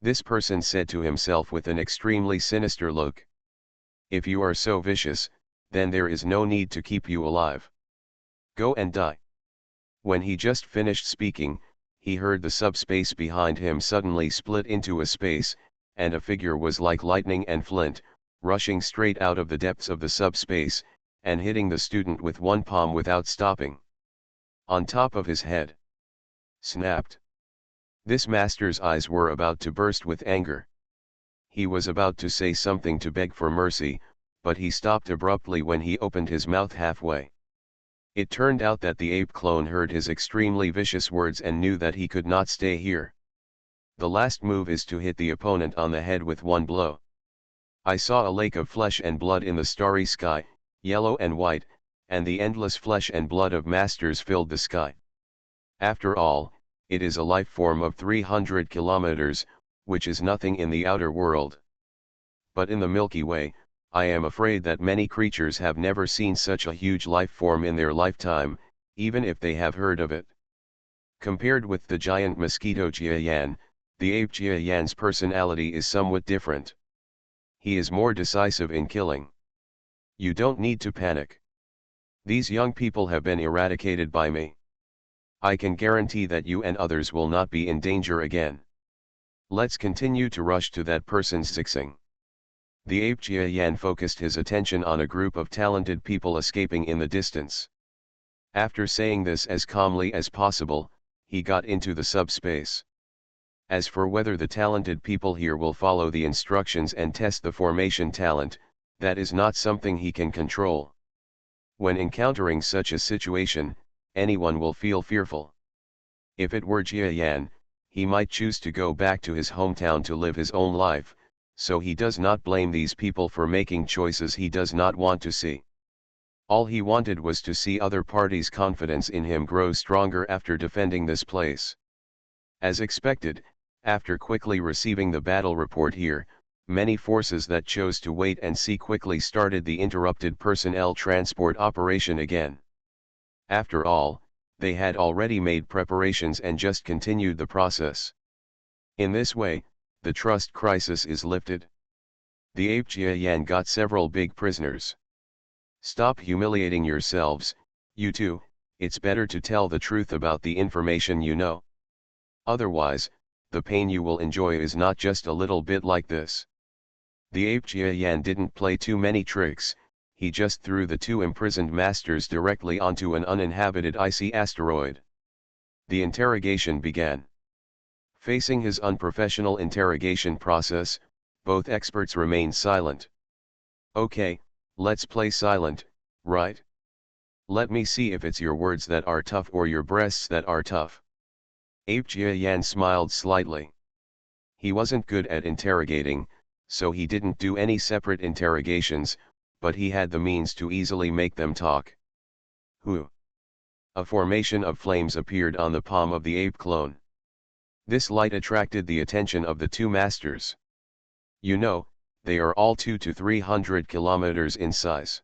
This person said to himself with an extremely sinister look. If you are so vicious, then there is no need to keep you alive. Go and die. When he just finished speaking, he heard the subspace behind him suddenly split into a space, and a figure was like lightning and flint, rushing straight out of the depths of the subspace, and hitting the student with one palm without stopping. On top of his head. Snapped. This master's eyes were about to burst with anger. He was about to say something to beg for mercy, but he stopped abruptly when he opened his mouth halfway. It turned out that the ape clone heard his extremely vicious words and knew that he could not stay here. The last move is to hit the opponent on the head with one blow. I saw a lake of flesh and blood in the starry sky, yellow and white, and the endless flesh and blood of masters filled the sky. After all, it is a life form of 300 kilometers, which is nothing in the outer world. But in the Milky Way, I am afraid that many creatures have never seen such a huge life form in their lifetime, even if they have heard of it. Compared with the giant mosquito Jiayan, the ape Jiayan's personality is somewhat different. He is more decisive in killing. You don't need to panic. These young people have been eradicated by me. I can guarantee that you and others will not be in danger again. Let's continue to rush to that person's zixing. The ape Jiayan focused his attention on a group of talented people escaping in the distance. After saying this as calmly as possible, he got into the subspace. As for whether the talented people here will follow the instructions and test the formation talent, that is not something he can control. When encountering such a situation, anyone will feel fearful. If it were Jiayan, he might choose to go back to his hometown to live his own life, so he does not blame these people for making choices he does not want to see. All he wanted was to see other parties' confidence in him grow stronger after defending this place. As expected, after quickly receiving the battle report here, many forces that chose to wait and see quickly started the interrupted personnel transport operation again. After all, they had already made preparations and just continued the process. In this way, the trust crisis is lifted. The ape Jiayan got several big prisoners. Stop humiliating yourselves, you two, it's better to tell the truth about the information you know. Otherwise, the pain you will enjoy is not just a little bit like this. The ape Jiayan didn't play too many tricks, he just threw the two imprisoned masters directly onto an uninhabited icy asteroid. The interrogation began. Facing his unprofessional interrogation process, both experts remained silent. Okay, let's play silent, right? Let me see if it's your words that are tough or your breasts that are tough. Ape Jiayan smiled slightly. He wasn't good at interrogating, so he didn't do any separate interrogations, but he had the means to easily make them talk. Who? A formation of flames appeared on the palm of the ape clone. This light attracted the attention of the two masters. You know, they are all 200 to 300 kilometers in size.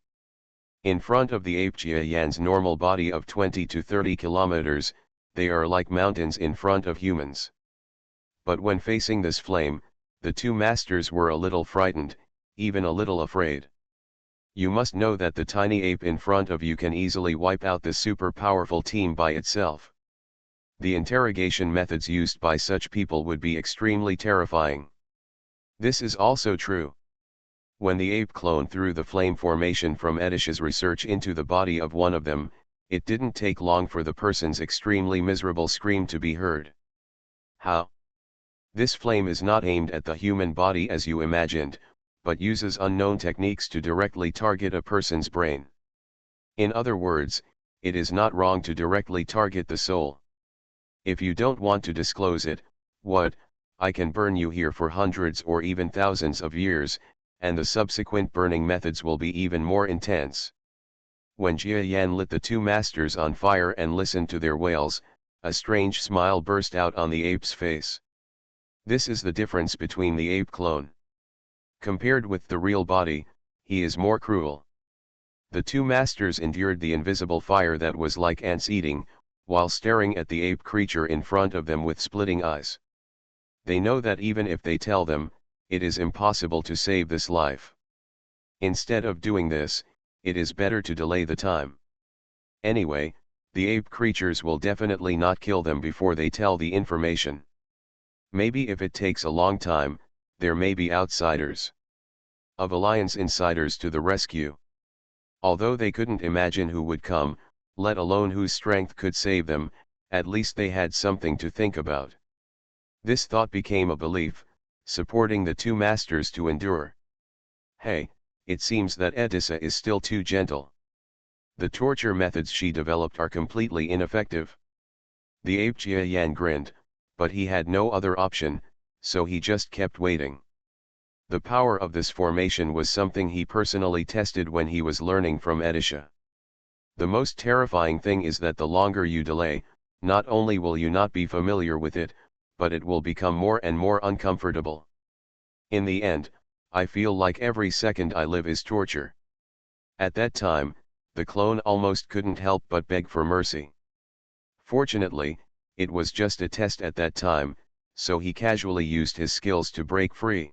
In front of the ape Jiayan's normal body of 20 to 30 kilometers, they are like mountains in front of humans. But when facing this flame, the two masters were a little frightened, even a little afraid. You must know that the tiny ape in front of you can easily wipe out the super powerful team by itself. The interrogation methods used by such people would be extremely terrifying. This is also true. When the ape clone threw the flame formation from Edish's research into the body of one of them, it didn't take long for the person's extremely miserable scream to be heard. How? This flame is not aimed at the human body as you imagined, but uses unknown techniques to directly target a person's brain. In other words, it is not wrong to directly target the soul. If you don't want to disclose it, I can burn you here for hundreds or even thousands of years, and the subsequent burning methods will be even more intense. When Jiayan lit the two masters on fire and listened to their wails, a strange smile burst out on the ape's face. This is the difference between the ape clone. Compared with the real body, he is more cruel. The two masters endured the invisible fire that was like ants eating, while staring at the ape creature in front of them with splitting eyes. They know that even if they tell them, it is impossible to save this life. Instead of doing this, it is better to delay the time. Anyway, the ape creatures will definitely not kill them before they tell the information. Maybe if it takes a long time, there may be outsiders of Alliance insiders to the rescue. Although they couldn't imagine who would come, let alone whose strength could save them, at least they had something to think about. This thought became a belief, supporting the two masters to endure. Hey, it seems that Edissa is still too gentle. The torture methods she developed are completely ineffective. The ape Jia Yan grinned, but he had no other option, so he just kept waiting. The power of this formation was something he personally tested when he was learning from Edisha. The most terrifying thing is that the longer you delay, not only will you not be familiar with it, but it will become more and more uncomfortable. In the end, I feel like every second I live is torture. At that time, the clone almost couldn't help but beg for mercy. Fortunately, it was just a test at that time, so he casually used his skills to break free.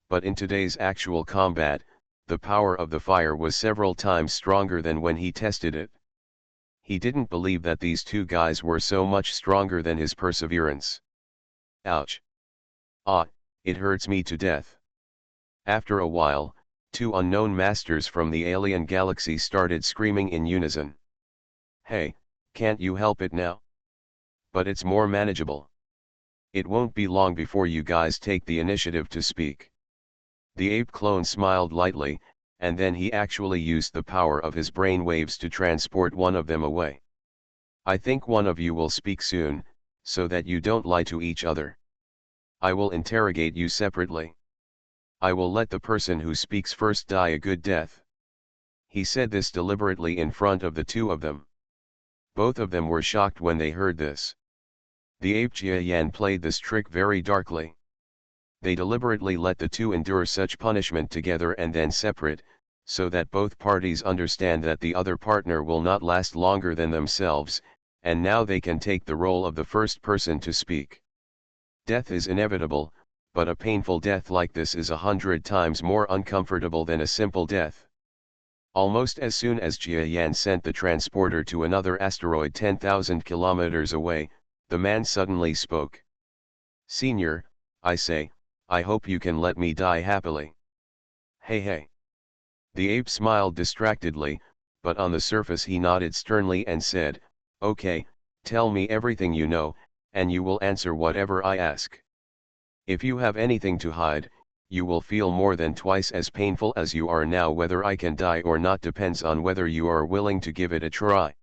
But in today's actual combat, the power of the fire was several times stronger than when he tested it. He didn't believe that these two guys were so much stronger than his perseverance. Ouch! Ah, it hurts me to death. After a while, two unknown masters from the alien galaxy started screaming in unison. Hey, can't you help it now? But it's more manageable. It won't be long before you guys take the initiative to speak. The ape clone smiled lightly, and then he actually used the power of his brain waves to transport one of them away. I think one of you will speak soon, so that you don't lie to each other. I will interrogate you separately. I will let the person who speaks first die a good death. He said this deliberately in front of the two of them. Both of them were shocked when they heard this. The ape Jia Yan played this trick very darkly. They deliberately let the two endure such punishment together and then separate, so that both parties understand that the other partner will not last longer than themselves, and now they can take the role of the first person to speak. Death is inevitable, but a painful death like this is 100 times more uncomfortable than a simple death. Almost as soon as Jia Yan sent the transporter to another asteroid 10,000 kilometers away, the man suddenly spoke. Senior, I say, I hope you can let me die happily. Hey. The ape smiled distractedly, but on the surface he nodded sternly and said, okay, tell me everything you know, and you will answer whatever I ask. If you have anything to hide, you will feel more than twice as painful as you are now. Whether I can die or not depends on whether you are willing to give it a try.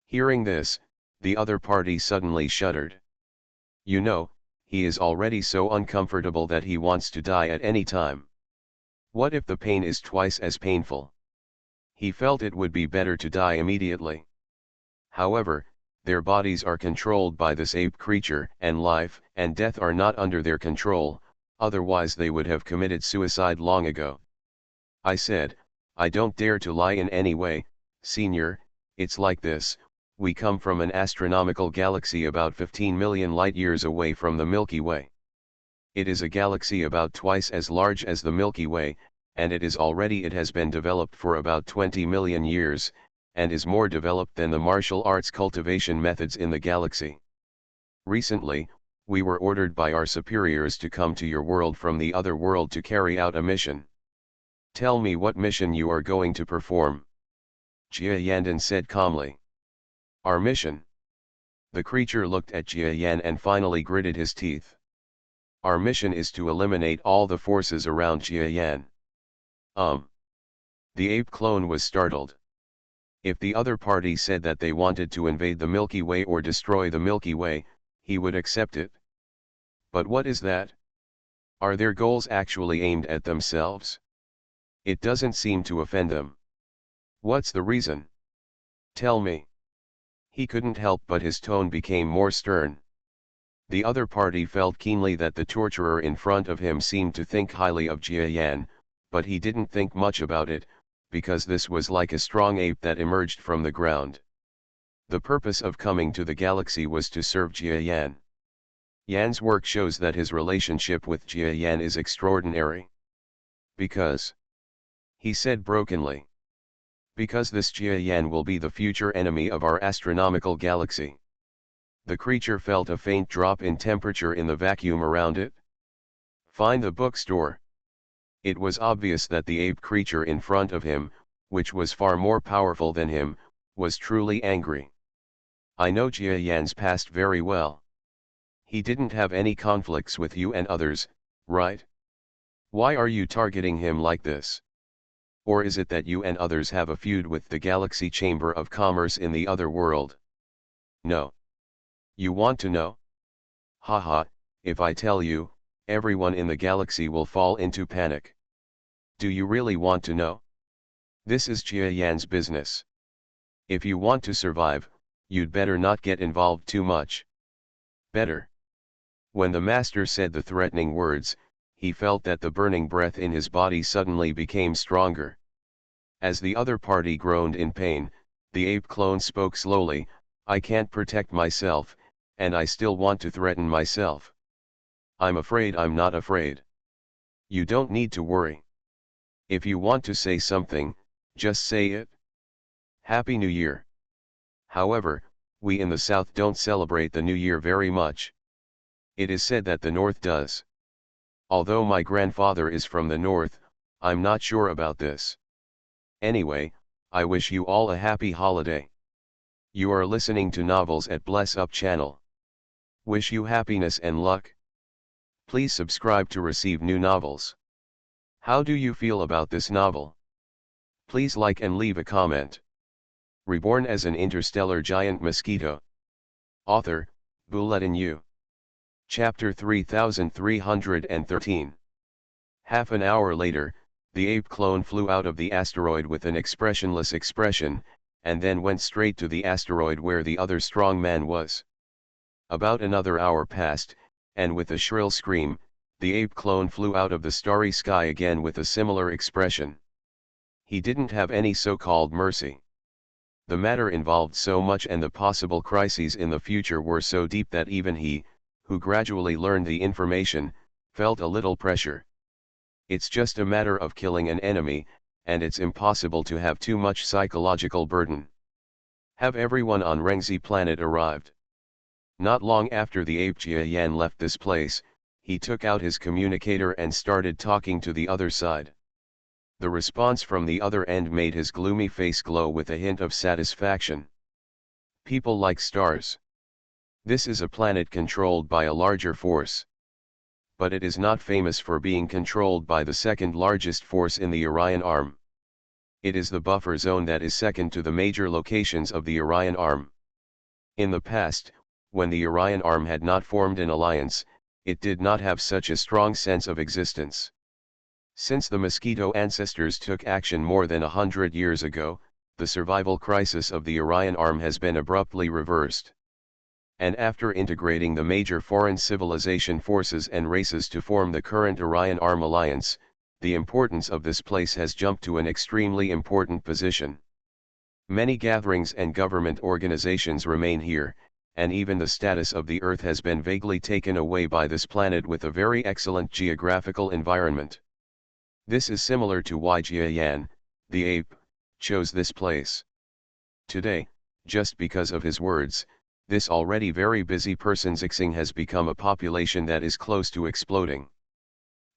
Hearing this, the other party suddenly shuddered. You know, he is already so uncomfortable that he wants to die at any time. What if the pain is twice as painful? He felt it would be better to die immediately. However, their bodies are controlled by this ape creature, and life and death are not under their control, otherwise they would have committed suicide long ago. I said, I don't dare to lie in any way, Senior. It's like this. We come from an astronomical galaxy about 15 million light-years away from the Milky Way. It is a galaxy about twice as large as the Milky Way, and it has been developed for about 20 million years, and is more developed than the martial arts cultivation methods in the galaxy. Recently, we were ordered by our superiors to come to your world from the other world to carry out a mission. Tell me what mission you are going to perform. Jia Yandan said calmly. Our mission. The creature looked at Jia Yan and finally gritted his teeth. Our mission is to eliminate all the forces around Jia Yan. The ape clone was startled. If the other party said that they wanted to invade the Milky Way or destroy the Milky Way, he would accept it. But what is that? Are their goals actually aimed at themselves? It doesn't seem to offend them. What's the reason? Tell me. He couldn't help but his tone became more stern. The other party felt keenly that the torturer in front of him seemed to think highly of Jia Yan, but he didn't think much about it, because this was like a strong ape that emerged from the ground. The purpose of coming to the galaxy was to serve Jia Yan. Yan's work shows that his relationship with Jia Yan is extraordinary. Because, he said brokenly, because this Jia Yan will be the future enemy of our astronomical galaxy. The creature felt a faint drop in temperature in the vacuum around it. Find the bookstore. It was obvious that the ape creature in front of him, which was far more powerful than him, was truly angry. I know Jia Yan's past very well. He didn't have any conflicts with you and others, right? Why are you targeting him like this? Or is it that you and others have a feud with the Galaxy Chamber of Commerce in the other world? No. You want to know? Haha, if I tell you, everyone in the galaxy will fall into panic. Do you really want to know? This is Jia Yan's business. If you want to survive, you'd better not get involved too much. Better. When the master said the threatening words, he felt that the burning breath in his body suddenly became stronger. As the other party groaned in pain, the ape clone spoke slowly, I can't protect myself, and I still want to threaten myself. I'm afraid I'm not afraid. You don't need to worry. If you want to say something, just say it. Happy New Year. However, we in the South don't celebrate the New Year very much. It is said that the North does. Although my grandfather is from the North, I'm not sure about this. Anyway, I wish you all a happy holiday. You are listening to Novels at Bless Up channel. Wish you happiness and luck. Please subscribe to receive new novels. How do you feel about this novel? Please like and leave a comment. Reborn as an interstellar giant mosquito. Author, Bulletin U. Chapter 3313. Half an hour later, the ape clone flew out of the asteroid with an expressionless expression, and then went straight to the asteroid where the other strong man was. About another hour passed, and with a shrill scream, the ape clone flew out of the starry sky again with a similar expression. He didn't have any so-called mercy. The matter involved so much and the possible crises in the future were so deep that even he, who gradually learned the information, felt a little pressure. It's just a matter of killing an enemy, and it's impossible to have too much psychological burden. Have everyone on Rengzi planet arrived? Not long after the ape Jia Yan left this place, he took out his communicator and started talking to the other side. The response from the other end made his gloomy face glow with a hint of satisfaction. People like stars. This is a planet controlled by a larger force. But it is not famous for being controlled by the second largest force in the Orion Arm. It is the buffer zone that is second to the major locations of the Orion Arm. In the past, when the Orion Arm had not formed an alliance, it did not have such a strong sense of existence. Since the Mosquito ancestors took action more than 100 years ago, the survival crisis of the Orion Arm has been abruptly reversed. And after integrating the major foreign civilization forces and races to form the current Orion Arm alliance, the importance of this place has jumped to an extremely important position. Many gatherings and government organizations remain here, and even the status of the Earth has been vaguely taken away by this planet with a very excellent geographical environment. This is similar to why Jia Yan, the ape, chose this place. Today, just because of his words, this already very busy person Xixing has become a population that is close to exploding.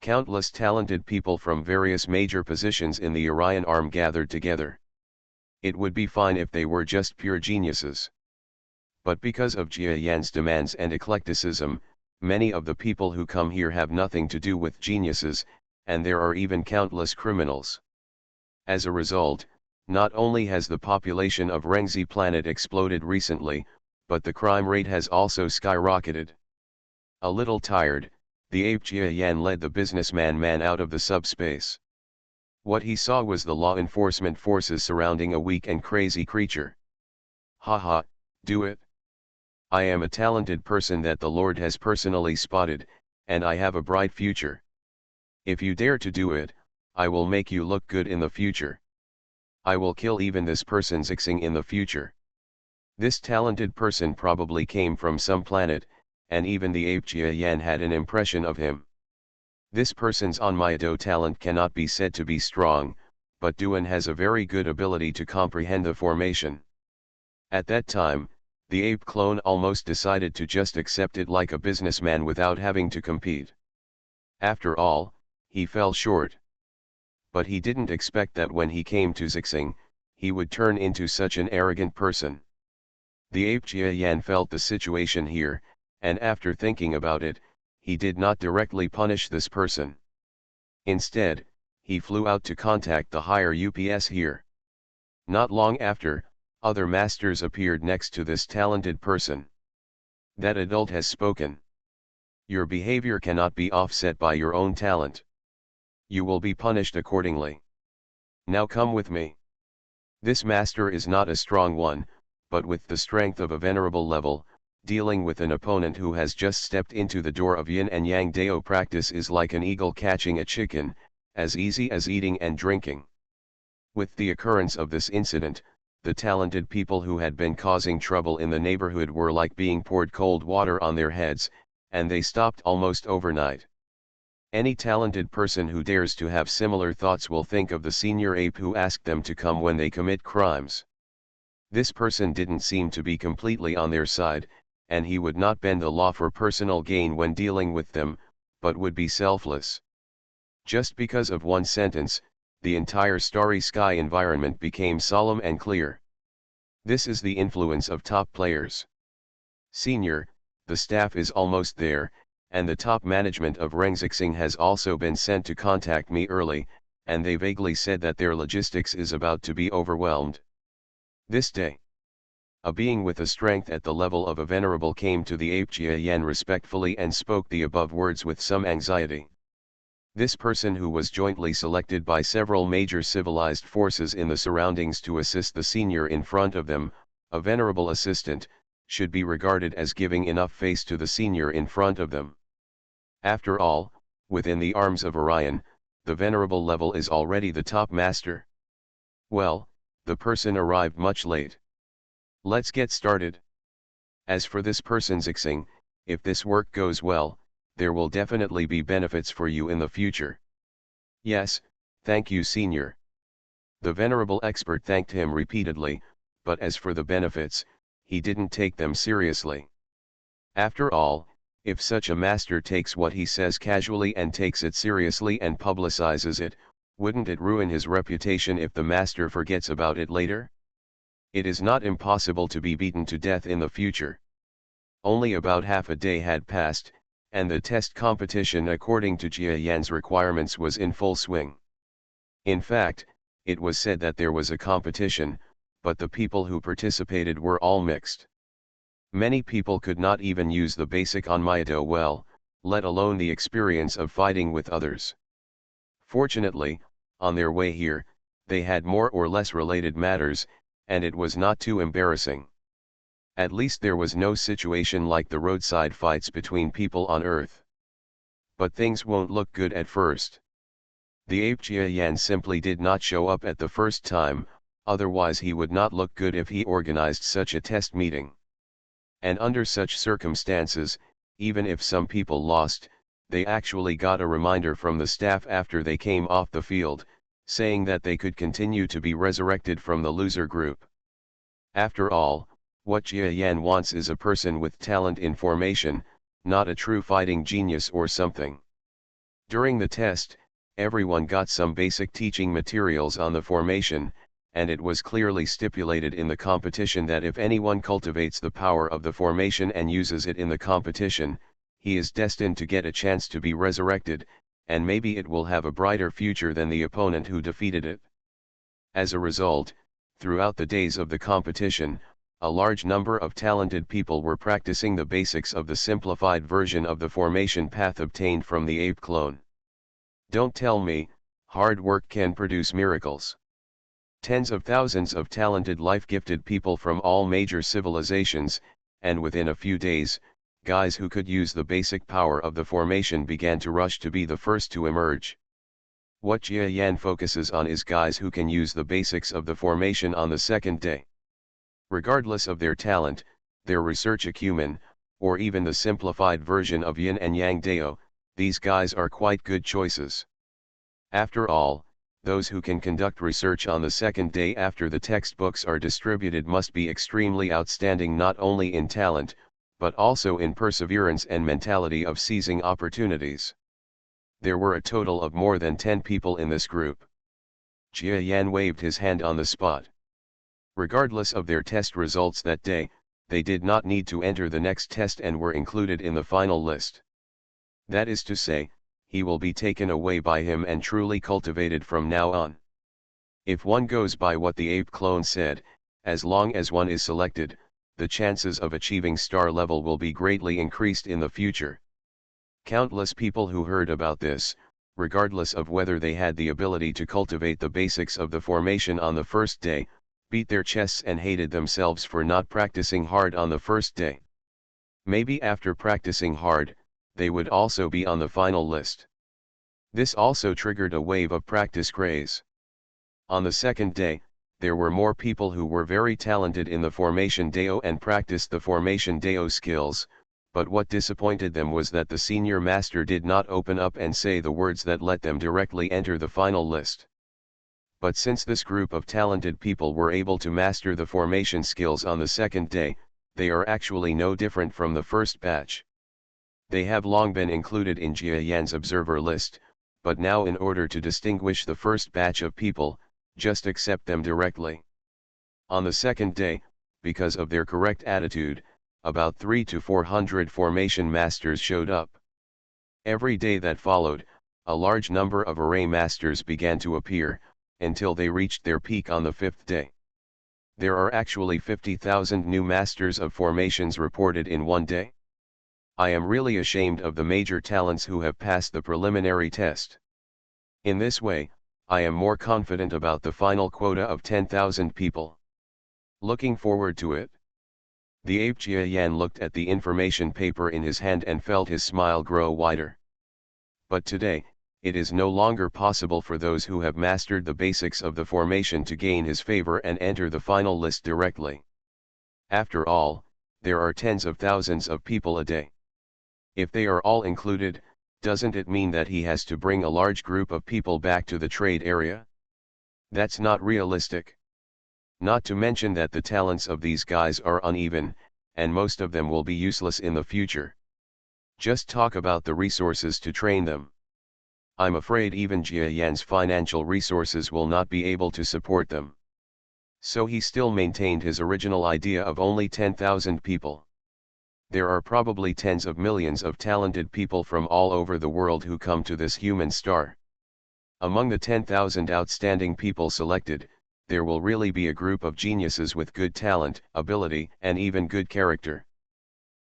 Countless talented people from various major positions in the Orion Arm gathered together. It would be fine if they were just pure geniuses. But because of Jia Yan's demands and eclecticism, many of the people who come here have nothing to do with geniuses, and there are even countless criminals. As a result, not only has the population of Rengzi planet exploded recently, but the crime rate has also skyrocketed. A little tired, the ape Jia Yan led the businessman out of the subspace. What he saw was the law enforcement forces surrounding a weak and crazy creature. Haha, do it. I am a talented person that the Lord has personally spotted, and I have a bright future. If you dare to do it, I will make you look good in the future. I will kill even this person Xixing in the future. This talented person probably came from some planet, and even the ape Jia Yan had an impression of him. This person's Onmyedo talent cannot be said to be strong, but Duan has a very good ability to comprehend the formation. At that time, the ape clone almost decided to just accept it like a businessman without having to compete. After all, he fell short. But he didn't expect that when he came to Xixing, he would turn into such an arrogant person. The ape Jia Yan felt the situation here, and after thinking about it, he did not directly punish this person. Instead, he flew out to contact the higher UPS here. Not long after, other masters appeared next to this talented person. That adult has spoken. Your behavior cannot be offset by your own talent. You will be punished accordingly. Now come with me. This master is not a strong one, but with the strength of a venerable level, dealing with an opponent who has just stepped into the door of yin and yang dao practice is like an eagle catching a chicken, as easy as eating and drinking. With the occurrence of this incident, the talented people who had been causing trouble in the neighborhood were like being poured cold water on their heads, and they stopped almost overnight. Any talented person who dares to have similar thoughts will think of the senior ape who asked them to come when they commit crimes. This person didn't seem to be completely on their side, and he would not bend the law for personal gain when dealing with them, but would be selfless. Just because of one sentence, the entire starry sky environment became solemn and clear. This is the influence of top players. Senior, the staff is almost there, and the top management of Rengzixing has also been sent to contact me early, and they vaguely said that their logistics is about to be overwhelmed. This day, a being with a strength at the level of a venerable came to the ape Jia Yan respectfully and spoke the above words with some anxiety. This person, who was jointly selected by several major civilized forces in the surroundings to assist the senior in front of them, a venerable assistant, should be regarded as giving enough face to the senior in front of them. After all, within the arms of Orion, the venerable level is already the top master. Well, the person arrived much late. Let's get started. As for this person's Xing, if this work goes well, there will definitely be benefits for you in the future. Yes, thank you, senior. The venerable expert thanked him repeatedly, but as for the benefits, he didn't take them seriously. After all, if such a master takes what he says casually and takes it seriously and publicizes it, wouldn't it ruin his reputation if the master forgets about it later? It is not impossible to be beaten to death in the future. Only about half a day had passed, and the test competition according to Jia Yan's requirements was in full swing. In fact, it was said that there was a competition, but the people who participated were all mixed. Many people could not even use the basic Onmyoto well, let alone the experience of fighting with others. Fortunately, on their way here, they had more or less related matters, and it was not too embarrassing. At least there was no situation like the roadside fights between people on Earth. But things won't look good at first. The ape Jia Yan simply did not show up at the first time, otherwise he would not look good if he organized such a test meeting. And under such circumstances, even if some people lost, they actually got a reminder from the staff after they came off the field, saying that they could continue to be resurrected from the loser group. After all, what Jia Yan wants is a person with talent in formation, not a true fighting genius or something. During the test, everyone got some basic teaching materials on the formation, and it was clearly stipulated in the competition that if anyone cultivates the power of the formation and uses it in the competition, he is destined to get a chance to be resurrected, and maybe it will have a brighter future than the opponent who defeated it. As a result, throughout the days of the competition, a large number of talented people were practicing the basics of the simplified version of the formation path obtained from the ape clone. Don't tell me, hard work can produce miracles. Tens of thousands of talented life-gifted people from all major civilizations, and within a few days, guys who could use the basic power of the formation began to rush to be the first to emerge. What Jia Yan focuses on is guys who can use the basics of the formation on the second day. Regardless of their talent, their research acumen, or even the simplified version of Yin and Yang Dao, these guys are quite good choices. After all, those who can conduct research on the second day after the textbooks are distributed must be extremely outstanding not only in talent, but also in perseverance and mentality of seizing opportunities. There were a total of more than 10 people in this group. Jia Yan waved his hand on the spot. Regardless of their test results that day, they did not need to enter the next test and were included in the final list. That is to say, he will be taken away by him and truly cultivated from now on. If one goes by what the ape clone said, as long as one is selected, the chances of achieving star level will be greatly increased in the future. Countless people who heard about this, regardless of whether they had the ability to cultivate the basics of the formation on the first day, beat their chests and hated themselves for not practicing hard on the first day. Maybe after practicing hard, they would also be on the final list. This also triggered a wave of practice craze. On the second day, there were more people who were very talented in the Formation Deo and practiced the Formation Deo skills, but what disappointed them was that the senior master did not open up and say the words that let them directly enter the final list. But since this group of talented people were able to master the formation skills on the second day, they are actually no different from the first batch. They have long been included in Jia Yan's observer list, but now in order to distinguish the first batch of people, just accept them directly. On the second day, because of their correct attitude, about 300 to 400 formation masters showed up. Every day that followed, a large number of array masters began to appear, until they reached their peak on the fifth day. There are actually 50,000 new masters of formations reported in one day. I am really ashamed of the major talents who have passed the preliminary test. In this way, I am more confident about the final quota of 10,000 people. Looking forward to it. The ape Jia Yan looked at the information paper in his hand and felt his smile grow wider. But today, it is no longer possible for those who have mastered the basics of the formation to gain his favor and enter the final list directly. After all, there are tens of thousands of people a day. If they are all included, doesn't it mean that he has to bring a large group of people back to the trade area? That's not realistic. Not to mention that the talents of these guys are uneven, and most of them will be useless in the future. Just talk about the resources to train them. I'm afraid even Jia Yan's financial resources will not be able to support them. So he still maintained his original idea of only 10,000 people. There are probably tens of millions of talented people from all over the world who come to this human star. Among the 10,000 outstanding people selected, there will really be a group of geniuses with good talent, ability, and even good character.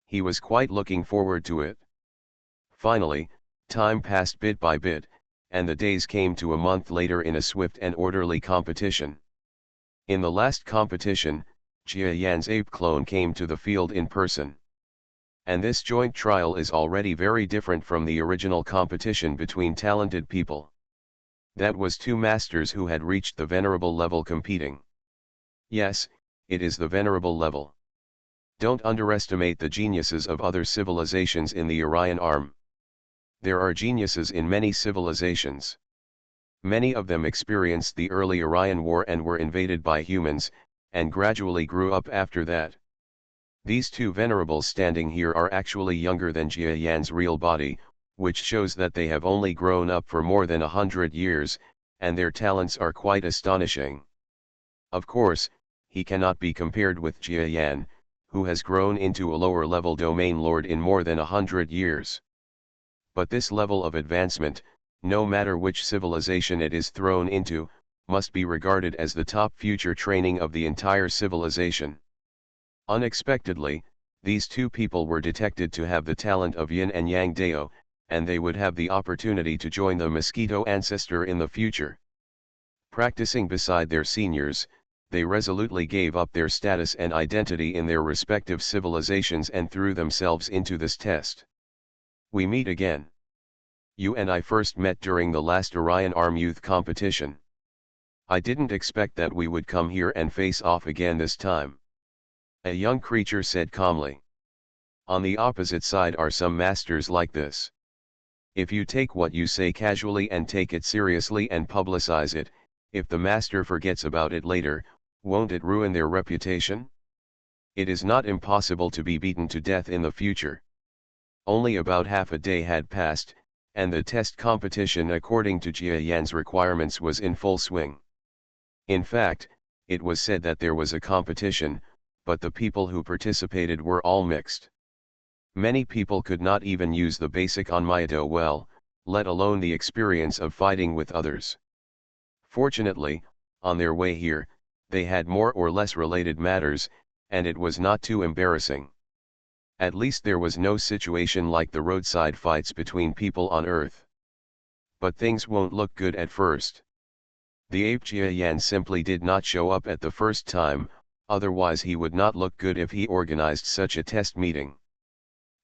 He was quite looking forward to it. Finally, time passed bit by bit, and the days came to a month later in a swift and orderly competition. In the last competition, Jia Yan's ape clone came to the field in person. And this joint trial is already very different from the original competition between talented people. That was two masters who had reached the venerable level competing. Yes, it is the venerable level. Don't underestimate the geniuses of other civilizations in the Orion arm. There are geniuses in many civilizations. Many of them experienced the early Orion War and were invaded by humans, and gradually grew up after that. These two venerables standing here are actually younger than Jia Yan's real body, which shows that they have only grown up for more than 100 years, and their talents are quite astonishing. Of course, he cannot be compared with Jia Yan, who has grown into a lower-level domain lord in more than 100 years. But this level of advancement, no matter which civilization it is thrown into, must be regarded as the top future training of the entire civilization. Unexpectedly, these two people were detected to have the talent of Yin and Yang Dao, and they would have the opportunity to join the Mosquito ancestor in the future. Practicing beside their seniors, they resolutely gave up their status and identity in their respective civilizations and threw themselves into this test. We meet again. You and I first met during the last Orion Arm Youth competition. I didn't expect that we would come here and face off again this time. A young creature said calmly. On the opposite side are some masters like this. If you take what you say casually and take it seriously and publicize it, if the master forgets about it later, won't it ruin their reputation? It is not impossible to be beaten to death in the future. Only about half a day had passed, and the test competition according to Jia Yan's requirements was in full swing. In fact, it was said that there was a competition, but the people who participated were all mixed. Many people could not even use the basic Onmyodo well, let alone the experience of fighting with others. Fortunately, on their way here, they had more or less related matters, and it was not too embarrassing. At least there was no situation like the roadside fights between people on Earth. But things won't look good at first. The ape Jia Yan simply did not show up at the first time, otherwise he would not look good if he organized such a test meeting.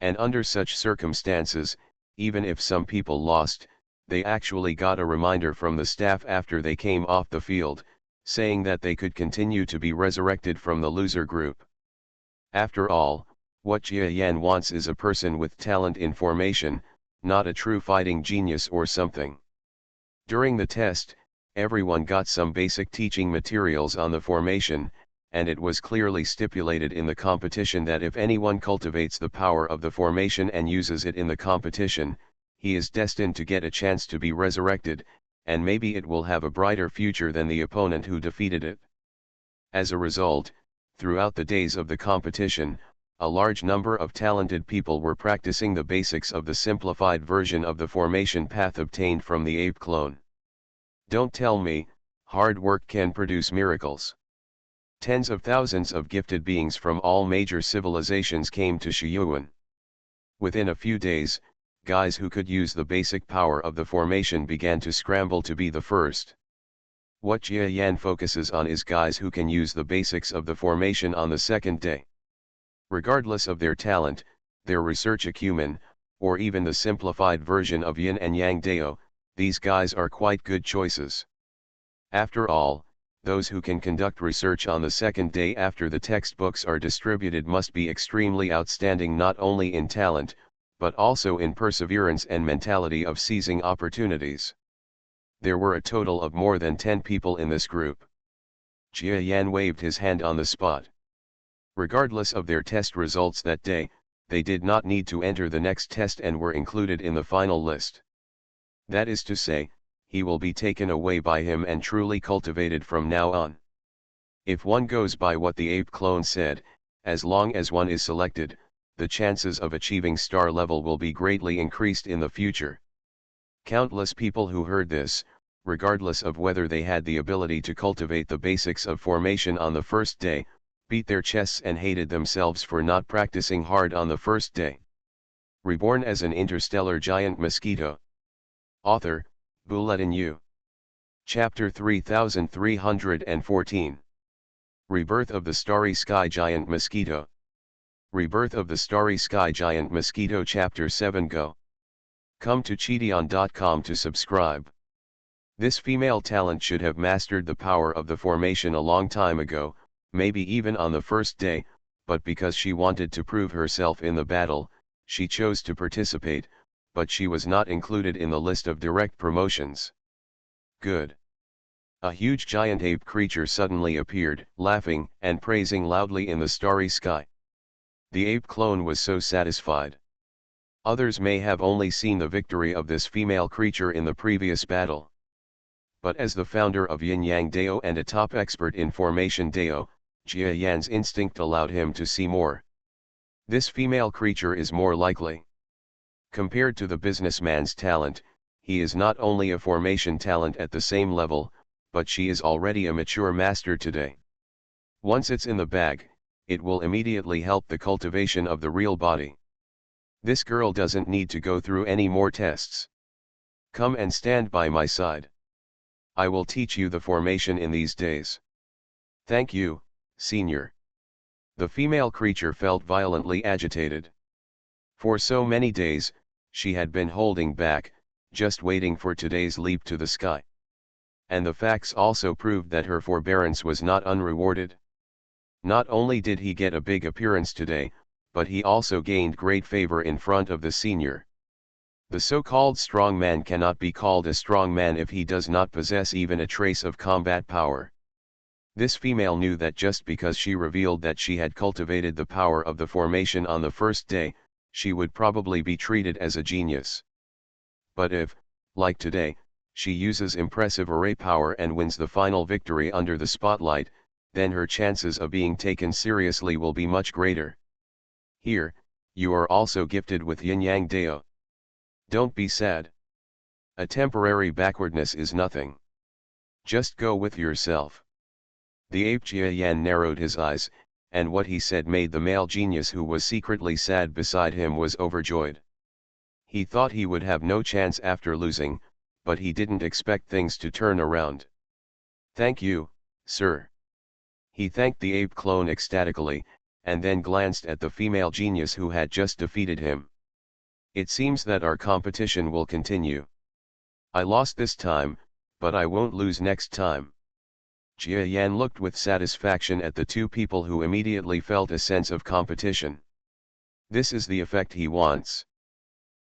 And under such circumstances, even if some people lost, they actually got a reminder from the staff after they came off the field, saying that they could continue to be resurrected from the loser group. After all, what Jia Yan wants is a person with talent in formation, not a true fighting genius or something. During the test, everyone got some basic teaching materials on the formation, and it was clearly stipulated in the competition that if anyone cultivates the power of the formation and uses it in the competition, he is destined to get a chance to be resurrected, and maybe it will have a brighter future than the opponent who defeated it. As a result, throughout the days of the competition, a large number of talented people were practicing the basics of the simplified version of the formation path obtained from the ape clone. Don't tell me, hard work can produce miracles. Tens of thousands of gifted beings from all major civilizations came to Shiyuan. Within a few days, guys who could use the basic power of the formation began to scramble to be the first. What Jia Yan focuses on is guys who can use the basics of the formation on the second day. Regardless of their talent, their research acumen, or even the simplified version of Yin and Yang Dao, these guys are quite good choices. After all, those who can conduct research on the second day after the textbooks are distributed must be extremely outstanding not only in talent, but also in perseverance and mentality of seizing opportunities. There were a total of more than 10 people in this group. Jia Yan waved his hand on the spot. Regardless of their test results that day, they did not need to enter the next test and were included in the final list. That is to say, he will be taken away by him and truly cultivated from now on. If one goes by what the ape clone said, as long as one is selected, the chances of achieving star level will be greatly increased in the future. Countless people who heard this, regardless of whether they had the ability to cultivate the basics of formation on the first day, beat their chests and hated themselves for not practicing hard on the first day. Reborn as an interstellar giant mosquito. Author, Bulletin U. Chapter 3314. Rebirth of the Starry Sky Giant Mosquito. Rebirth of the Starry Sky Giant Mosquito Chapter 7 Go. Come to Cheateon.com to subscribe. This female talent should have mastered the power of the formation a long time ago, maybe even on the first day, but because she wanted to prove herself in the battle, she chose to participate, but she was not included in the list of direct promotions. Good. A huge giant ape creature suddenly appeared, laughing and praising loudly in the starry sky. The ape clone was so satisfied. Others may have only seen the victory of this female creature in the previous battle. But as the founder of Yin Yang Dao and a top expert in formation Dao, Jia Yan's instinct allowed him to see more. This female creature is more likely. Compared to the businessman's talent, he is not only a formation talent at the same level, but she is already a mature master today. Once it's in the bag, it will immediately help the cultivation of the real body. This girl doesn't need to go through any more tests. Come and stand by my side. I will teach you the formation in these days. Thank you, Senior. The female creature felt violently agitated. For so many days, she had been holding back, just waiting for today's leap to the sky. And the facts also proved that her forbearance was not unrewarded. Not only did he get a big appearance today, but he also gained great favor in front of the senior. The so-called strong man cannot be called a strong man if he does not possess even a trace of combat power. This female knew that just because she revealed that she had cultivated the power of the formation on the first day, she would probably be treated as a genius. But if, like today, she uses impressive array power and wins the final victory under the spotlight, then her chances of being taken seriously will be much greater. Here, you are also gifted with Yin Yang Dao. Don't be sad. A temporary backwardness is nothing. Just go with yourself. The ape Jia Yan narrowed his eyes, and what he said made the male genius who was secretly sad beside him was overjoyed. He thought he would have no chance after losing, but he didn't expect things to turn around. Thank you, sir. He thanked the ape clone ecstatically, and then glanced at the female genius who had just defeated him. It seems that our competition will continue. I lost this time, but I won't lose next time. Jia Yan looked with satisfaction at the two people who immediately felt a sense of competition. This is the effect he wants.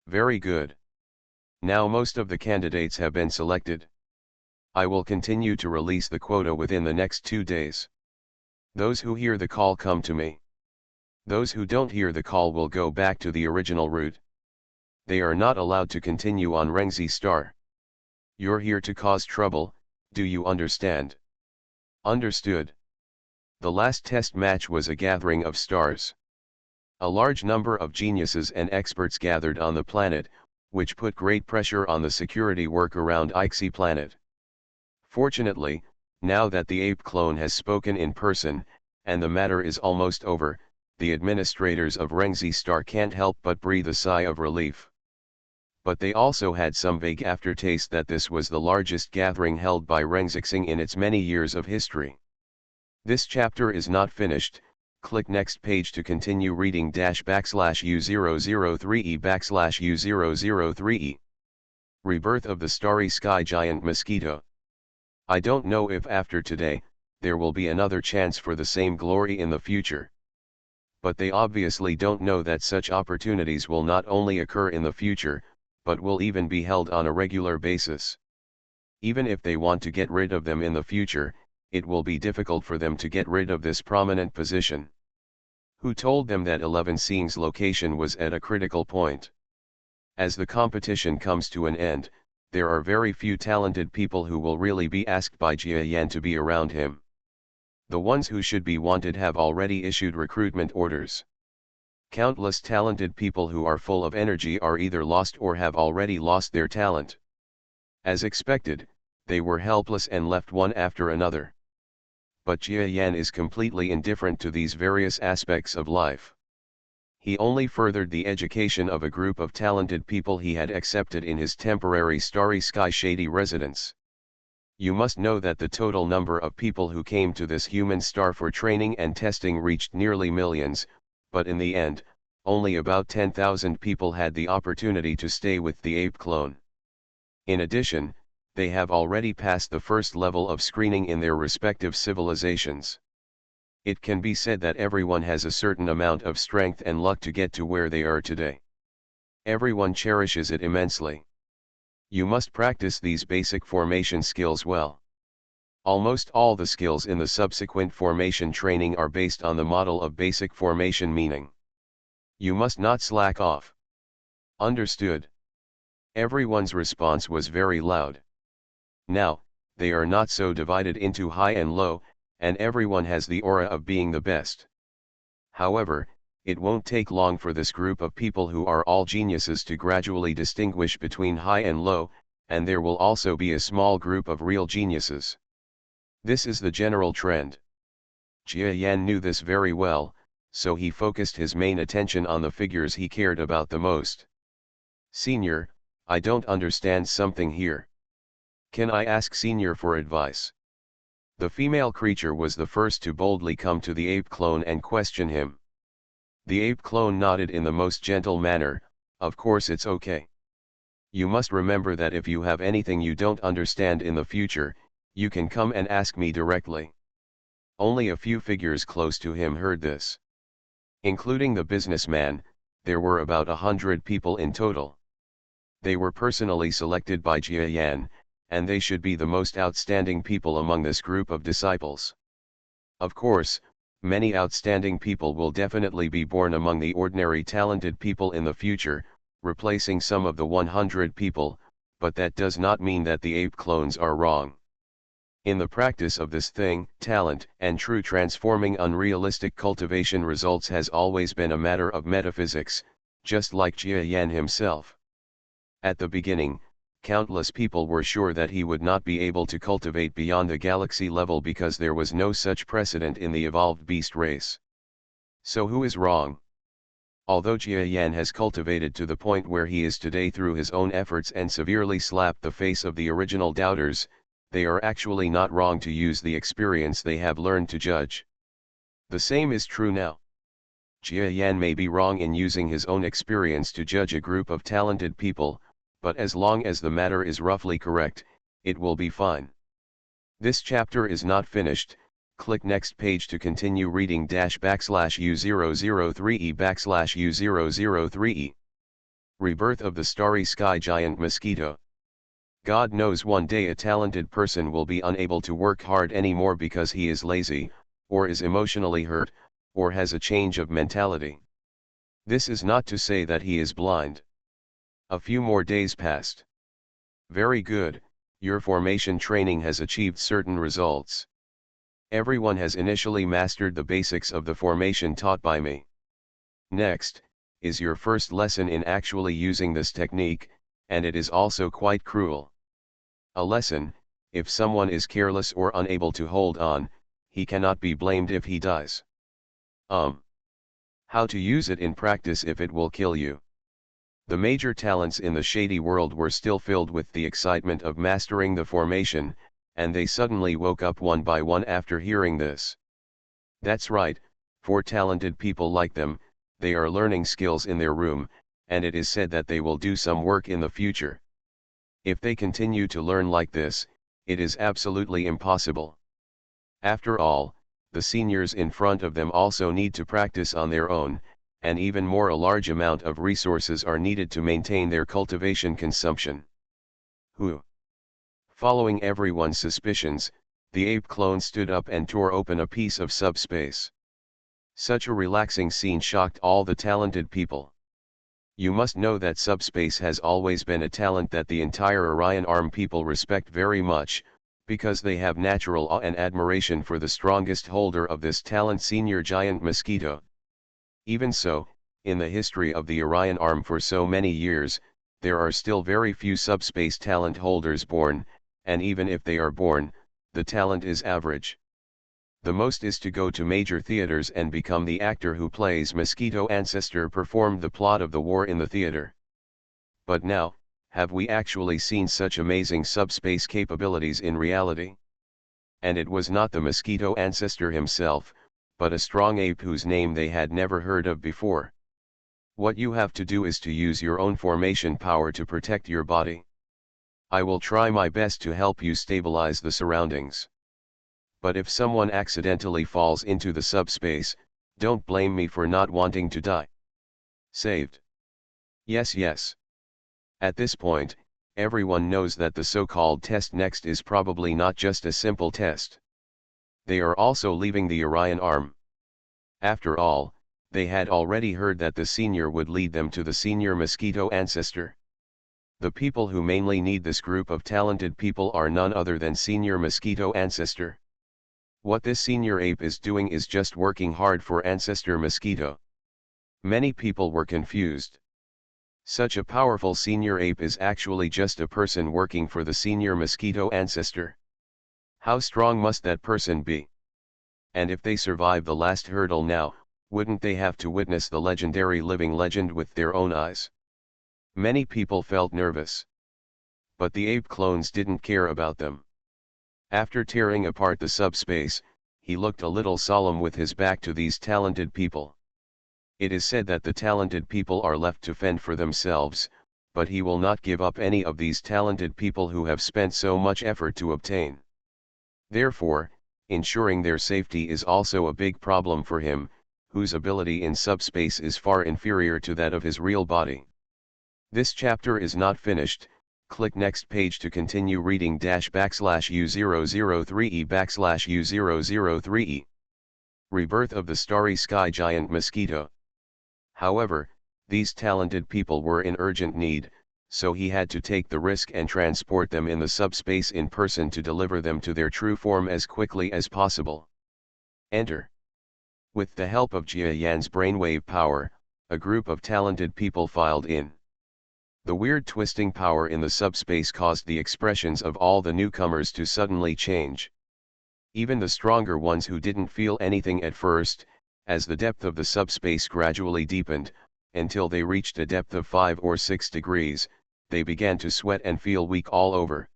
Very good. Now most of the candidates have been selected. I will continue to release the quota within the next 2 days. Those who hear the call come to me. Those who don't hear the call will go back to the original route. They are not allowed to continue on Rengzi Star. You're here to cause trouble, do you understand? Understood. The last test match was a gathering of stars. A large number of geniuses and experts gathered on the planet, which put great pressure on the security work around Ixi planet. Fortunately, now that the ape clone has spoken in person, and the matter is almost over, the administrators of Rengzi Star can't help but breathe a sigh of relief. But they also had some vague aftertaste that this was the largest gathering held by Rengzixing in its many years of history. This chapter is not finished, click next page to continue reading /U003E/U003E. Rebirth of the Starry Sky Giant Mosquito. I don't know if after today, there will be another chance for the same glory in the future. But they obviously don't know that such opportunities will not only occur in the future, but will even be held on a regular basis. Even if they want to get rid of them in the future, it will be difficult for them to get rid of this prominent position. Who told them that 11 Seeing's location was at a critical point? As the competition comes to an end, there are very few talented people who will really be asked by Jia Yan to be around him. The ones who should be wanted have already issued recruitment orders. Countless talented people who are full of energy are either lost or have already lost their talent. As expected, they were helpless and left one after another. But Jia Yan is completely indifferent to these various aspects of life. He only furthered the education of a group of talented people he had accepted in his temporary Starry Sky shady residence. You must know that the total number of people who came to this human star for training and testing reached nearly millions, but in the end, only about 10,000 people had the opportunity to stay with the ape clone. In addition, they have already passed the first level of screening in their respective civilizations. It can be said that everyone has a certain amount of strength and luck to get to where they are today. Everyone cherishes it immensely. You must practice these basic formation skills well. Almost all the skills in the subsequent formation training are based on the model of basic formation, meaning you must not slack off. Understood? Everyone's response was very loud. Now, they are not so divided into high and low, and everyone has the aura of being the best. However, it won't take long for this group of people who are all geniuses to gradually distinguish between high and low, and there will also be a small group of real geniuses. This is the general trend. Jia Yan knew this very well, so he focused his main attention on the figures he cared about the most. Senior, I don't understand something here. Can I ask Senior for advice? The female creature was the first to boldly come to the ape clone and question him. The ape clone nodded in the most gentle manner, of course it's okay. You must remember that if you have anything you don't understand in the future, you can come and ask me directly. Only a few figures close to him heard this. Including the businessman, there were about 100 people in total. They were personally selected by Jia Yan, and they should be the most outstanding people among this group of disciples. Of course, many outstanding people will definitely be born among the ordinary talented people in the future, replacing some of the 100 people, but that does not mean that the ape clones are wrong. In the practice of this thing, talent and true transforming unrealistic cultivation results has always been a matter of metaphysics, just like Jia Yan himself. At the beginning, countless people were sure that he would not be able to cultivate beyond the galaxy level because there was no such precedent in the evolved beast race. So who is wrong? Although Jia Yan has cultivated to the point where he is today through his own efforts and severely slapped the face of the original doubters, they are actually not wrong to use the experience they have learned to judge. The same is true now. Jia Yan may be wrong in using his own experience to judge a group of talented people, but as long as the matter is roughly correct, it will be fine. This chapter is not finished. Click next page to continue reading --U003E/U003E. Rebirth of the Starry Sky Giant Mosquito. God knows one day a talented person will be unable to work hard anymore because he is lazy, or is emotionally hurt, or has a change of mentality. This is not to say that he is blind. A few more days passed. Very good, your formation training has achieved certain results. Everyone has initially mastered the basics of the formation taught by me. Next, is your first lesson in actually using this technique, and it is also quite cruel. A lesson: if someone is careless or unable to hold on, he cannot be blamed if he dies. How to use it in practice if it will kill you. The major talents in the shady world were still filled with the excitement of mastering the formation, and they suddenly woke up one by one after hearing this. That's right, for talented people like them, they are learning skills in their room, and it is said that they will do some work in the future. If they continue to learn like this, it is absolutely impossible. After all, the seniors in front of them also need to practice on their own, and even more a large amount of resources are needed to maintain their cultivation consumption. Who? Following everyone's suspicions, the ape clone stood up and tore open a piece of subspace. Such a relaxing scene shocked all the talented people. You must know that subspace has always been a talent that the entire Orion Arm people respect very much, because they have natural awe and admiration for the strongest holder of this talent, Senior Giant Mosquito. Even so, in the history of the Orion Arm for so many years, there are still very few subspace talent holders born, and even if they are born, the talent is average. The most is to go to major theaters and become the actor who plays Mosquito Ancestor performed the plot of the war in the theater. But now, have we actually seen such amazing subspace capabilities in reality? And it was not the Mosquito Ancestor himself, but a strong ape whose name they had never heard of before. What you have to do is to use your own formation power to protect your body. I will try my best to help you stabilize the surroundings. But if someone accidentally falls into the subspace, don't blame me for not wanting to die. Saved. Yes, yes. At this point, everyone knows that the so-called test next is probably not just a simple test. They are also leaving the Orion Arm. After all, they had already heard that the senior would lead them to the Senior Mosquito Ancestor. The people who mainly need this group of talented people are none other than Senior Mosquito Ancestor. What this senior ape is doing is just working hard for Ancestor Mosquito. Many people were confused. Such a powerful senior ape is actually just a person working for the Senior Mosquito Ancestor. How strong must that person be? And if they survive the last hurdle now, wouldn't they have to witness the legendary living legend with their own eyes? Many people felt nervous. But the ape clones didn't care about them. After tearing apart the subspace, he looked a little solemn with his back to these talented people. It is said that the talented people are left to fend for themselves, but he will not give up any of these talented people who have spent so much effort to obtain. Therefore, ensuring their safety is also a big problem for him, whose ability in subspace is far inferior to that of his real body. This chapter is not finished. Click next page to continue reading --U003E/U003E. Rebirth of the Starry Sky Giant Mosquito. However, these talented people were in urgent need, so he had to take the risk and transport them in the subspace in person to deliver them to their true form as quickly as possible. Enter. With the help of Jia Yan's brainwave power, a group of talented people filed in. The weird twisting power in the subspace caused the expressions of all the newcomers to suddenly change. Even the stronger ones who didn't feel anything at first, as the depth of the subspace gradually deepened, until they reached a depth of 5 or 6 degrees, they began to sweat and feel weak all over.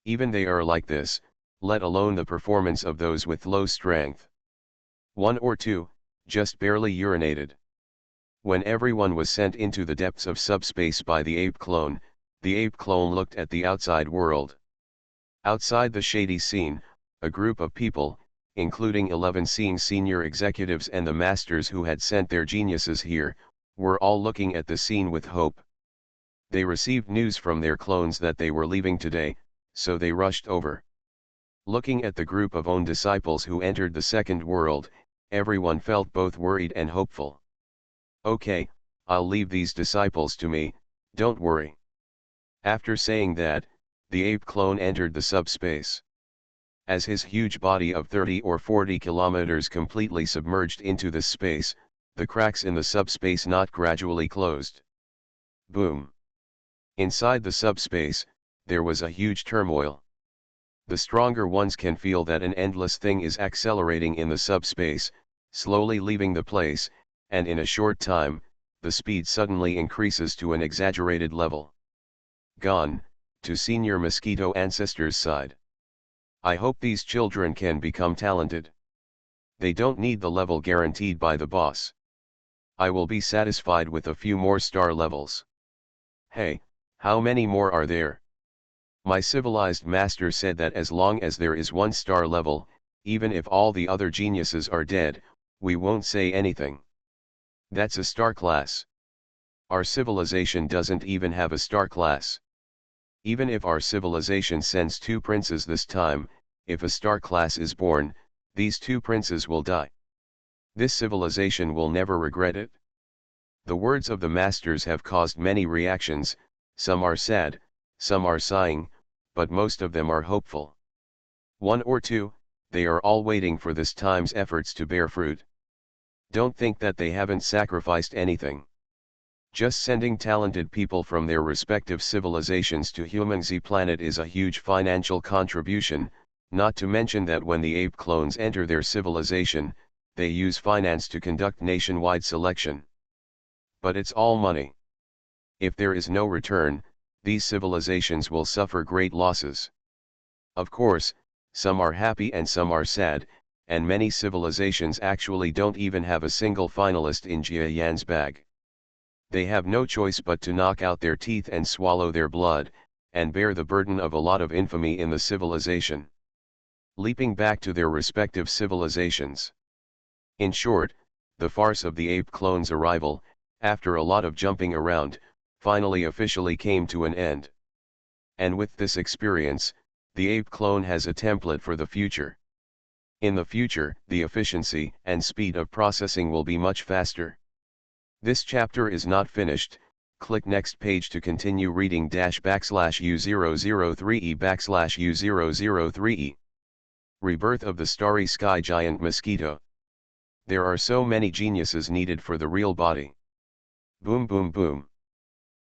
Even they are like this, let alone the performance of those with low strength. 1 or 2, just barely urinated. When everyone was sent into the depths of subspace by the ape clone looked at the outside world. Outside the shady scene, a group of people, including 11 senior executives and the masters who had sent their geniuses here, were all looking at the scene with hope. They received news from their clones that they were leaving today, so they rushed over. Looking at the group of own disciples who entered the second world, everyone felt both worried and hopeful. Okay, I'll leave these disciples to me, don't worry. After saying that, the ape clone entered the subspace. As his huge body of 30 or 40 kilometers completely submerged into this space, the cracks in the subspace knot gradually closed. Boom. Inside the subspace, there was a huge turmoil. The stronger ones can feel that an endless thing is accelerating in the subspace, slowly leaving the place, and in a short time, the speed suddenly increases to an exaggerated level. Gone, to senior Mosquito ancestors' side. I hope these children can become talented. They don't need the level guaranteed by the boss. I will be satisfied with a few more star levels. Hey, how many more are there? My civilized master said that as long as there is 1 star level, even if all the other geniuses are dead, we won't say anything. That's a star class. Our civilization doesn't even have a star class. Even if our civilization sends 2 princes this time, if a star class is born, these 2 princes will die. This civilization will never regret it. The words of the masters have caused many reactions, some are sad, some are sighing, but most of them are hopeful. 1 or 2, they are all waiting for this time's efforts to bear fruit. Don't think that they haven't sacrificed anything. Just sending talented people from their respective civilizations to Human Z planet is a huge financial contribution, not to mention that when the ape clones enter their civilization, they use finance to conduct nationwide selection. But it's all money. If there is no return, these civilizations will suffer great losses. Of course, some are happy and some are sad, and many civilizations actually don't even have a single finalist in Jia Yan's bag. They have no choice but to knock out their teeth and swallow their blood, and bear the burden of a lot of infamy in the civilization. Leaping back to their respective civilizations. In short, the farce of the ape clone's arrival, after a lot of jumping around, finally officially came to an end. And with this experience, the ape clone has a template for the future. In the future, the efficiency and speed of processing will be much faster. This chapter is not finished. Click next page to continue reading --U003E/U003E. Rebirth of the starry sky giant mosquito. There are so many geniuses needed for the real body. Boom boom boom.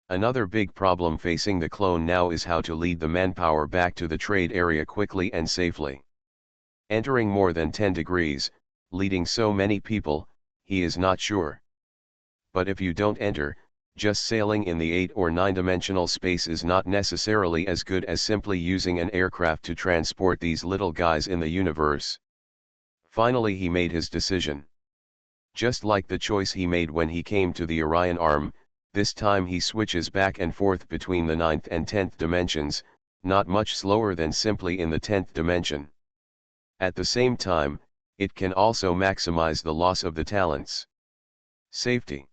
Another big problem facing the clone now is how to lead the manpower back to the trade area quickly and safely. Entering more than 10 degrees, leading so many people, he is not sure. But if you don't enter, just sailing in the 8 or 9-dimensional space is not necessarily as good as simply using an aircraft to transport these little guys in the universe. Finally he made his decision. Just like the choice he made when he came to the Orion Arm, this time he switches back and forth between the 9th and 10th dimensions, not much slower than simply in the 10th dimension. At the same time, it can also maximize the loss of the talents. Safety.